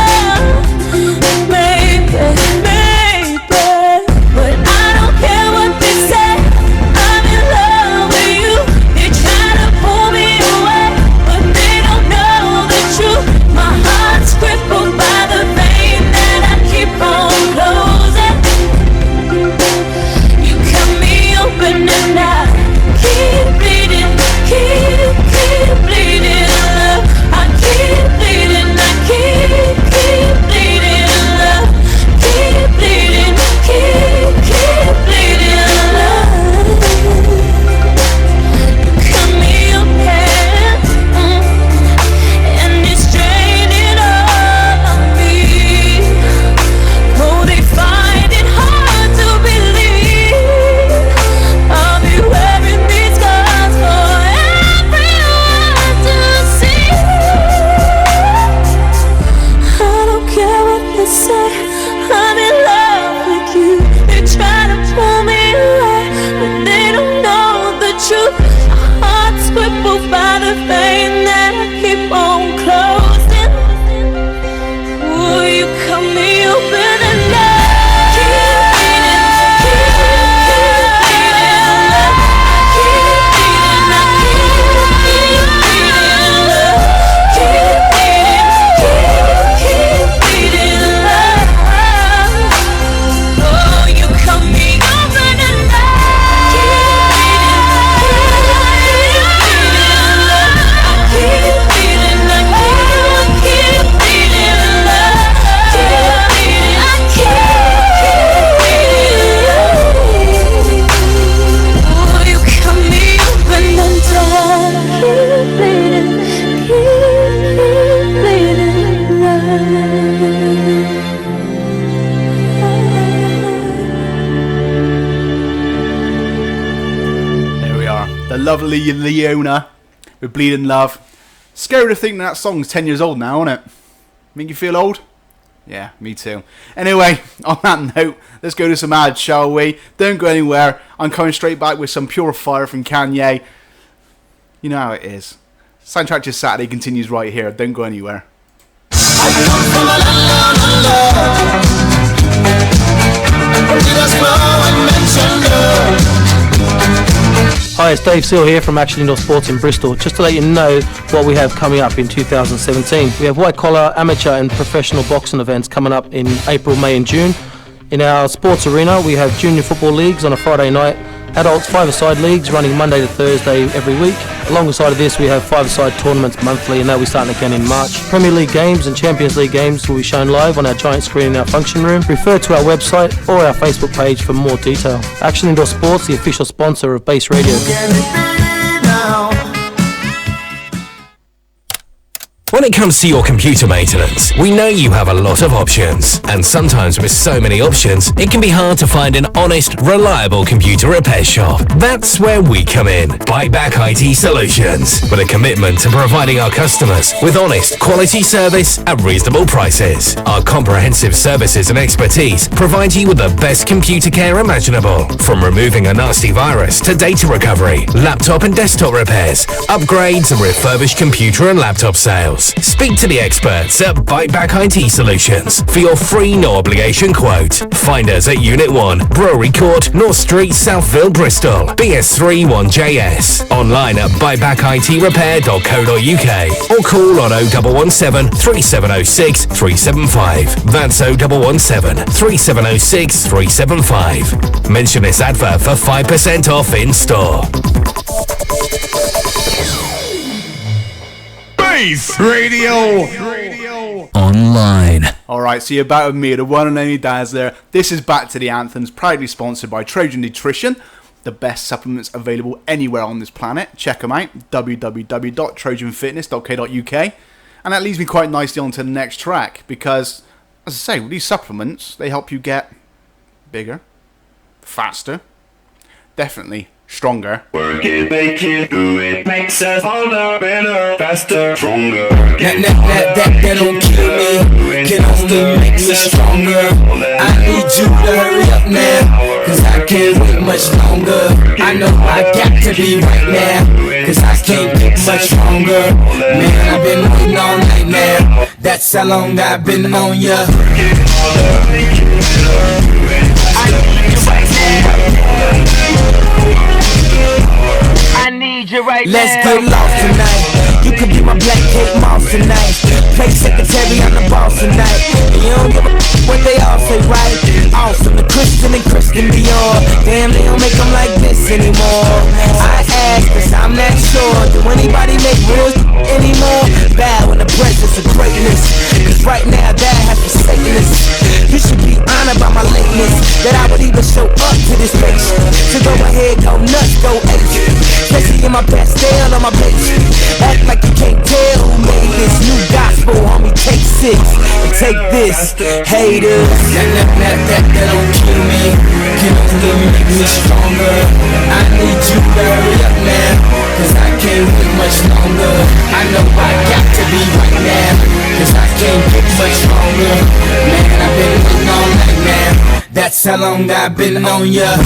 Maybe, but I don't care what they say. I'm in love with you. They try to pull me away, but they don't know the truth. My heart's crippled by the pain that I keep on closing. You cut me open and I keep bleeding, keep bleeding, love. I keep bleeding, I keep bleeding, love. Keep bleeding, keep bleeding, love. You cut me open, and it's draining all of me. Oh, they find it hard to believe I'll be wearing these scars for everyone to see. I don't care what they say, I'm in love with you. They try to pull me away, but they don't know the truth. My heart's crippled by the pain that I keep on closing. Ooh, you cut me open and I keep bleeding, keep bleeding, love. Keep bleeding, I keep bleeding, love. Keep bleeding, love. Oh, you cut me open and I keep bleeding, love. I keep bleeding, I keep bleeding, love. Keep bleeding, I keep bleeding. Oh, you cut me open and I keep bleeding, There we are. The lovely Leona with Bleeding Love. Scary to think that song's 10 years old now, isn't it? Make you feel old? Yeah, me too. Anyway, on that note, let's go to some ads, shall we? Don't go anywhere. I'm coming straight back with some pure fire from Kanye. You know how it is. Soundtrack to Saturday continues right here. Don't go anywhere. Hi, it's Dave Seal here from Action Indoor Sports in Bristol. Just to let you know what we have coming up in 2017. We have white collar, amateur and professional boxing events coming up in April, May and June. In our sports arena, we have junior football leagues on a Friday night, adults five-a-side leagues running Monday to Thursday every week. Alongside of this, we have five-a-side tournaments monthly, and they'll be starting again in March. Premier League games and Champions League games will be shown live on our giant screen in our function room. Refer to our website or our Facebook page for more detail. Action Indoor Sports, the official sponsor of Base Radio. When it comes to your computer maintenance, we know you have a lot of options. And sometimes with so many options, it can be hard to find an honest, reliable computer repair shop. That's where we come in. Buyback IT Solutions. With a commitment to providing our customers with honest, quality service at reasonable prices. Our comprehensive services and expertise provide you with the best computer care imaginable. From removing a nasty virus to data recovery, laptop and desktop repairs, upgrades and refurbished computer and laptop sales. Speak to the experts at Buyback IT Solutions for your free no obligation quote. Find us at Unit 1, Brewery Court, North Street, Southville, Bristol, BS3 1JS. Online at buybackitrepair.co.uk or call on 0117 3706 375. That's 0117 3706 375. Mention this advert for 5% off in store. Base Radio Online. Alright, so you're back with me, the one and only Dazzler. This is Back to the Anthems, proudly sponsored by Trojan Nutrition, the best supplements available anywhere on this planet. Check them out, www.trojanfitness.co.uk. And that leads me quite nicely on to the next track, because, as I say, with these supplements, they help you get bigger, faster, definitely stronger. Work it, make it, do it. Makes us older, better, faster, stronger. That don't kill me, can only make me stronger. I need you to hurry up now, cause I can't wait much longer. I know I got to be right now, cause I can't get much stronger. Man, I've been waiting all night now, that's how long I've been on ya. I need you right Let's now. get lost tonight. You could be my black cake moss tonight. Play secretary, I'm the boss tonight. And you don't give a what they all say, right? Awesome, the Christian and Christian Dior. Damn, they don't make them like this anymore. I ask, cause I'm not sure. Do anybody make rules anymore? Bow in the presence of greatness, cause right now that has forsaken us. You should be honored by my lateness, that I would even show up to this place. So go ahead, go nuts, go ape. Especially in my pastel on my page. Act like you can't tell who made this new gospel, homie. Take 6 and take this, haters. That don't kill me, can only make me stronger. I need you to hurry up now, cause I can't wait much longer. I know I got to be right now, cause I can't get much stronger. Man, I've been waiting all night now, that's how long I've been on ya.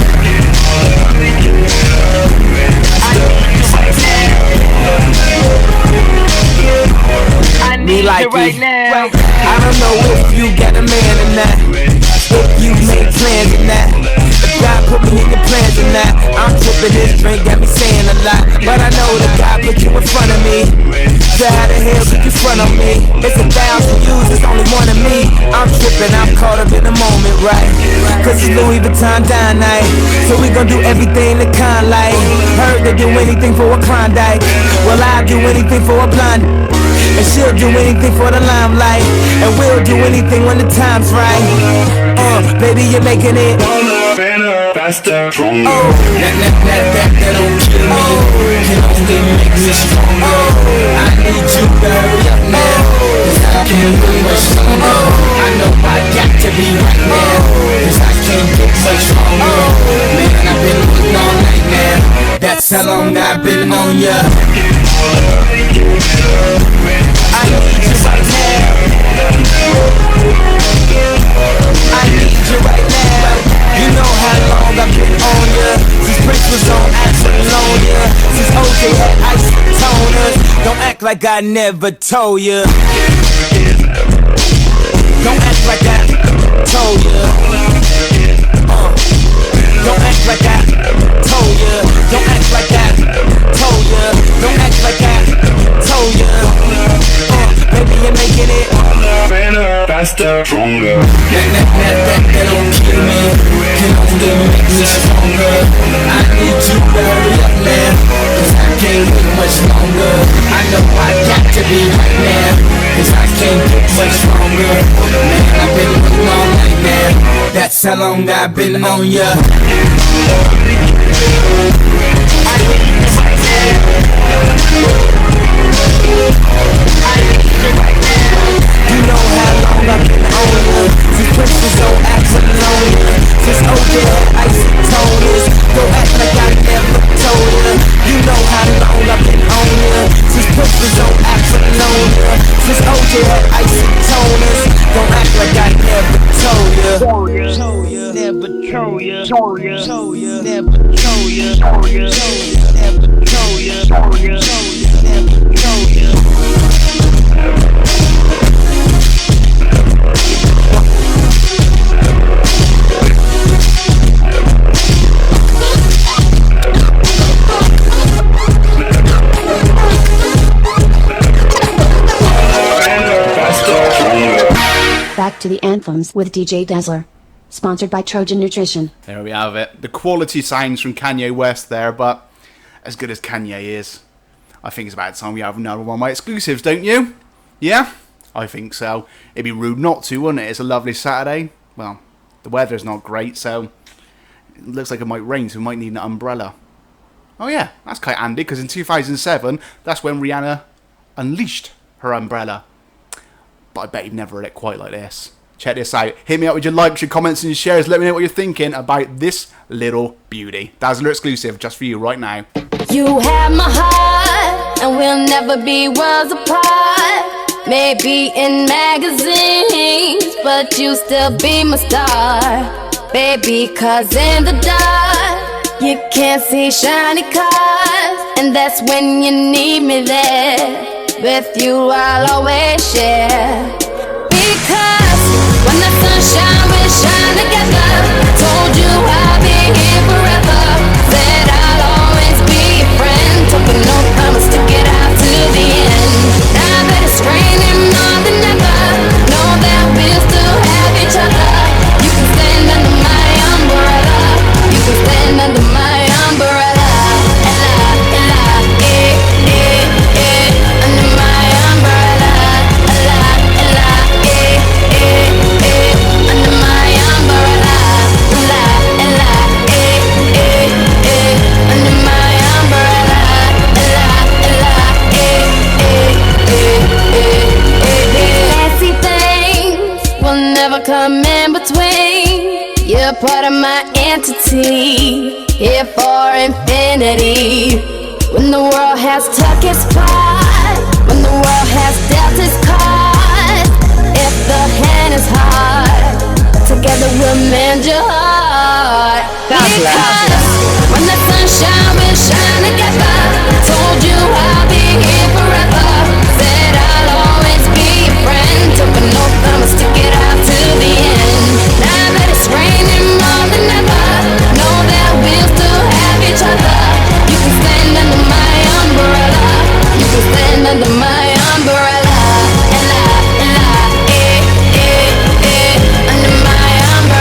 I need like you right it. now. I don't know if you got a man or not, if you made plans or not, if God put me in your plans or not. I'm tripping, this drink got me saying a lot, but I know that God put you in front of me. So how the hell could you front on me? It's 1,000 views, it's only one of me. I'm tripping, I'm caught up in the moment, right? Cause it's Louis Vuitton dine night, so we gon' do everything the kind like. Heard they do anything for a Klondike, well I'll do anything for a blonde. And she'll do anything for the limelight, and we'll do anything when the time's right. Baby, you're making it Better, faster, stronger. That don't kill me, can only make me stronger. I need you to hurry up now, cause I can't wait much longer. I know I got to be right now, cause I can't get much stronger. Man, I've been waiting all night now, that's how long I've been on ya. I need you right now, I need you right now. You know how long I've been on ya, since Prince was on Apollonia, since OJ had isotoners. Don't act like I never told ya, don't act like I told ya. Don't act like I told ya, don't act like I told ya, don't act like I told ya. Baby, you're making it Better, faster, stronger. That don't kill me, can only make me stronger. I need you to hurry up now, cause I can't wait much longer. I know I got to be right now, cause I can't get much stronger. Man, I've been waiting all night now, that's how long I've been on ya. I need you right now, I need you long I've been on ya. Since Prince was on Apollonia. Since OJ had isotoners. Don't act like I never told ya. You know how long I've been on ya. Since Prince was on Apollonia. Since OJ had isotoners. Don't act like I never told ya. Never told ya. Never told ya. Never told ya. Never told ya. Back to the anthems with DJ Dazzler. Sponsored by Trojan Nutrition. There we have it. The quality sounds from Kanye West there, but as good as Kanye is, I think it's about time we have another one of my exclusives, don't you? Yeah? I think so. It'd be rude not to, wouldn't it? It's a lovely Saturday. Well, the weather's not great, so it looks like it might rain, so we might need an umbrella. Oh yeah, that's quite handy, because in 2007, that's when Rihanna unleashed her umbrella. But I bet you've never heard it quite like this. Check this out. Hit me up with your likes, your comments and your shares. Let me know what you're thinking about this little beauty. Dazzler exclusive just for you right now. You have my heart, and we'll never be worlds apart. Maybe in magazines, but you still be my star. Baby, cause in the dark, you can't see shiny cars. And that's when you need me there. With you I'll always share. Because when the sunshine will shine together, told you I'll be here forever. Said I'll always be your friend. Took an oath, promise to get out to the end. Now that it's raining more than ever, know that we'll still have each other. You can stand under my umbrella. You can stand under my umbrella. Come in between. You're part of my entity, here for infinity. When the world has took its part, when the world has dealt its cards, if the hand is hard, together we'll mend your heart. Because when the sunshine will shine together, told you I'll be here forever. Said I'll always be your friend. Took an oath, promise to get out to the end. Now that it's raining more than ever, know that we'll still have each other. You can stand under my umbrella. You can stand under my umbrella. Under my umbrella.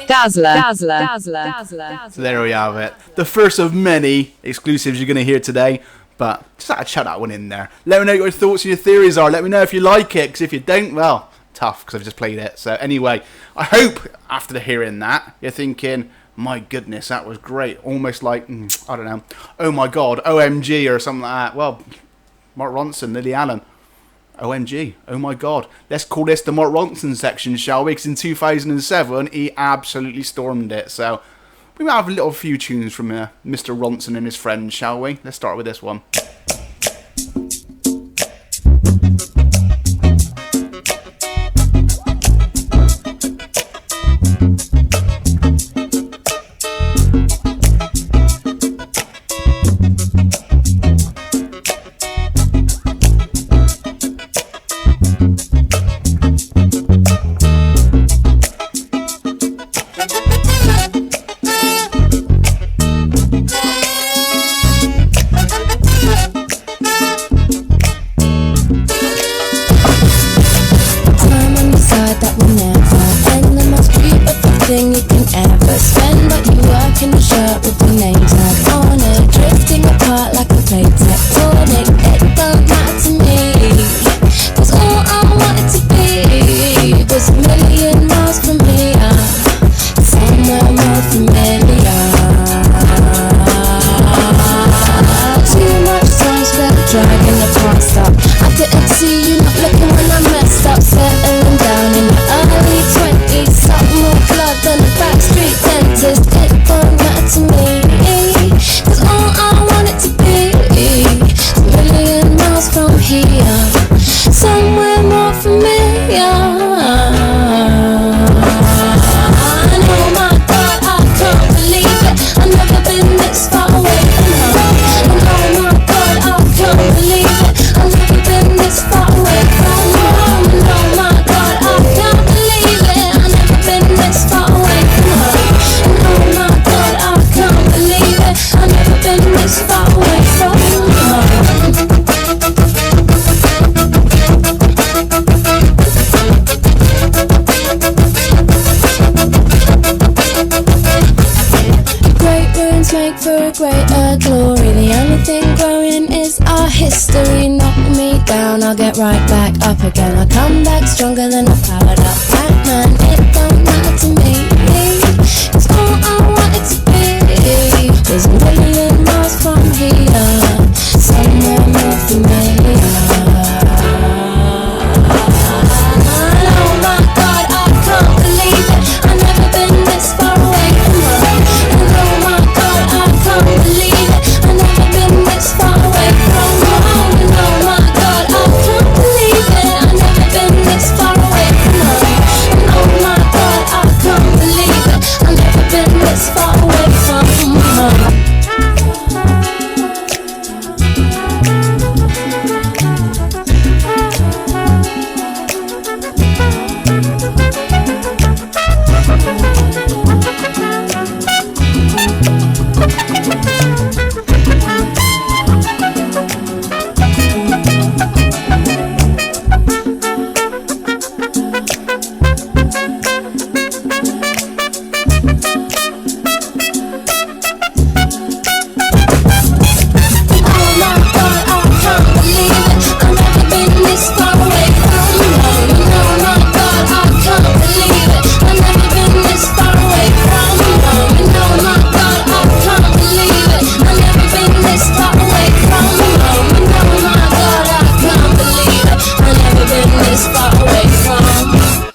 Dazzler. So there we have it. The first of many exclusives you're going to hear today. But just had to chuck that one in there. Let me know what your thoughts and your theories are. Let me know if you like it. Because if you don't, well, tough. Because I've just played it. So anyway, I hope after hearing that, you're thinking, my goodness, that was great. Almost like, I don't know, oh my God, OMG or something like that. Well, Mark Ronson, Lily Allen. OMG, oh my God. Let's call this the Mark Ronson section, shall we? Because in 2007, he absolutely stormed it. So we might have a little few tunes from Mr. Ronson and his friends, shall we? Let's start with this one. Stronger than a powered up Pac-Man. It don't matter to me, 'cause all I want it to be is a million miles from here, somewhere more familiar. Oh my God, I can't believe it. I've never been this far away from home. And oh my God, I can't believe it. I've never been this far away from home. And oh my God, I can't believe it. I've never been this far away from home. And oh my God, I can't believe it. I've never been this far away from home.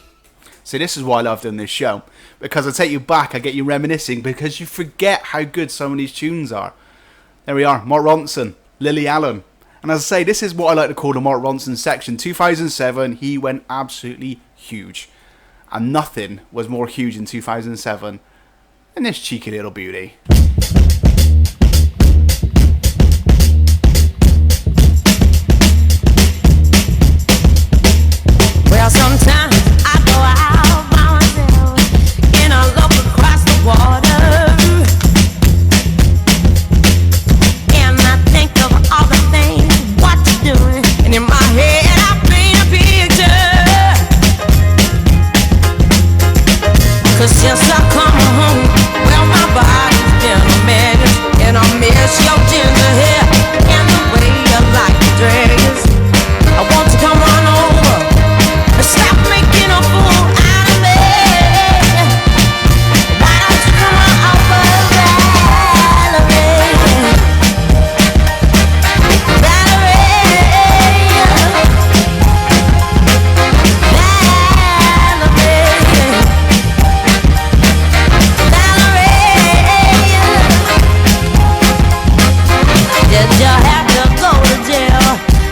See, this is why I love doing this show, because I take you back, I get you reminiscing, because you forget how good some of these tunes are. There we are, Mark Ronson, Lily Allen. And as I say, this is what I like to call the Mark Ronson section. 2007, he went absolutely huge. And nothing was more huge in 2007 than this cheeky little beauty. Well, sometimes I go out by myself and I look across the water, and I think of all the things what you're doing, and in my head I paint a picture. 'Cause since I come I miss your ginger hair and the way you like to dress. I want to come on over and stop making a fool out of me. Why don't you come on over, Valerie? Did you have to go to jail?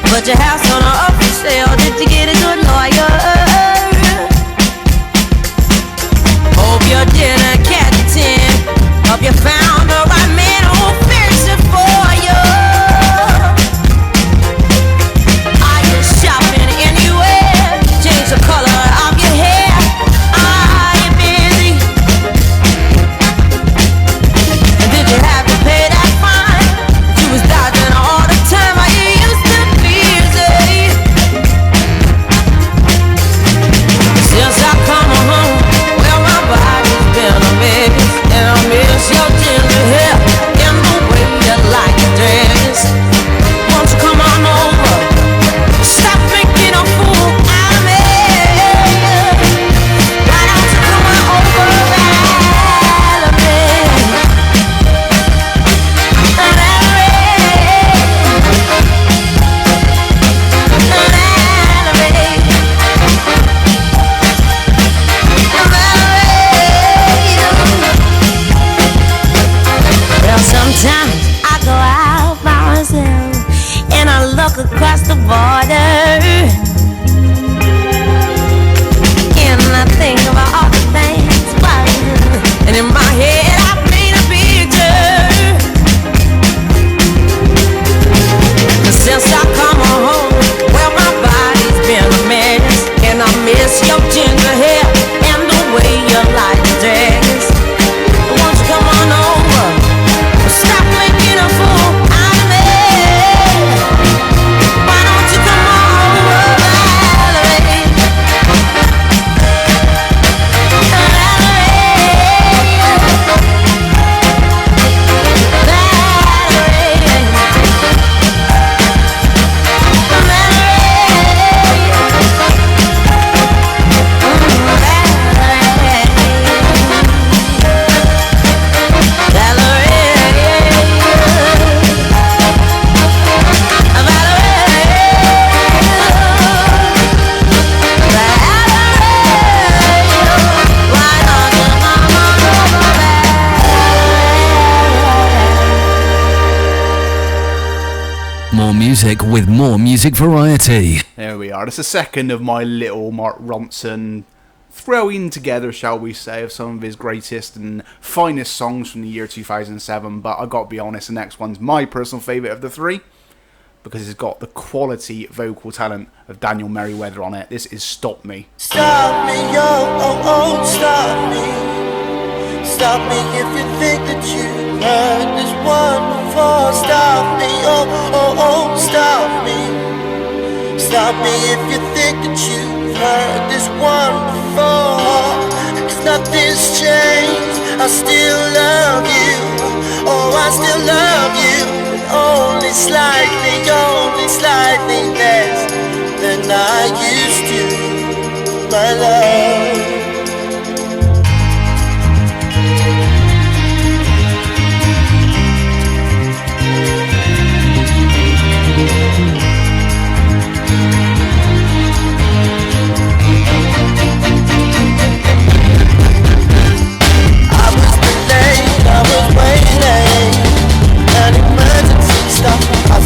Put your house on a up for sale. Did you get a good lawyer? Hope you didn't catch a 10. Hope you found the right man who'll fix it for you. Are you shopping anywhere? Change the color of your hair. Are you busy? And did you have to pay that fine? You was dodging all the time. Are you used to busy? Since I come home, well my body's been a mess, and I miss your ginger hair and the way you like to dress. Won't you come on over? Stop making a fool out of me. Why don't you come on over, Well, sometimes I go out by myself and I look across the border, and I think about all the things fun, and in my head I paint a picture. But since I come home, well my body's been a mess, and I miss your ginger hair and the way you like to dress. Won't you come on over? Stop making a fool out of me. Why don't you come over, Valerie? More music with more music variety. There we are. That's the second of my little Mark Ronson throwing together, shall we say, of some of his greatest and finest songs from the year 2007. But I got to be honest, the next one's my personal favourite of the three, because it's got the quality vocal talent of Daniel Merriweather on it. This is Stop Me. Stop me, oh, stop me. Stop me if you think that you heard this one before. Stop me, oh, stop me. Stop me if you think that you've heard this one before. 'Cause nothing's changed, I still love you. Oh, I still love you. Only slightly less than I used to, my love. I was waiting, an emergency stop. I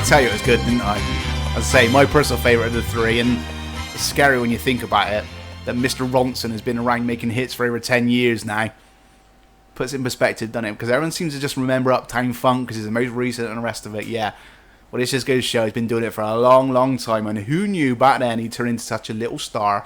tell you it was good, didn't I? As I say, my personal favourite of the three, and it's scary when you think about it, that Mr. Ronson has been around making hits for over 10 years now. Puts it in perspective, doesn't it? Because everyone seems to just remember Uptown Funk because it's the most recent and the rest of it, yeah. Well, this just goes to show he's been doing it for a long, long time, and who knew back then he'd turn into such a little star.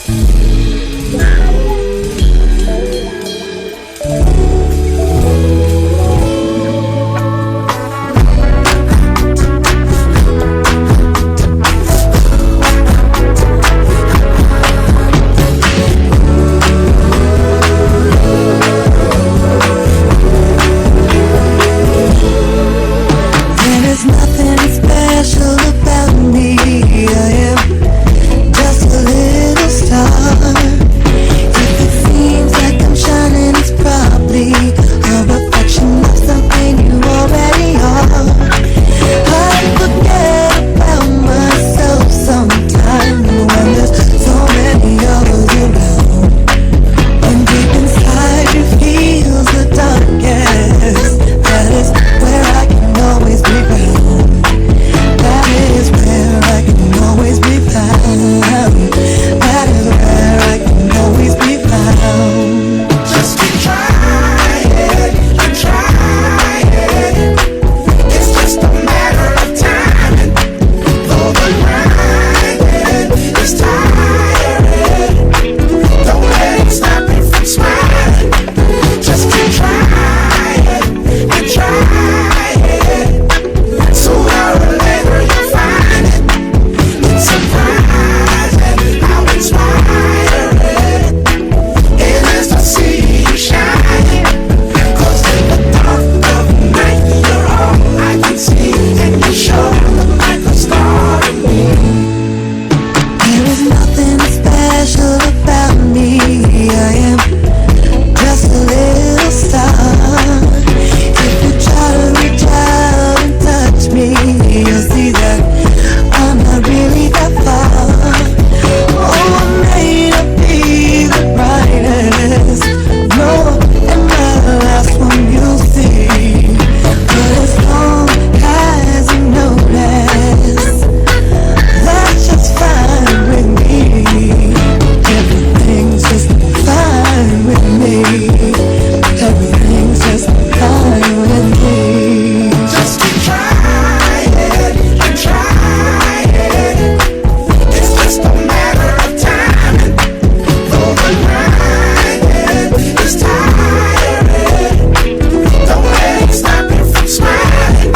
There's nothing special about me. I am just a little star. If it seems like I'm shining, it's probably a reflection of something you already are. I forget about myself sometimes when there's so many others around. And deep inside you feels the darkest. That is where I can always be found. That is where I can always be found. That is where I can always be found. Just keep trying and trying. It's just a matter of time. Though the grind is tiring, don't let it stop you from smiling. Just keep trying and trying. Sooner or later you'll find it. It's surprising how inspiring it is to see you shine. 'Cause in the dark of the night you're all I can see, and you shine like a star to me. There is nothing special about me. I am just a little star. If you try to reach out and touch me, you'll see that I'm not really that far. Oh, I may not be the brightest, no, and not the last one you'll see. But as long as you notice, that's just fine with me. Everything's just fine with me. Everything's just fine with me. Just keep trying and trying. It's just a matter of time. Though the grind is tiring, don't let it stop you from smiling.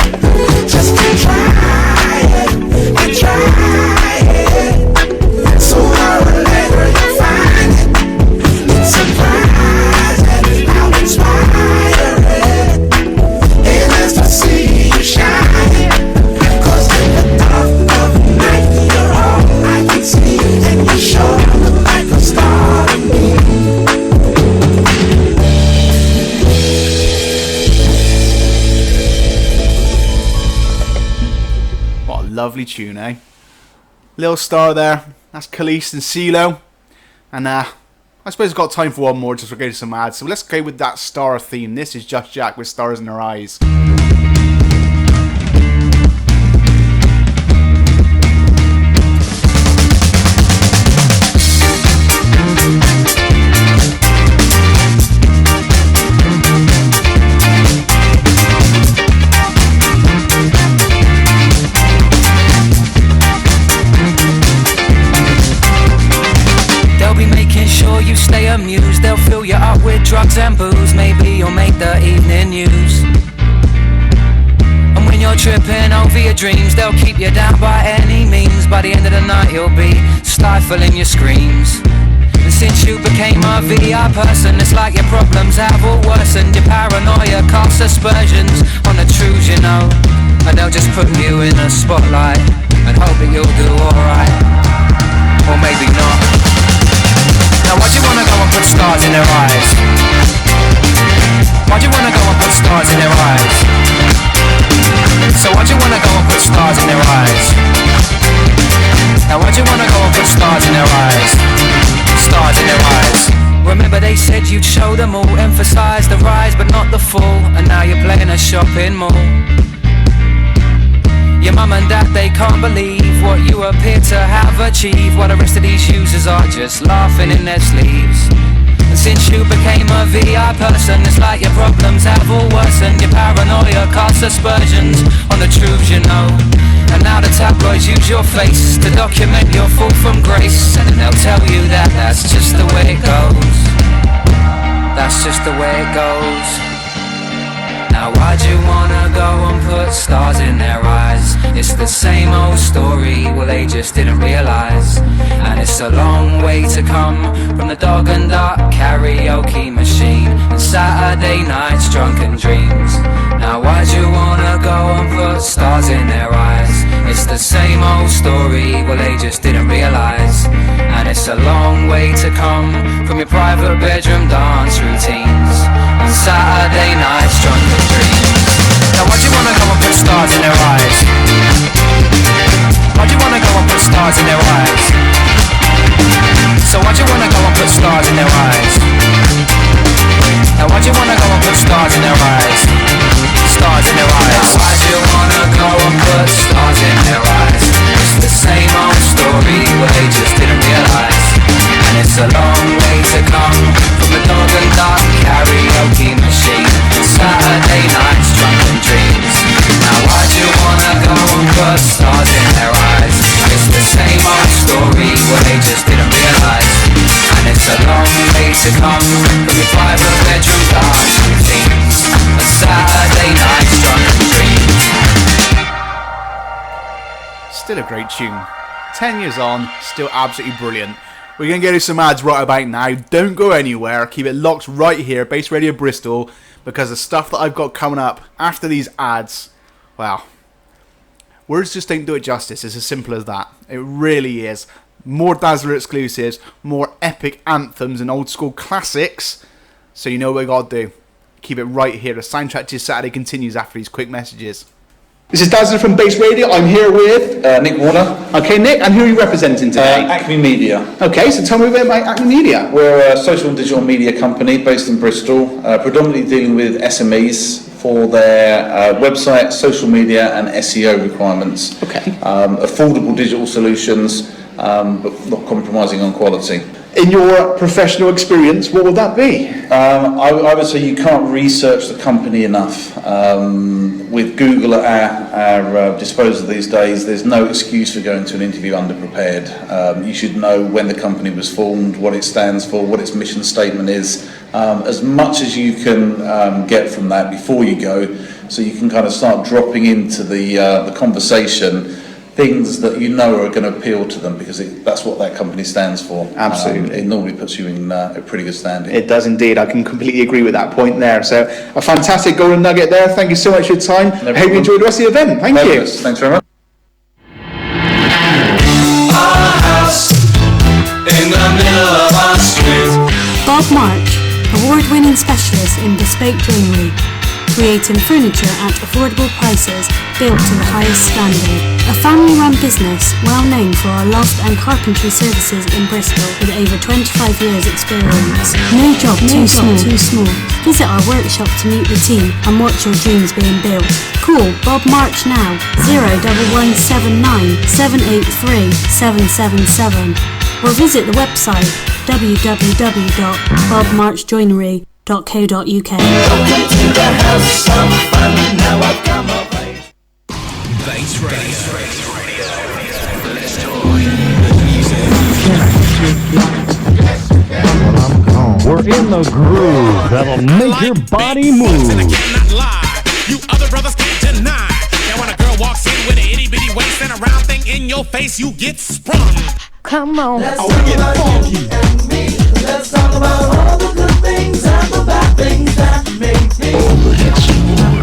Just keep trying and trying. Sooner or later you'll find it. It's surprising how inspiring it is to see you shine. 'Cause in the dark of the night you're all I can see, and you shine like a star to me. What a lovely tune, eh? Little star there. That's Khalees and CeeLo. And I suppose I've got time for one more just to go to some ads. So let's go with that star theme. This is Just Jack with Stars in Her Eyes. They'll be making sure you stay amused. They'll fill you up with drugs and booze. Maybe you'll make the evening news. And when you're tripping over your dreams, they'll keep you down by any means. By the end of the night you'll be stifling your screams. And since you became a VI person, it's like your problems have all worsened. Your paranoia casts aspersions on the truths you know. And they'll just put you in a spotlight and hope that you'll do alright. Or maybe not. Now why'd you wanna go and put stars in their eyes? Why'd you wanna go and put stars in their eyes? So why'd you wanna go and put stars in their eyes? Now why'd you wanna go and put stars in their eyes? Stars in their eyes. Remember they said you'd show them all, emphasize the rise but not the fall. And now you're playing a shopping mall. Your mum and dad, they can't believe what you appear to have achieved, while the rest of these users are just laughing in their sleeves. And since you became a VI person, it's like your problems have all worsened. Your paranoia casts aspersions on the truths you know. And now the tabloids use your face to document your fall from grace, and then they'll tell you that that's just the way it goes. That's just the way it goes. Now why'd you wanna go and put stars in their eyes? It's the same old story, well they just didn't realise. And it's a long way to come from the dog and duck karaoke machine and Saturday nights drunken dreams. Now why'd you wanna go and put stars in their eyes? It's the same old story, well they just didn't realise. And it's a long way to come from your private bedroom dance routines and Saturday nights drunken dreams. Now why'd you wanna go and put stars in their eyes? Why'd you wanna go and put stars in their eyes? So why'd you wanna go and put stars in their eyes? Now why'd you wanna go and put stars in their eyes? Stars in their eyes. Now why'd you wanna go and put stars in their eyes? It's the same old story, but they just didn't realise. And it's a long way to come from the dog and duck karaoke machine Saturday nights drunken dreams. Now why'd you wanna go and put stars in their eyes? It's the same old story, but they just didn't realise. And it's a long way to come from your private bedroom dance routines and Saturday nights drunken dreams. Still a great tune. 10 years on, still absolutely brilliant. We're going to get you some ads right about now. Don't go anywhere. Keep it locked right here, Base Radio Bristol, because the stuff that I've got coming up after these ads, wow. Words just don't do it justice. It's as simple as that. It really is. More Dazzler exclusives, more epic anthems and old school classics. So you know what we got to do. Keep it right here. The soundtrack to Saturday continues after these quick messages. This is Dazzler from Base Radio. I'm here with Nick Warner. Okay, Nick, and who are you representing today? Acme Media. Okay, so tell me a bit about Acme Media. We're a social and digital media company based in Bristol, predominantly dealing with SMEs for their website, social media and SEO requirements. Okay. Affordable digital solutions, but not compromising on quality. In your professional experience, what would that be? I would say you can't research the company enough. With Google at our disposal these days, there's no excuse for going to an interview underprepared. You should know when the company was formed, what it stands for, what its mission statement is, as much as you can get from that before you go, so you can kind of start dropping into the conversation things that you know are going to appeal to them, because that's what that company stands for. Absolutely. It normally puts you in a pretty good standing. It does indeed. I can completely agree with that point there. So a fantastic golden nugget there. Thank you so much for your time. I hope you enjoyed the rest of the event. Thank you. Thanks very much. Our house in the middle of our street. Bob March, award-winning specialist in bespoke joinery, creating furniture at affordable prices, built to the highest standard. A family-run business, well known for our loft and carpentry services in Bristol, with over 25 years experience. No job too small. Visit our workshop to meet the team and watch your dreams being built. Call Bob March now, 01179 783 777, or visit the website www.bobmarchjoinery.com. .co.uk. Welcome to the house of fun. Now I've come of age. Base Radio. Let's We're in the groove that'll make your body move. You other brothers can't deny that when a girl walks in with an itty bitty waist and a round thing in your face, you get sprung. Come on. Let's talk about you and me. Let's talk about all the good things and the bad things that make me. All the hits and more.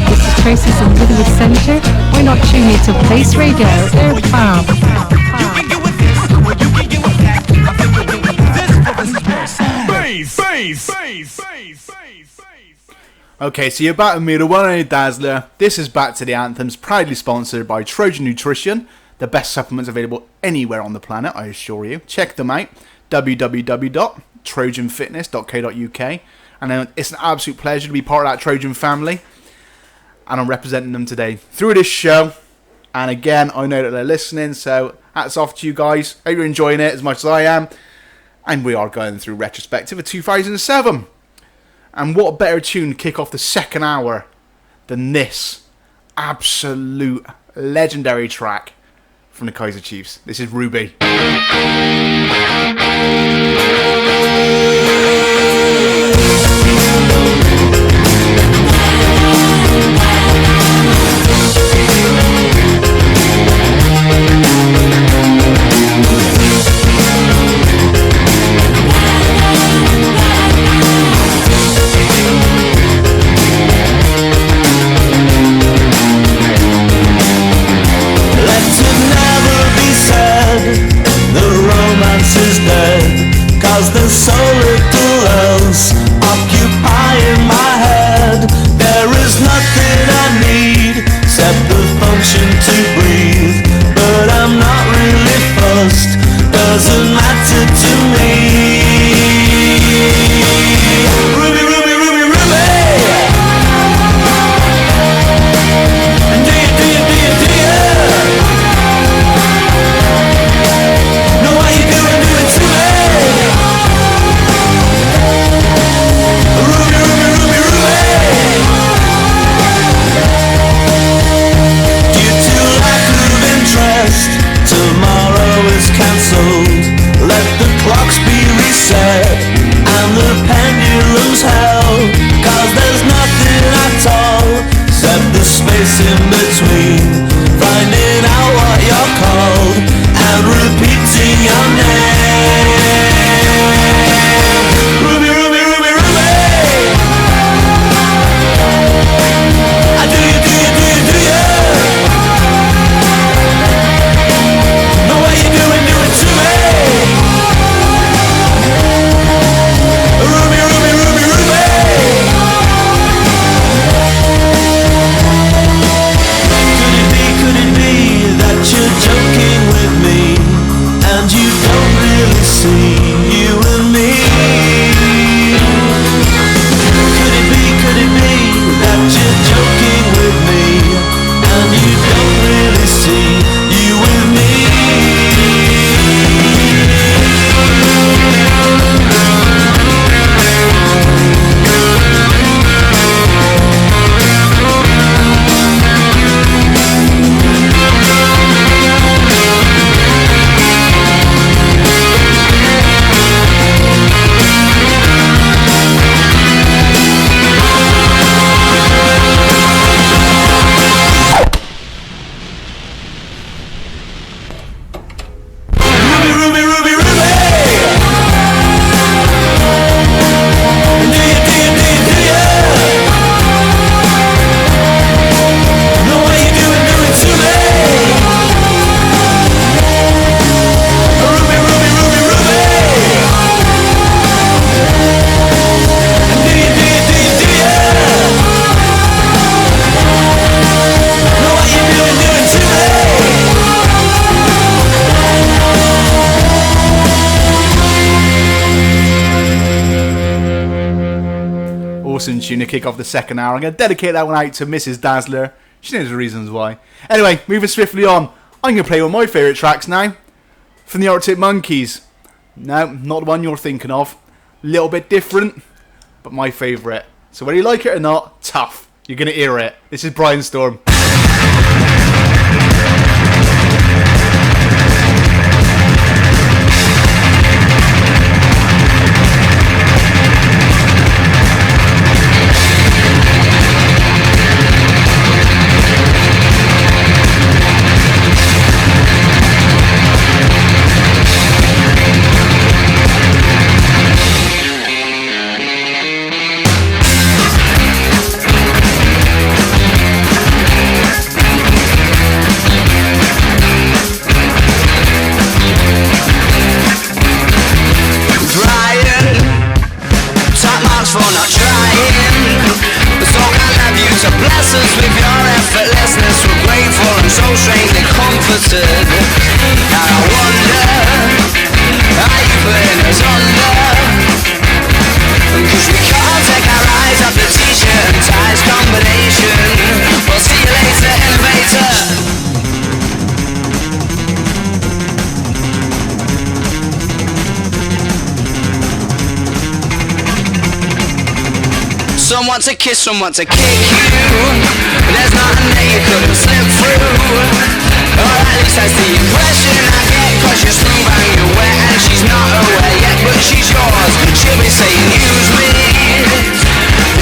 This is Tracy from Lydia Centre. Why not tune in to Base Radio? They're fab. Okay, so you're back with me, the one and only Dazzler. This is Back to the Anthems, proudly sponsored by Trojan Nutrition, the best supplements available anywhere on the planet, I assure you. Check them out, www.trojanfitness.co.uk. And it's an absolute pleasure to be part of that Trojan family. And I'm representing them today through this show. And again, I know that they're listening, so hats off to you guys. Hope you're enjoying it as much as I am. And we are going through retrospective of 2007. And what better tune to kick off the second hour than this absolute legendary track from the Kaiser Chiefs. This is Ruby. Cause there's so little else occupying my head. There is nothing I need except the function to breathe. But I'm not really fussed, doesn't matter to me. Ruby, Ruby, Ruby, Ruby. Do you, do you, do you, do you? Know what you doing, doing to me? Tomorrow is cancelled. Let the clocks be reset and the pendulums held. Cause there's nothing at all except the space in between. Finding out what you're called and repeating your name. Ruby, Ruby, Ruby, Ruby. I do you, do you, do you, do you? Tune to kick off the second hour. I'm going to dedicate that one out to Mrs. Dazzler. She knows the reasons why. Anyway, moving swiftly on. I'm going to play one of my favourite tracks now. From the Arctic Monkeys. No, not the one you're thinking of. A little bit different, but my favourite. So whether you like it or not, tough. You're going to hear it. This is Brian Storm. Cause we can't Someone to kiss, someone to kick you. There's nothing that you couldn't slip through. Or at least that's the impression I get. Cause you're smooth and you're wet, and she's not aware yet, but she's yours. She'll be saying use me,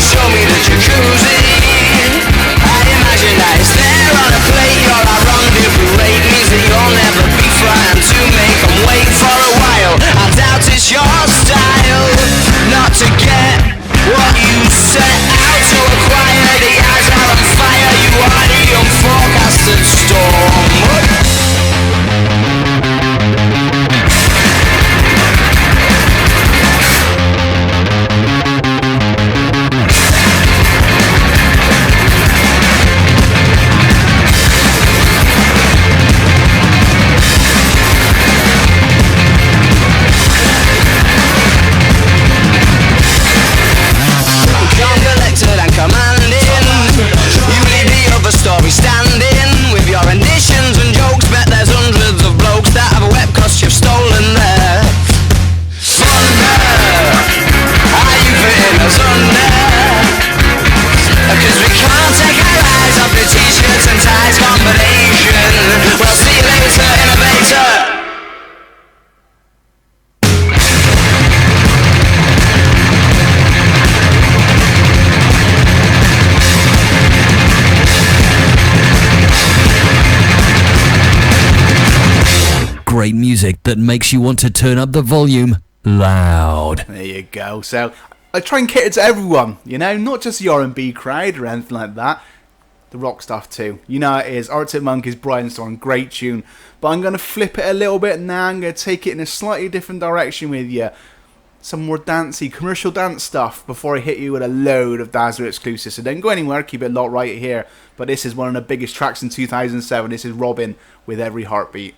show me the jacuzzi. I imagine that it's there on a plate. You're a rendezvous rate, means that you'll never be flying to make them wait for a while. I doubt it's your style not to get what you set out to acquire. The eyes are on fire, you are the unforecasted storm. Story standing with your renditions and jokes. Bet there's hundreds of blokes that have a web cause you've stolen their thunder. Are you fitting us under? Cause we can't take our eyes off the t-shirts and ties combination. Well, see you later, innovator. Great music that makes you want to turn up the volume loud. There you go. So I try and cater to everyone, you know, not just the R&B crowd or anything like that. The rock stuff too. You know how it is. Arctic Monkeys, Brian Storm, great tune. But I'm going to flip it a little bit now. I'm going to take it in a slightly different direction with you. Some more dancey, commercial dance stuff before I hit you with a load of Dazzler exclusives. So don't go anywhere, keep it locked right here. But this is one of the biggest tracks in 2007. This is Robin with Every Heartbeat.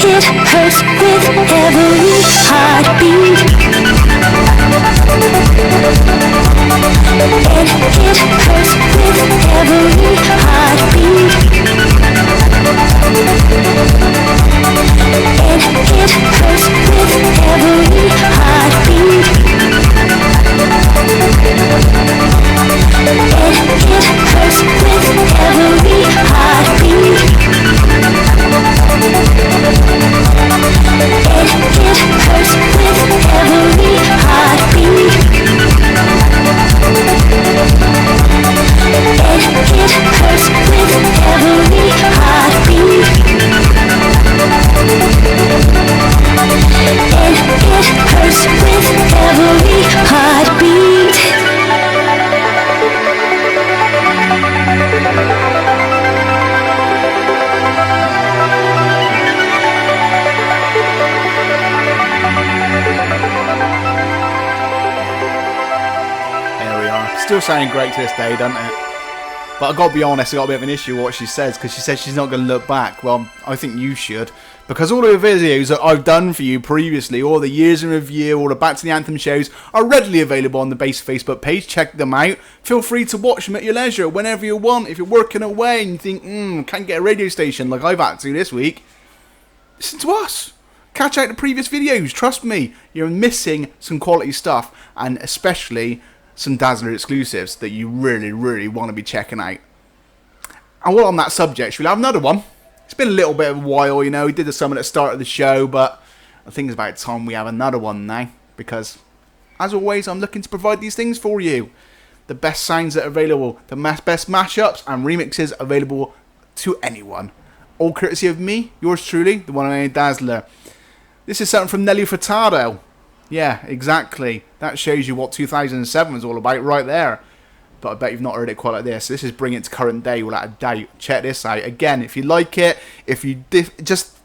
It it hurts with every heartbeat. And it hurts with every heartbeat. And it hurts with every heartbeat. And it hurts with every heartbeat. And it hurts with every heartbeat. And it hurts with every heartbeat. And it hurts with every heartbeat. Still sounding great to this day, doesn't it? But I've got to be honest, I've got a bit of an issue with what she says, because she says she's not going to look back. Well, I think you should, because all of the videos that I've done for you previously, all the years in review, all the Back to the Anthem shows, are readily available on the Bass Facebook page. Check them out. Feel free to watch them at your leisure, whenever you want. If you're working away and you think, can't get a radio station like I've had to this week, listen to us. Catch out the previous videos. Trust me, you're missing some quality stuff, and especially some Dazzler exclusives that you really, really want to be checking out. And while on that subject, we'll have another one. It's been a little bit of a while, you know, we did some at the start of the show, but I think it's about time we have another one now, because, as always, I'm looking to provide these things for you. The best sounds that are available, the best mashups and remixes available to anyone. All courtesy of me, yours truly, the one and only Dazzler. This is something from Nelly Furtado. Yeah, exactly. That shows you what 2007 was all about right there. But I bet you've not heard it quite like this. This is bringing it to current day without a doubt. Check this out. Again, if you like it, if you just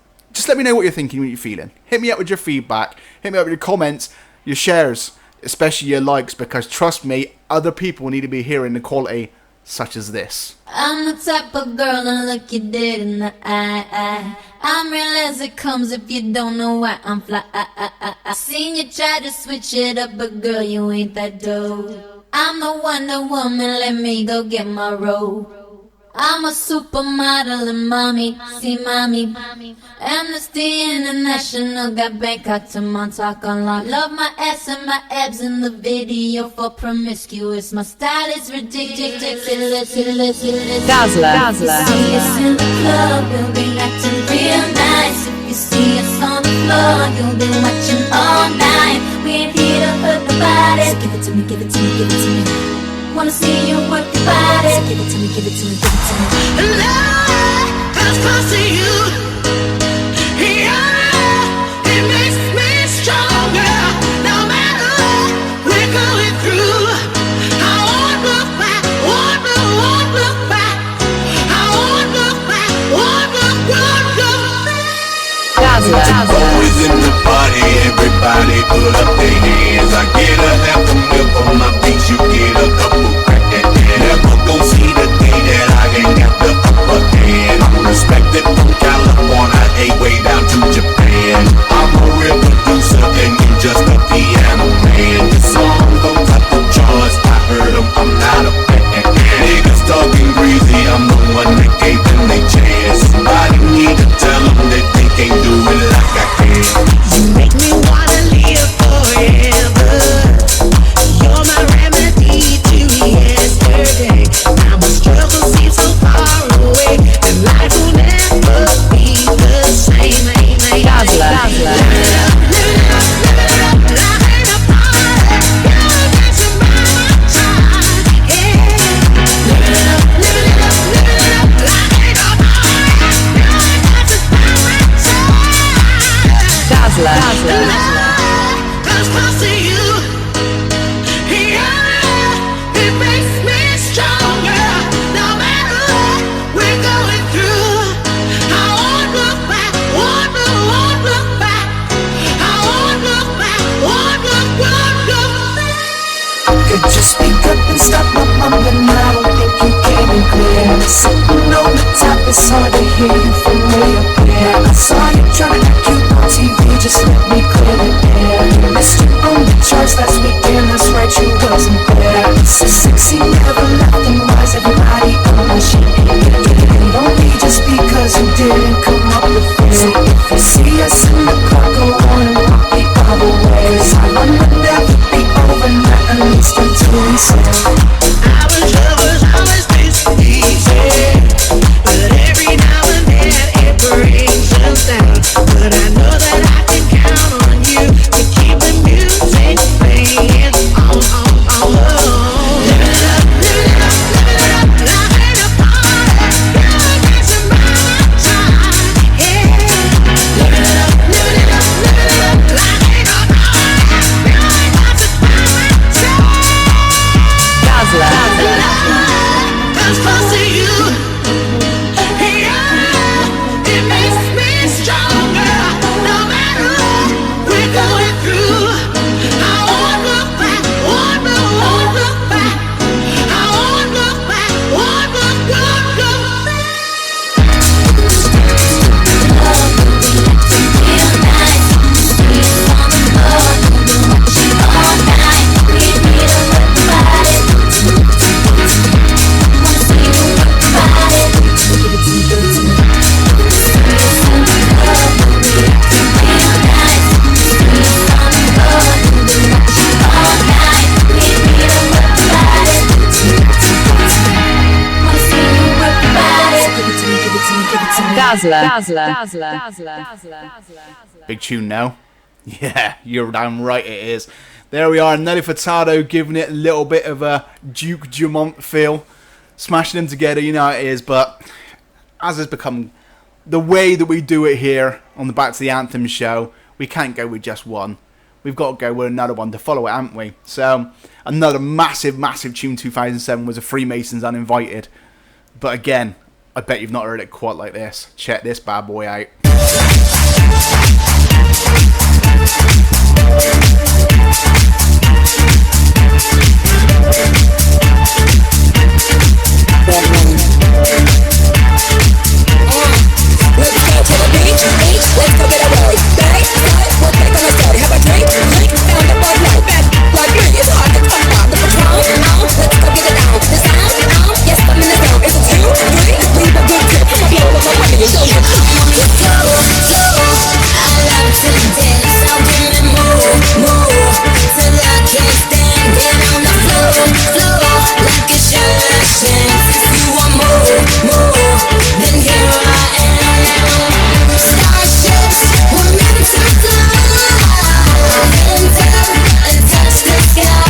let me know what you're thinking, what you're feeling. Hit me up with your feedback. Hit me up with your comments, your shares, especially your likes, because trust me, other people need to be hearing the quality such as this. I'm the type of girl to look you dead in the eye. I'm real as it comes if you don't know why I'm fly. I seen you try to switch it up, but girl, you ain't that dope. I'm the Wonder Woman, let me go get my robe. I'm a supermodel and mommy, see mommy. Amnesty International got Bangkok to Montauk on lock. Love my ass and my abs in the video for promiscuous. My style is ridiculous. Dazzler. If you see us in the club, we'll be acting real nice. If you see us on the floor, you'll be watching all night. We ain't here to hurt nobody. So give it to me, give it to me, give it to me. Wanna see you work your body. So give it to me, give it to me, give it to me. Love comes close to you. Yeah, it makes me stronger. No matter what we're going through, I won't look back, won't look back. I won't look back, won't look back. Dazzler. Always in the party, everybody put up their hands. I get a half a mil for my beats, you get a couple crack that hand. Never gon' see the day that I ain't got the upper hand. I'm respected from California, way down to Japan. I'm a real producer and you just a piano man. The song don't cut the charts, I heard them, I'm not a fan. Niggas talking greasy, I'm the one that gave them their chance. Somebody need to tell them that they can't do it like I can. You make me wanna live forever. You're my remedy to yesterday. Now my struggle seems so far away, and life will never be the same. Dazzler. Comes close to you. Yeah, it makes me stronger. No matter what we're going through, I won't look back, won't look back. I won't look back, won't look back. Could you speak up and stop my mumbling? I don't think you came in clear. Sitting on the top, it's hard to hear you from way up here. I saw you trying to just let me clear the air. You missed it on the charts last weekend, that's right, you wasn't there. So sexy, never left, and why's everybody on my shit? And don't be just because you didn't come up with it. So if you see us in the club, go on and walk the other way. 'Cause I wanna never be over, not at least until we say our troubles always easy, but every now and then it brings us down. But I know that I can count on you to keep the music playing on. Live it up, live it up, live it up, live it up, party. You're dancing by my side, yeah. Live it up, live it up, live it up, live it up, party. You're dancing by my side. Dazzler. Comes close to you, yeah. It makes me stronger, no matter what we're going through. I won't look back, won't look back. I won't look back, won't look back. Dazzler. Big tune now. Yeah, you're damn right it is. There we are, Nelly Furtado giving it a little bit of a Duke Dumont feel. Smashing them together, you know how it is, but as has become the way that we do it here on the Back to the Anthem show, we can't go with just one. We've got to go with another one to follow it, haven't we? So, another massive tune 2007 was a Freemasons Uninvited. But again, I bet you've not heard it quite like this. Check this bad boy out. Let's go to the beach, let's go get a road. Day, we'll take on a story. Have a drink, found a bud light. Bad like me, it's hard to come out the patrol. Let's go get it down. The sound, yes, I'm in the zone. Is it 2, 3? Leave a good tip. I'ma blow up my money and show you. I love to dance, so give me move, till I can't stand. Get on the floor, like a chance. If you want move, then here I am. Starships, we're meant to fly, and touch the sky.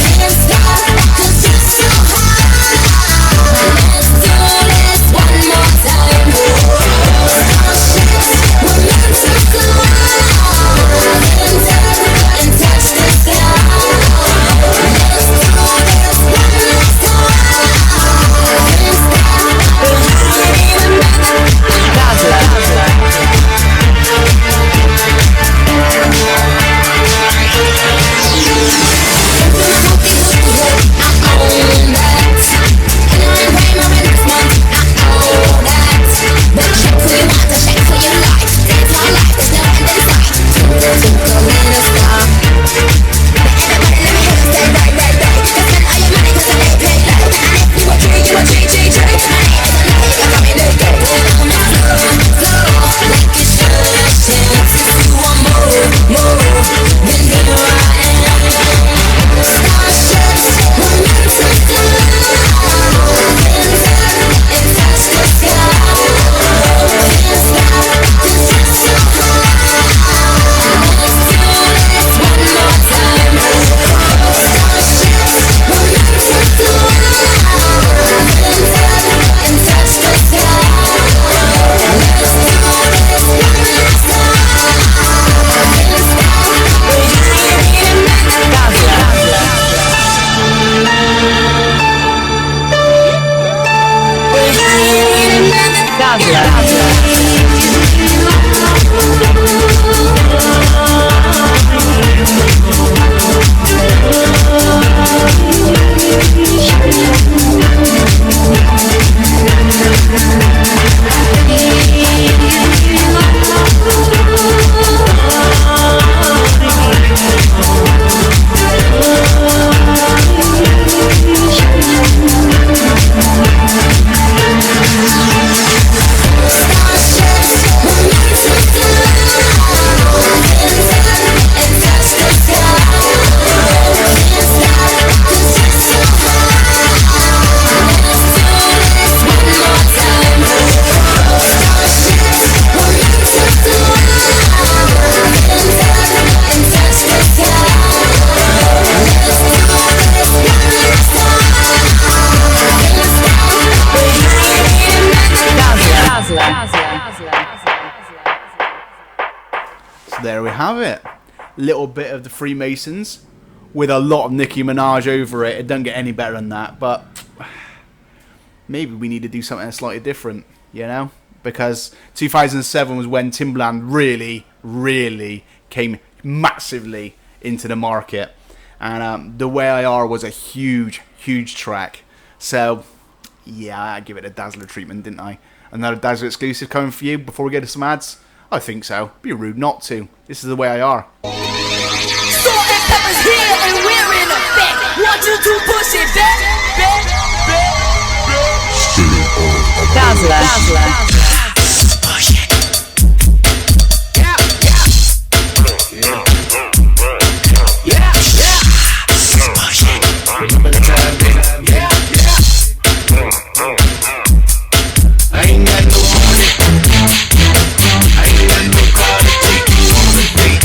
Can't stop, 'cause you're so high. Let's do this one more time. Starships, we're meant to fly, and touch the sky. Let's do this one last time. Can't there we have it. Little bit of the Freemasons with a lot of Nicki Minaj over it. It doesn't get any better than that, but maybe we need to do something slightly different, you know? Because 2007 was when Timbaland really came massively into the market. And The Way I Are was a huge track. So, yeah, I give it a Dazzler treatment, didn't I? Another Dazzler exclusive coming for you before we get to some ads? I think so. Be rude not to. This is The Way I Are. Salt and pepper's here and we're in effect. Want you to push it back. Dazzler. Remember the time, baby. I ain't got no money. I ain't got no car to take you on a date.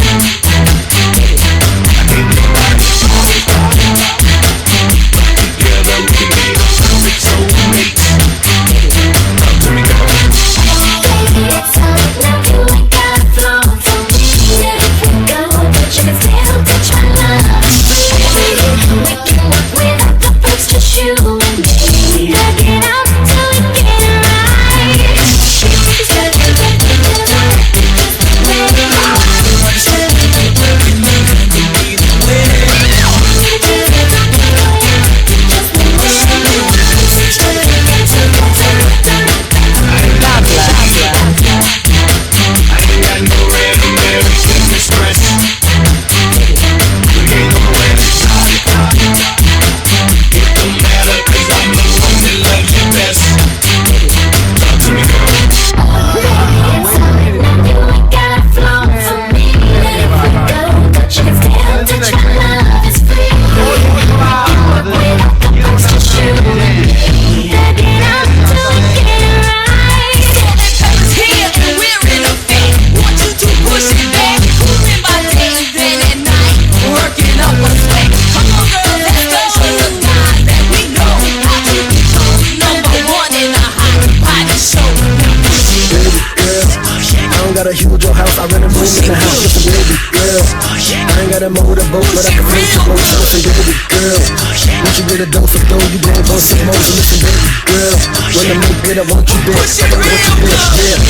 I ain't nobody together we can be the perfect soulmates. Talk to me, girl. Baby, it's all now you ain't got a flaw for me. Let it go, but you can still touch my love. We can work without the first, just you and me. Back it up till we get it right. Got a huge old house, I rent a room in the house with a baby girl. I ain't got a motorboat, but I can make your boat. So say baby girl, once you get a dose of dough, you gon' bust some more. So listen baby girl, when I make it, I want you bitch, I want you bitch, yeah.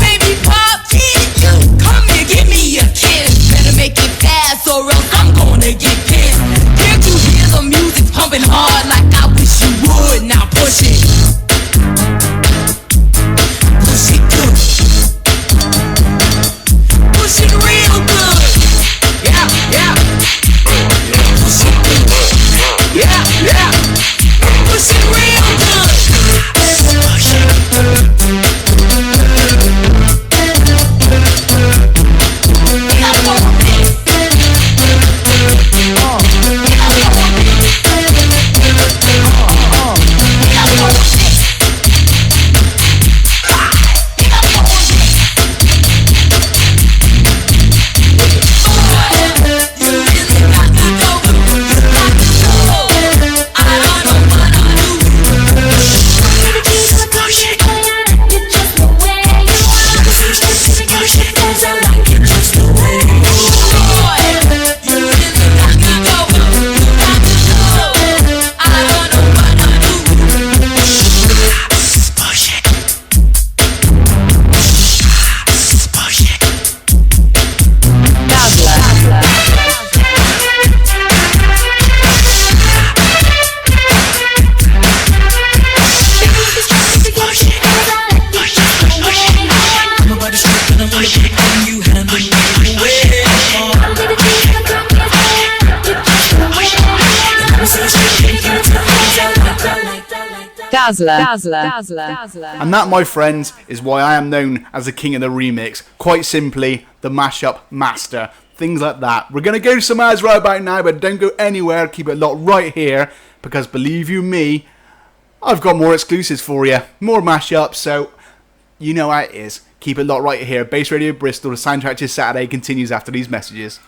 Baby Dazzler. And that, my friends, is why I am known as the king of the remix. Quite simply, the mashup master. Things like that. We're going to go some ads right about now, but don't go anywhere. Keep it locked right here, because believe you me, I've got more exclusives for you. More mashups, so you know how it is. Keep it locked right here. Bass Radio Bristol, the soundtrack to Saturday continues after these messages.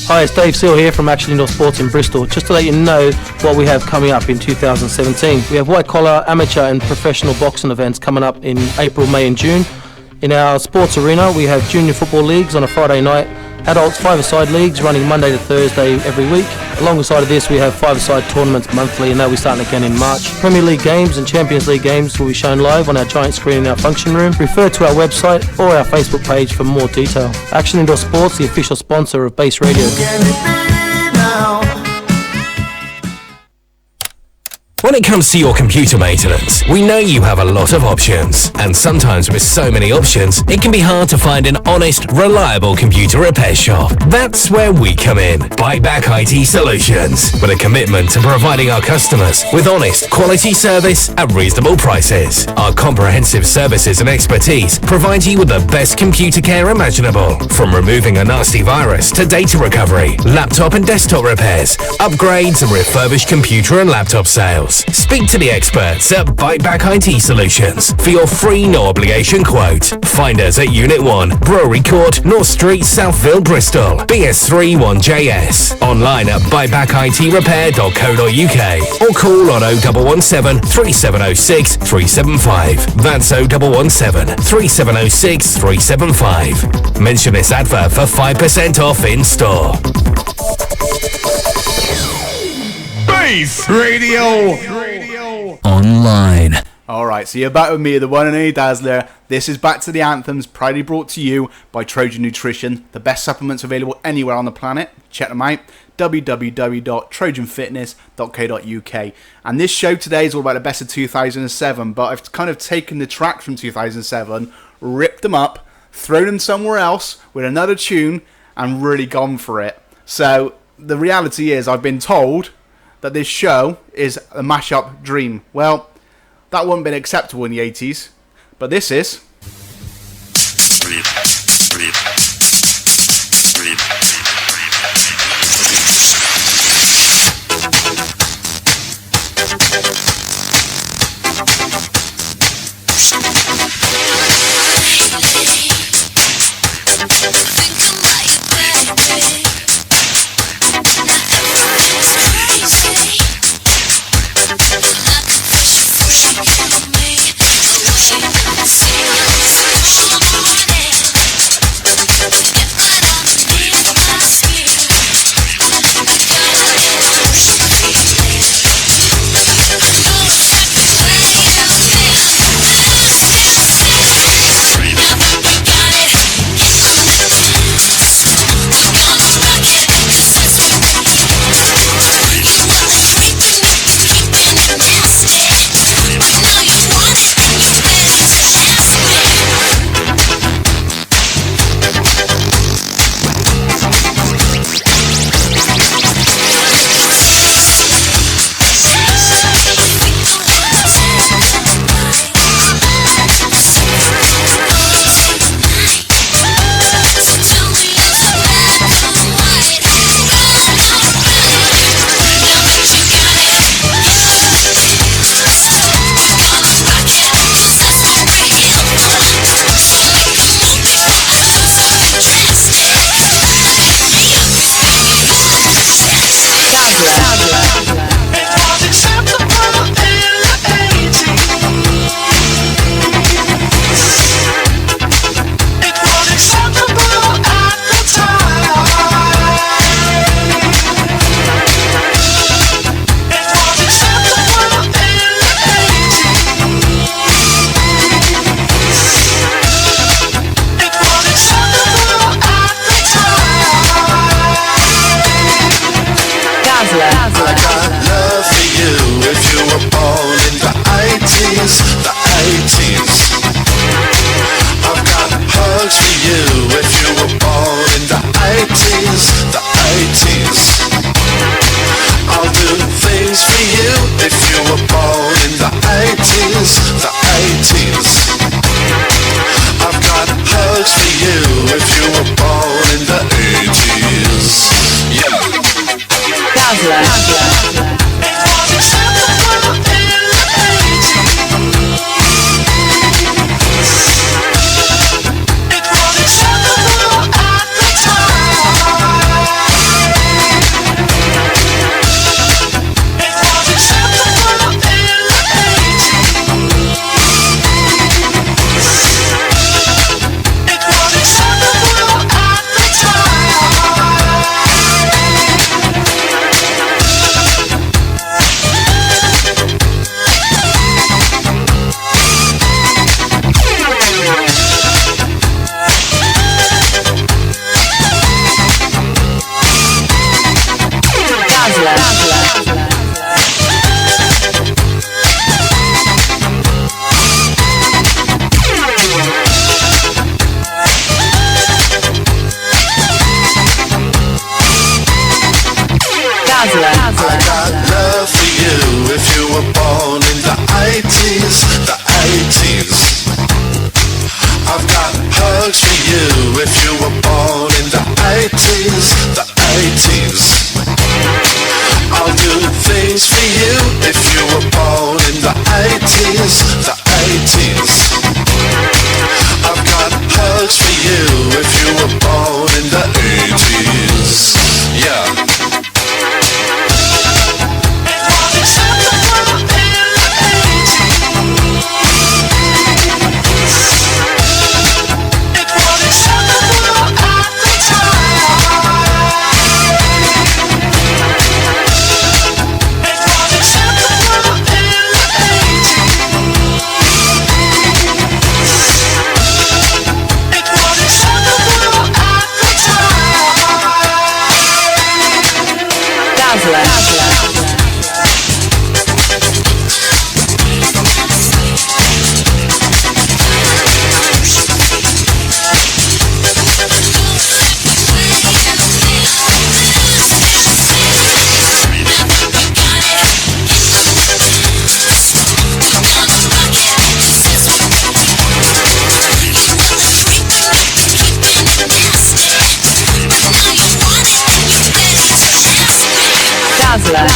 Hi, it's Dave Seal here from Action Indoor Sports in Bristol. Just to let you know what we have coming up in 2017. We have white collar, amateur and professional boxing events coming up in April, May and June. In our sports arena we have junior football leagues on a Friday night, adults five-a-side leagues running Monday to Thursday every week. Alongside of this we have five-a-side tournaments monthly, and they'll be starting again in March. Premier League games and Champions League games will be shown live on our giant screen in our function room. Refer to our website or our Facebook page for more detail. Action Indoor Sports, the official sponsor of Bass Radio. When it comes to your computer maintenance, we know you have a lot of options. And sometimes with so many options, it can be hard to find an honest, reliable computer repair shop. That's where we come in. Buyback IT Solutions. With a commitment to providing our customers with honest, quality service at reasonable prices. Our comprehensive services and expertise provide you with the best computer care imaginable. From removing a nasty virus to data recovery, laptop and desktop repairs, upgrades and refurbished computer and laptop sales. Speak to the experts at Buyback IT Solutions for your free no obligation quote. Find us at Unit 1, Brewery Court, North Street, Southville, Bristol, BS3 1JS. Online at buybackitrepair.co.uk or call on 0117 3706 375. That's 0117 3706 375. Mention this advert for 5% off in store. Bass Radio Online. Alright, so you're back with me, the one and only Dazzler. This is Back to the Anthems, proudly brought to you by Trojan Nutrition, the best supplements available anywhere on the planet. Check them out, www.trojanfitness.co.uk. And this show today is all about the best of 2007, but I've kind of taken the track from 2007, ripped them up, thrown them somewhere else with another tune, and really gone for it. So the reality is, I've been told that this show is a mashup dream. Well, that wouldn't have been acceptable in the 80s, but this is. I've got hugs for you if you were born Dazzler.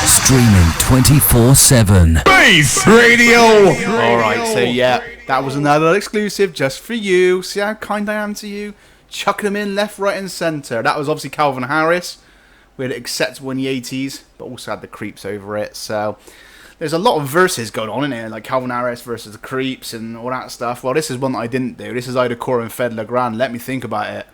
Streaming 24/7. Bass Radio! Alright, so yeah, that was another exclusive just for you. See how kind I am to you? Chucking them in left, right and centre. That was obviously Calvin Harris. We had Acceptable in the 80s, but also had the Creeps over it. So there's a lot of verses going on in here, like Calvin Harris versus the Creeps and all that stuff. Well, this is one that I didn't do. This is Ida Core and Fed Legrand. Let me think about it.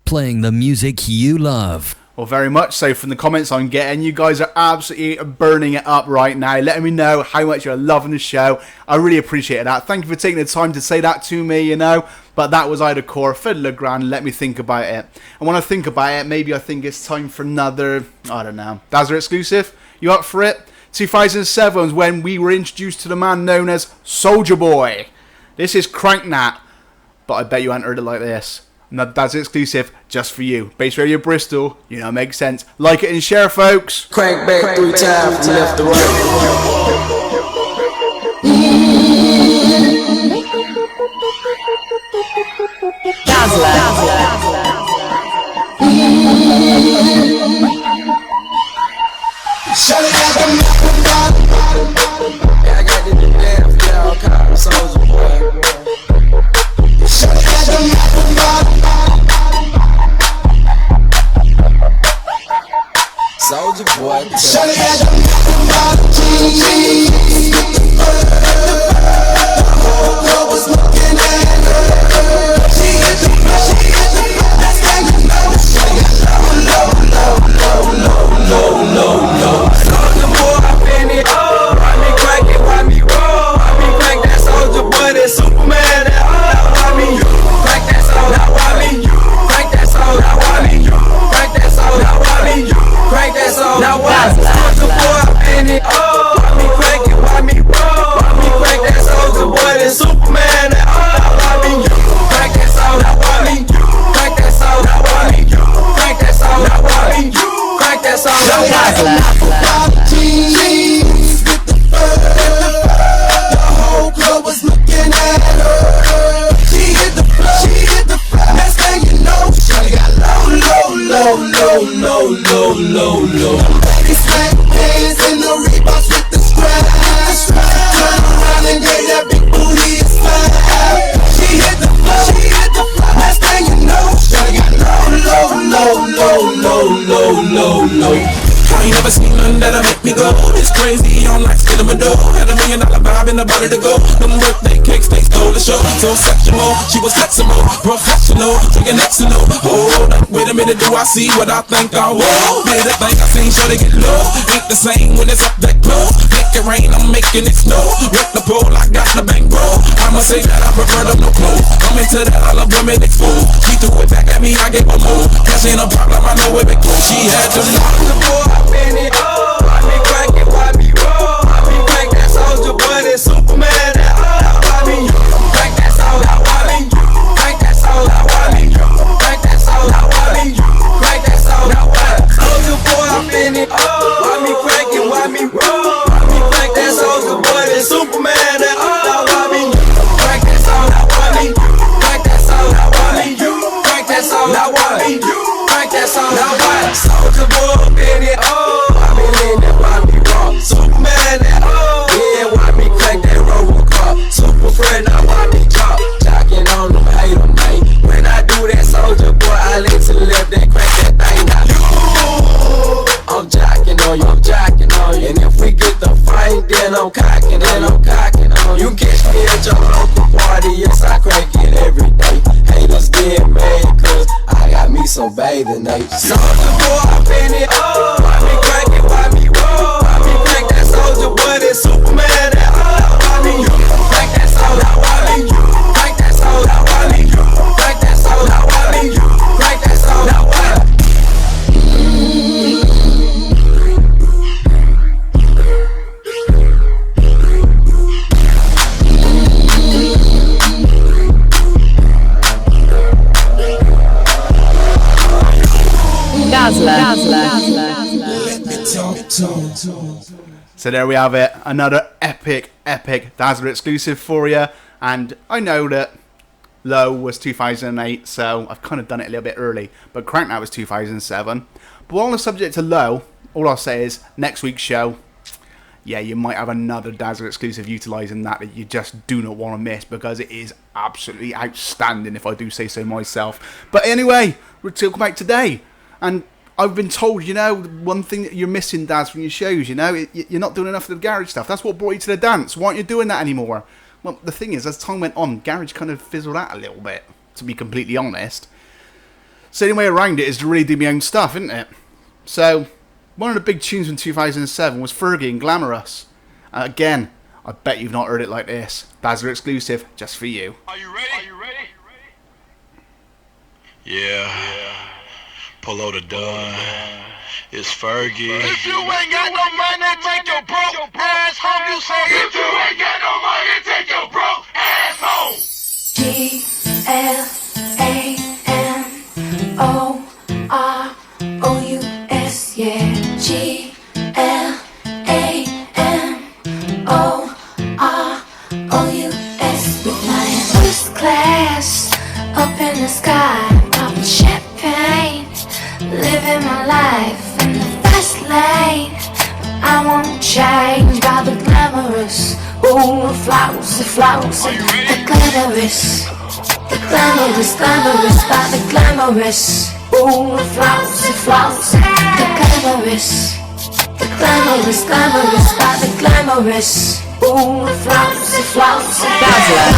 playing the music you love. Well, very much so. From the comments I'm getting, you guys are absolutely burning it up right now, letting me know how much you're loving the show. I really appreciate that. Thank you for taking the time to say that to me, But that was Ida Core, Fiddler Grand. Let me think about it. And when I think about it, maybe I think it's time for another, I don't know, Dazzler exclusive. You up for it? 2007 was when we were introduced to the man known as Soulja Boy. This is Cranknat, but I bet you haven't heard it like this. And that's exclusive just for you. Base Radio Bristol, you know it makes sense. Like it and share, folks. Crank back 3 times from left to right. Dazzler. Shut it out the yeah, I got this damn y'all called Soulja Boy. Shut it out the Soulja Boy. Shut it out the girl was looking at her. She hit the that's how you know. She got low. Soulja Boy, I been it all. Why me crack it? Why me roll? Why me crack that Soulja Boy? That Superman? That why me crack that soul? Now why me crack that soul? Now why me crack that soul? Now why me crack that soul? Now why Soulja Boy, I been it all. Why me crack it? Why me roll? Why me crack that Soulja Boy? That Superman? That why me crack that soul? Now why me crack that soul? Now why me crack that soul? Now why me crack that soul? Now why the whole club was looking at her. She hit the floor. Next thing you know, she got low. Ladies slack hands in the Reeboks with the straps. Turn around and gave that big booty a slap. She hit the floor. Next thing you know, she got low. I ain't never seen nothing that'll make me go. It's crazy, on like spinning my dough. Had $1 million vibe in the body to go. Them birthday cakes, they stole the show. So sexual, she was flexible, professional, drinking Xanol. Hold up, wait a minute, do I see what I think I will? Made a thing I seen, sure they get low. Ain't the same when it's up that close. Make it rain, I'm making it snow. Rip the pole, I got the bankroll. I'ma say that I prefer them no clothes. I'm into that, I love women exposed. She threw it back at me, I gave her more. Cash ain't a problem, I know it big cool. She had to know. I been it all. Why me crack it? Why me roll? Why me crack that Soulja Boy? That Superman? That why me crack that soul? Why me crack that soul? Why me crack that soul? Why me crack that soul? Soulja Boy, I been it all. Why me crack it? Why me roll? Why me crack that Soulja Boy? That Superman? That why me crack that soul? Why me crack that soul? Why me crack that soul? Why me crack that soul? Soulja Boy, been it all. Why me lean that? Why me rock? Superman, that yeah. Why me crack that Robocop? Super friend, now why me drop? Jocking on them, hate them, man. When I do that, Soulja Boy, I lean to the left and crack that thing. Now I'm jocking on you, and if we get the fight, then I'm cocking on you. Catch me at your local party, yes I crack it every day. Haters get mad 'cause I got me some bathing apes. Soulja Boy, I been it all. Why me crack it? Why me roll? Why me crack that Soulja Boy? That Superman? That why me crack that soul? Why me crack that soul? Why me crack that soul? Why me crack that soul? So there we have it, another epic Dazzler exclusive for you. And I know that Low was 2008, so I've kind of done it a little bit early, but Cranknat was 2007. But on the subject of Low, all I'll say is next week's show, yeah, you might have another Dazzler exclusive utilising that you just do not want to miss, because it is absolutely outstanding, if I do say so myself. But anyway, we're talking about today, and I've been told, one thing that you're missing, Daz, from your shows, you're not doing enough of the garage stuff. That's what brought you to the dance. Why aren't you doing that anymore? Well, the thing is, as time went on, garage kind of fizzled out a little bit, to be completely honest. So the only way around it is to really do my own stuff, isn't it? So, one of the big tunes in 2007 was Fergie and Glamorous. Again, I bet you've not heard it like this. Dazzler exclusive, just for you. Are you ready? Yeah. Polo the Dunn. It's Fergie. If you ain't got no money, take your broke ass home. You say, if you ain't got no money, take your broke ass home. Glamorous, yeah. Glamorous with my first class up in the sky, popping champagne, living my life in the fast lane. I won't change by the glamorous. Oh, the flowers, the glamorous. The glamorous, glamorous by the glamorous. Oh, the flowers, the glamorous. The glamorous, glamorous by the glamorous. Oh, the flowers, Dazzler.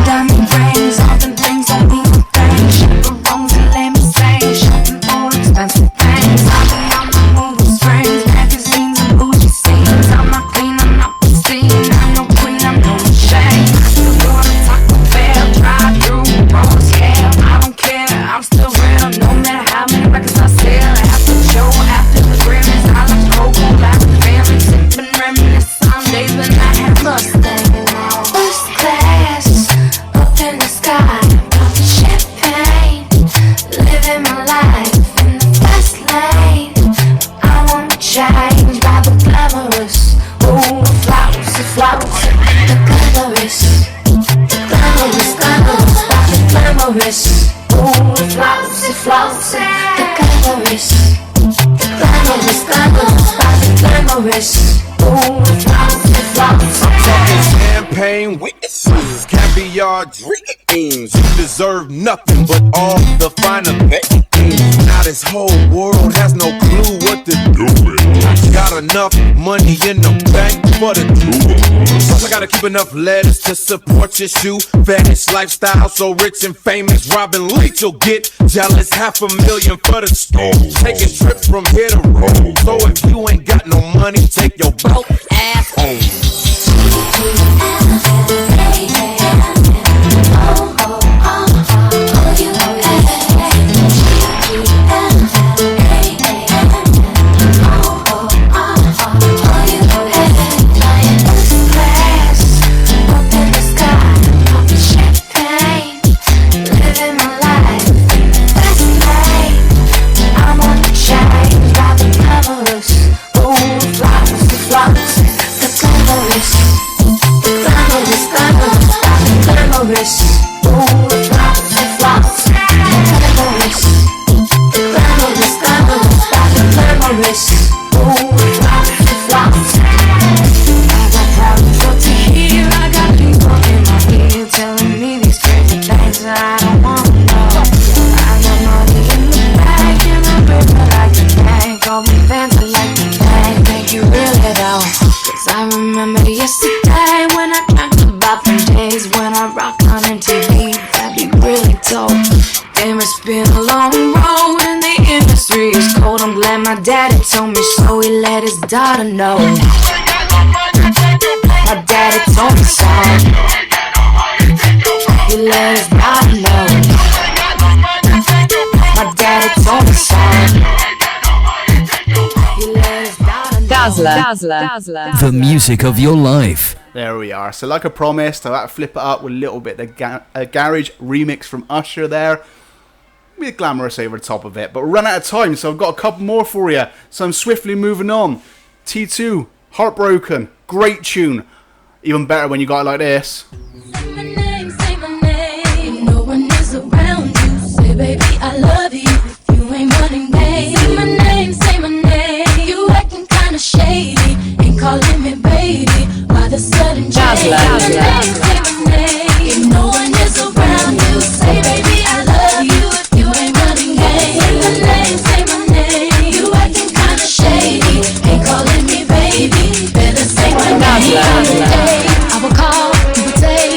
diamond rings, all the things on the things. Chaperones and limousines, shopping for expensive things. I'll be on my movie strings, magazines and bougie scenes. I'm not clean, I'm not pristine. I'm no queen, I'm no shame. The water, Taco Bell, drive through, roller scale. I don't care, I'm still real, no matter how many records I sell. After the show, after the Grammys, I like Coco, laughing, family, sipping, reminisce on days when I had Mustang. First class, up in the sky, popping champagne, living my life in the fast lane. I won't change by the glamorous. Oh, the flowers, the glamorous. The glamorous, glamorous by the glamorous. Oh, the flowers, the glamorous. The glamorous, glamorous by the glamorous. Oh, the flowers, the flowers. I'm talking champagne witnesses, caviar dreams. You deserve nothing but all the finer things. Now this whole world has no clue what to do with. Got enough money in the bank for the two. Plus I gotta keep enough letters to support your shoe fetish lifestyle. So rich and famous, Robin Leach will get jealous. $500,000 for the store. Taking trips from here to Rome. So if you ain't got no money, take your broke ass home. My daddy told me so, he let his daughter know. My daddy told me so, he let his daughter know. My daddy told me so, he let his daughter know. Dazzler. The music of your life. There we are. So like I promised, I had to flip it up with a little bit of garage remix from Usher there. With Glamorous over the top of it, but we're running out of time, so I've got a couple more for you, so I'm swiftly moving on. T2, Heartbroken, great tune, even better when you got it like this. Say my name, no one is around you. Say baby I love you, if you ain't running babe. Say my name, you acting kinda shady, ain't calling me baby, why the sudden change? Dazzler. Say my name, if no one is around you. Say baby I love you, if you ain't running game. Say my name, you acting kinda shady, ain't calling me baby, better say my name. I will call, you would take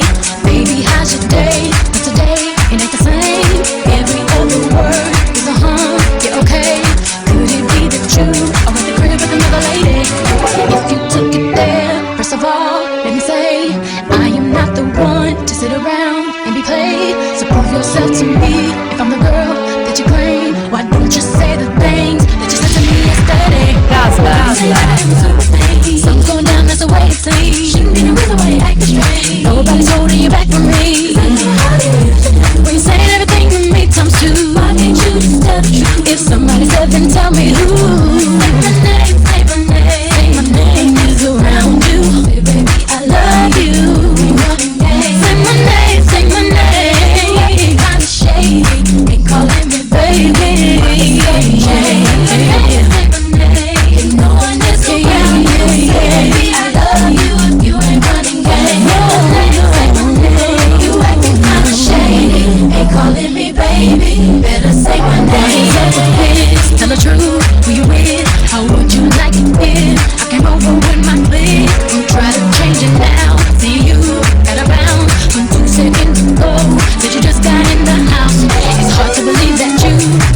play. So prove yourself to me. If I'm the girl that you claim, why don't you say the things that you said to me yesterday? Something's going down, that's the way it seems. Shouldn't be the reason why you acting strange. Nobody's holding you back from me. When you say everything to me times two, why can't you just tell the truth? If somebody said, then tell me who. Say my name, say my name is around you. Say baby, I love you. Say my name, say my name. Kinda shady, ain't calling me baby. Say my name, no one is around you. Say baby, I love you. If you ain't running game, say my name. You acting kinda shady, ain't calling me baby. Better say my name. Tell the truth, who you with? How would you like it if I came over with my clique? Don't try to change it now. See you at a bound when 2 seconds ago that you just got in the house. It's hard to believe that you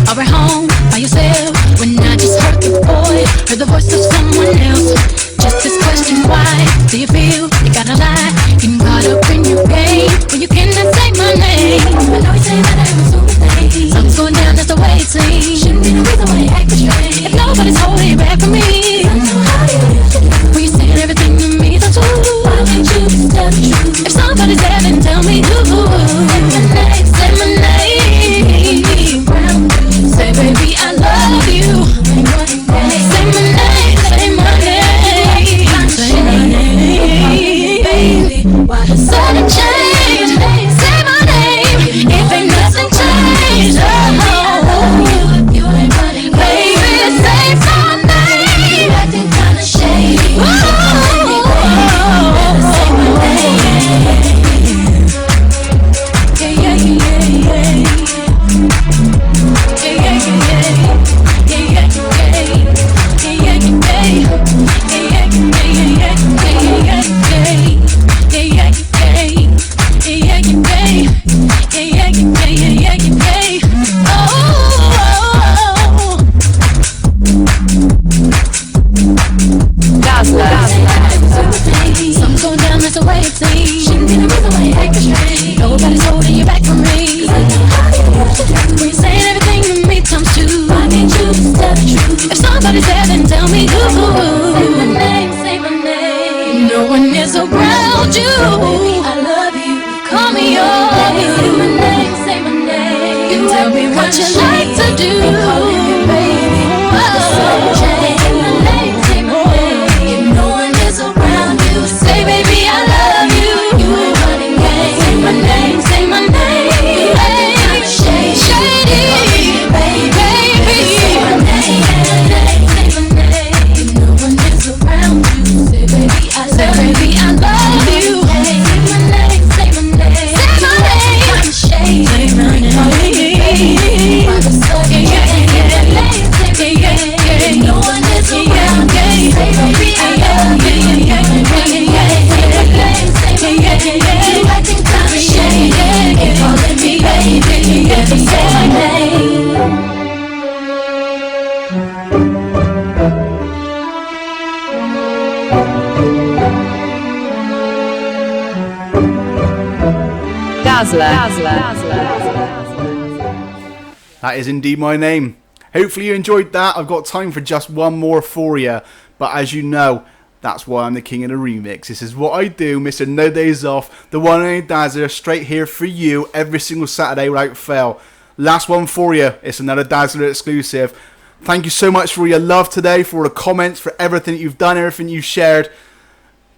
are at home by yourself when I just heard the voice of someone else. Just this question, why do you feel you gotta lie? Getting caught up in your game when you cannot say my name. I know you say that I was so late. Something's going down, that's the way it seems. Shouldn't be the reason why you acting strange. If nobody's holding you back from me, when you saying everything to me, that's who. Why can't you just tell the truth? If somebody's there, then tell me who. Say my name, say baby, I love you. Say my name, say my name, say my name, baby. Why the sudden change? Say my name, if ain't nothing changed. Oh, you ain't running, baby. Say my name. You acting kinda shady. Say my name. Yeah, yeah, yeah, yeah. Yeah, yeah, yeah. Something's going down, that's the way it seems. Shouldn't be the reason why you acting strange. Nobody's holding you back from me. When you saying everything to me times two, why can't you just tell the truth? If somebody's there, then tell me who. Say my name, say my name. No one is around you. Baby, I love you. Call me yours. Say my name, say my name. You tell me what you like to do. Calling me baby. Say my name, say my name. If no one is around you, say baby, I love you. You ain't running game. Say my name, say my name. Hey, shady, baby. Say my name, say my name. If no one is around you, say baby, I love you. Say my name, say my name. Say my name, shady, say my name. No one is around you, say baby, I love you. You acting kinda shady, ain't calling me baby. If you say my name. That is indeed my name. Hopefully you enjoyed that. I've got time for just one more for you. But as you know, that's why I'm the king of the remix. This is what I do, Mr. No Days Off. The one and only Dazzler, straight here for you every single Saturday without fail. Last one for you. It's another Dazzler exclusive. Thank you so much for your love today, for all the comments, for everything that you've done, everything you've shared.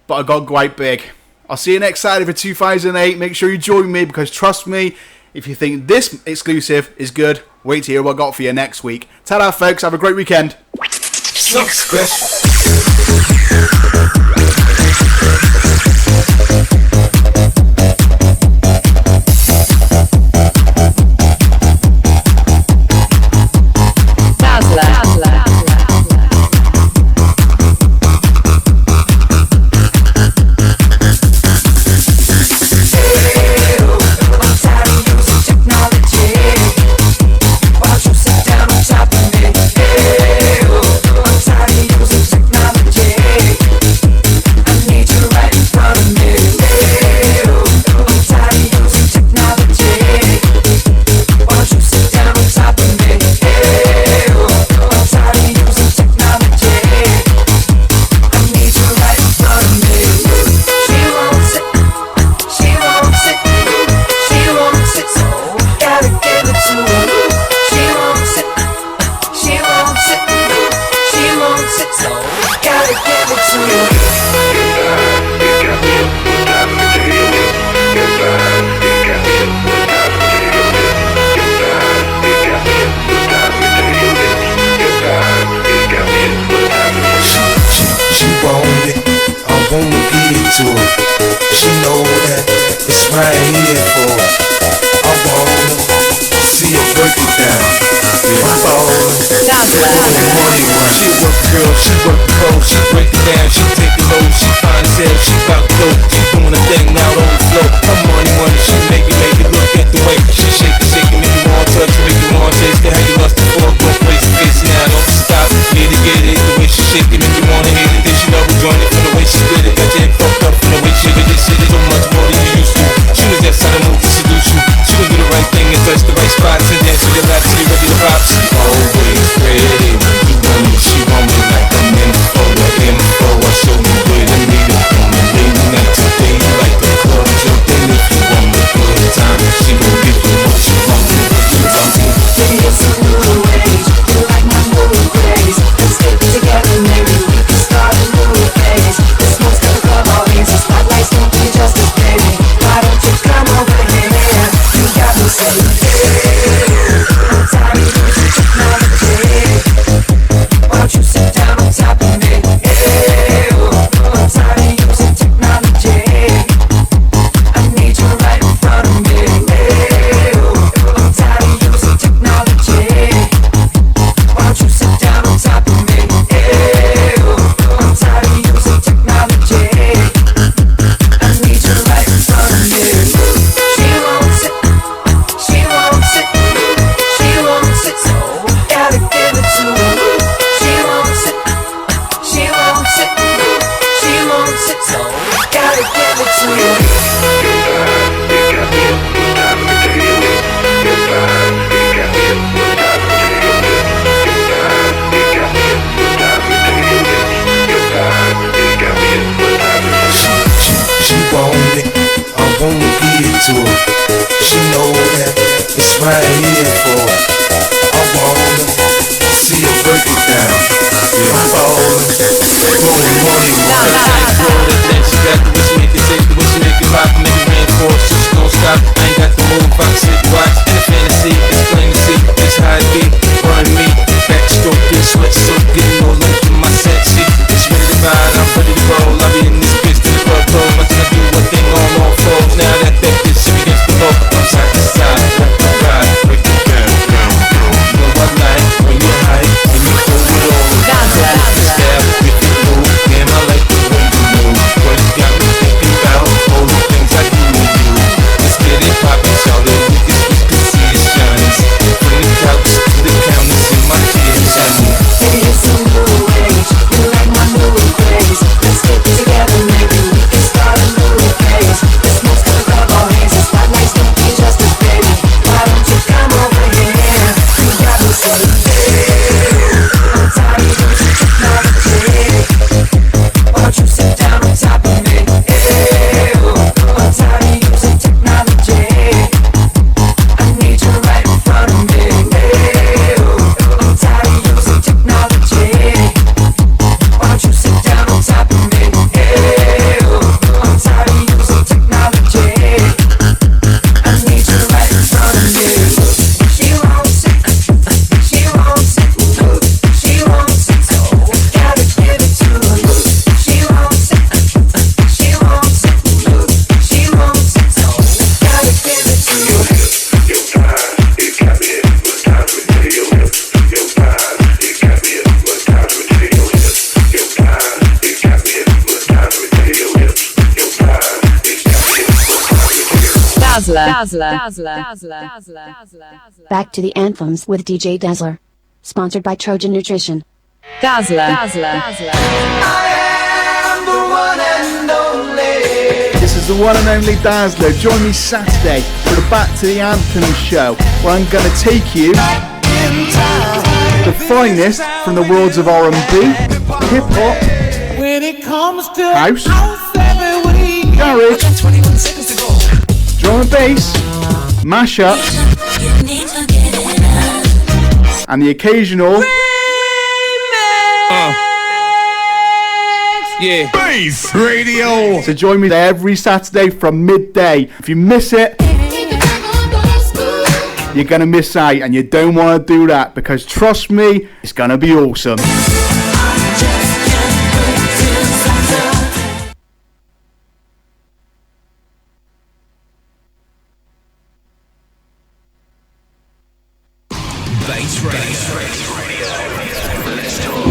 But I got to go out big. I'll see you next Saturday for 2008. Make sure you join me, because trust me, if you think this exclusive is good, wait to hear what I got for you next week. Ta-da, folks. Have a great weekend. Technology, I need you right She a work girl, she work the boat, she break it down, she take it low, she find herself, she bout to go, she doing a thing out on the floor. Her money, she make it look at the way she shake it, make you want to touch, make you want to taste it, how you lost the floor, go crazy, face now, don't stop, get it, the way she shake it, make you wanna hit it, then she double join it from the way she split it, got your head fucked up from the way she did this shit, so much more than you used to. She was that side of move to seduce you, she gon' do the right thing and touch the right spots, and dance with your lap till you ready to pop. She always ready, you want me, she want me like I'm in for the info, I show you where to meet her, on the late night today, like the club jumping, if you want a good time, she gon' give you what you want, what you want. Baby, it's a new age, you like my new craze. Let's get together, maybe we can start a new phase. This one's gonna come all hands, the spotlights don't be justice, baby. Why don't you come over here? You got me saying, I'm tired of using technology. Why don't you sit down on top of me? I'm tired of using technology. I need you right in front of me. I'm tired of using technology. Why don't you sit down on top of me? I'm tired of using technology. I need you right in front of me. She won't sit, she won't sit, she won't sit, so gotta give it to her. She won't sit, she won't sit, she won't sit, so gotta give it to her. She want it, I wanna give it to her. She know that it's right here for her. I wanna see her break it down. Yeah, I'm ballin', blowing money. Then she got the way she make it take, the way she make it pop, make it reinforce, so she don't stop. I ain't got the move, I can sit, watch, in the fantasy, it's plain to see, it's how it be, run me, backstroking, sweat soaking, no length in my set sheet. It's ready to ride, I'm ready to roll, I'll be in this bitch till the club close. Until I do one thing on all fours, now that this shit begins to go, I'm side to side, left to right, break it down, down, down. You know I like when you're high, when you throw it all. Dazzler. Style, if you move, damn I like the way you move. But it got me thinking about all the things I do with you. Let's get it poppin', shout it, we can switch to see it shines. From the couch to the counters in my kitchen. Baby, it's a new age, you like my new craze. Let's get together, maybe we can start a new phase. This one's gonna grab our hands, the spotlights don't be justice, baby. Why don't you come over here? You got me saying, I'm tired of using technology. Why don't you sit down on top of me? I'm tired of using technology. I need you right in front of me. I'm tired of using technology. Why don't you sit down on top of me? I'm tired of using technology. I need you right in front of me. She won't sit, she won't sit, she won't sit, so gotta give it to her. She won't sit, she won't sit, she won't sit, so gotta give it to her. Dazzler. Back to the anthems with DJ Dazzler. Sponsored by Trojan Nutrition. Dazzler. This is the one and only Dazzler. Join me Saturday for the Back to the Anthem show, where I'm going to take you the finest from the worlds of R&B, hip-hop, When it comes to house, every week, garage, drum and bass, mashups, and the occasional Yeah, Bass Radio. So join me there every Saturday from midday. If you miss it, you're gonna miss out, and you don't want to do that, because trust me, it's gonna be awesome. Bass Radio. Let's talk.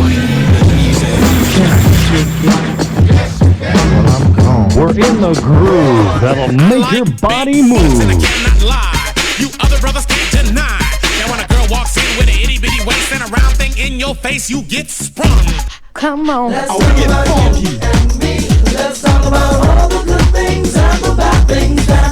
Well, I'm gone. We're in the groove that'll make your body move. You other brothers can't deny. Now when a girl walks in with an itty bitty waist and a round thing in your face, you get sprung. Come on. Let's talk about you and me. Let's talk about all the good things and the bad things that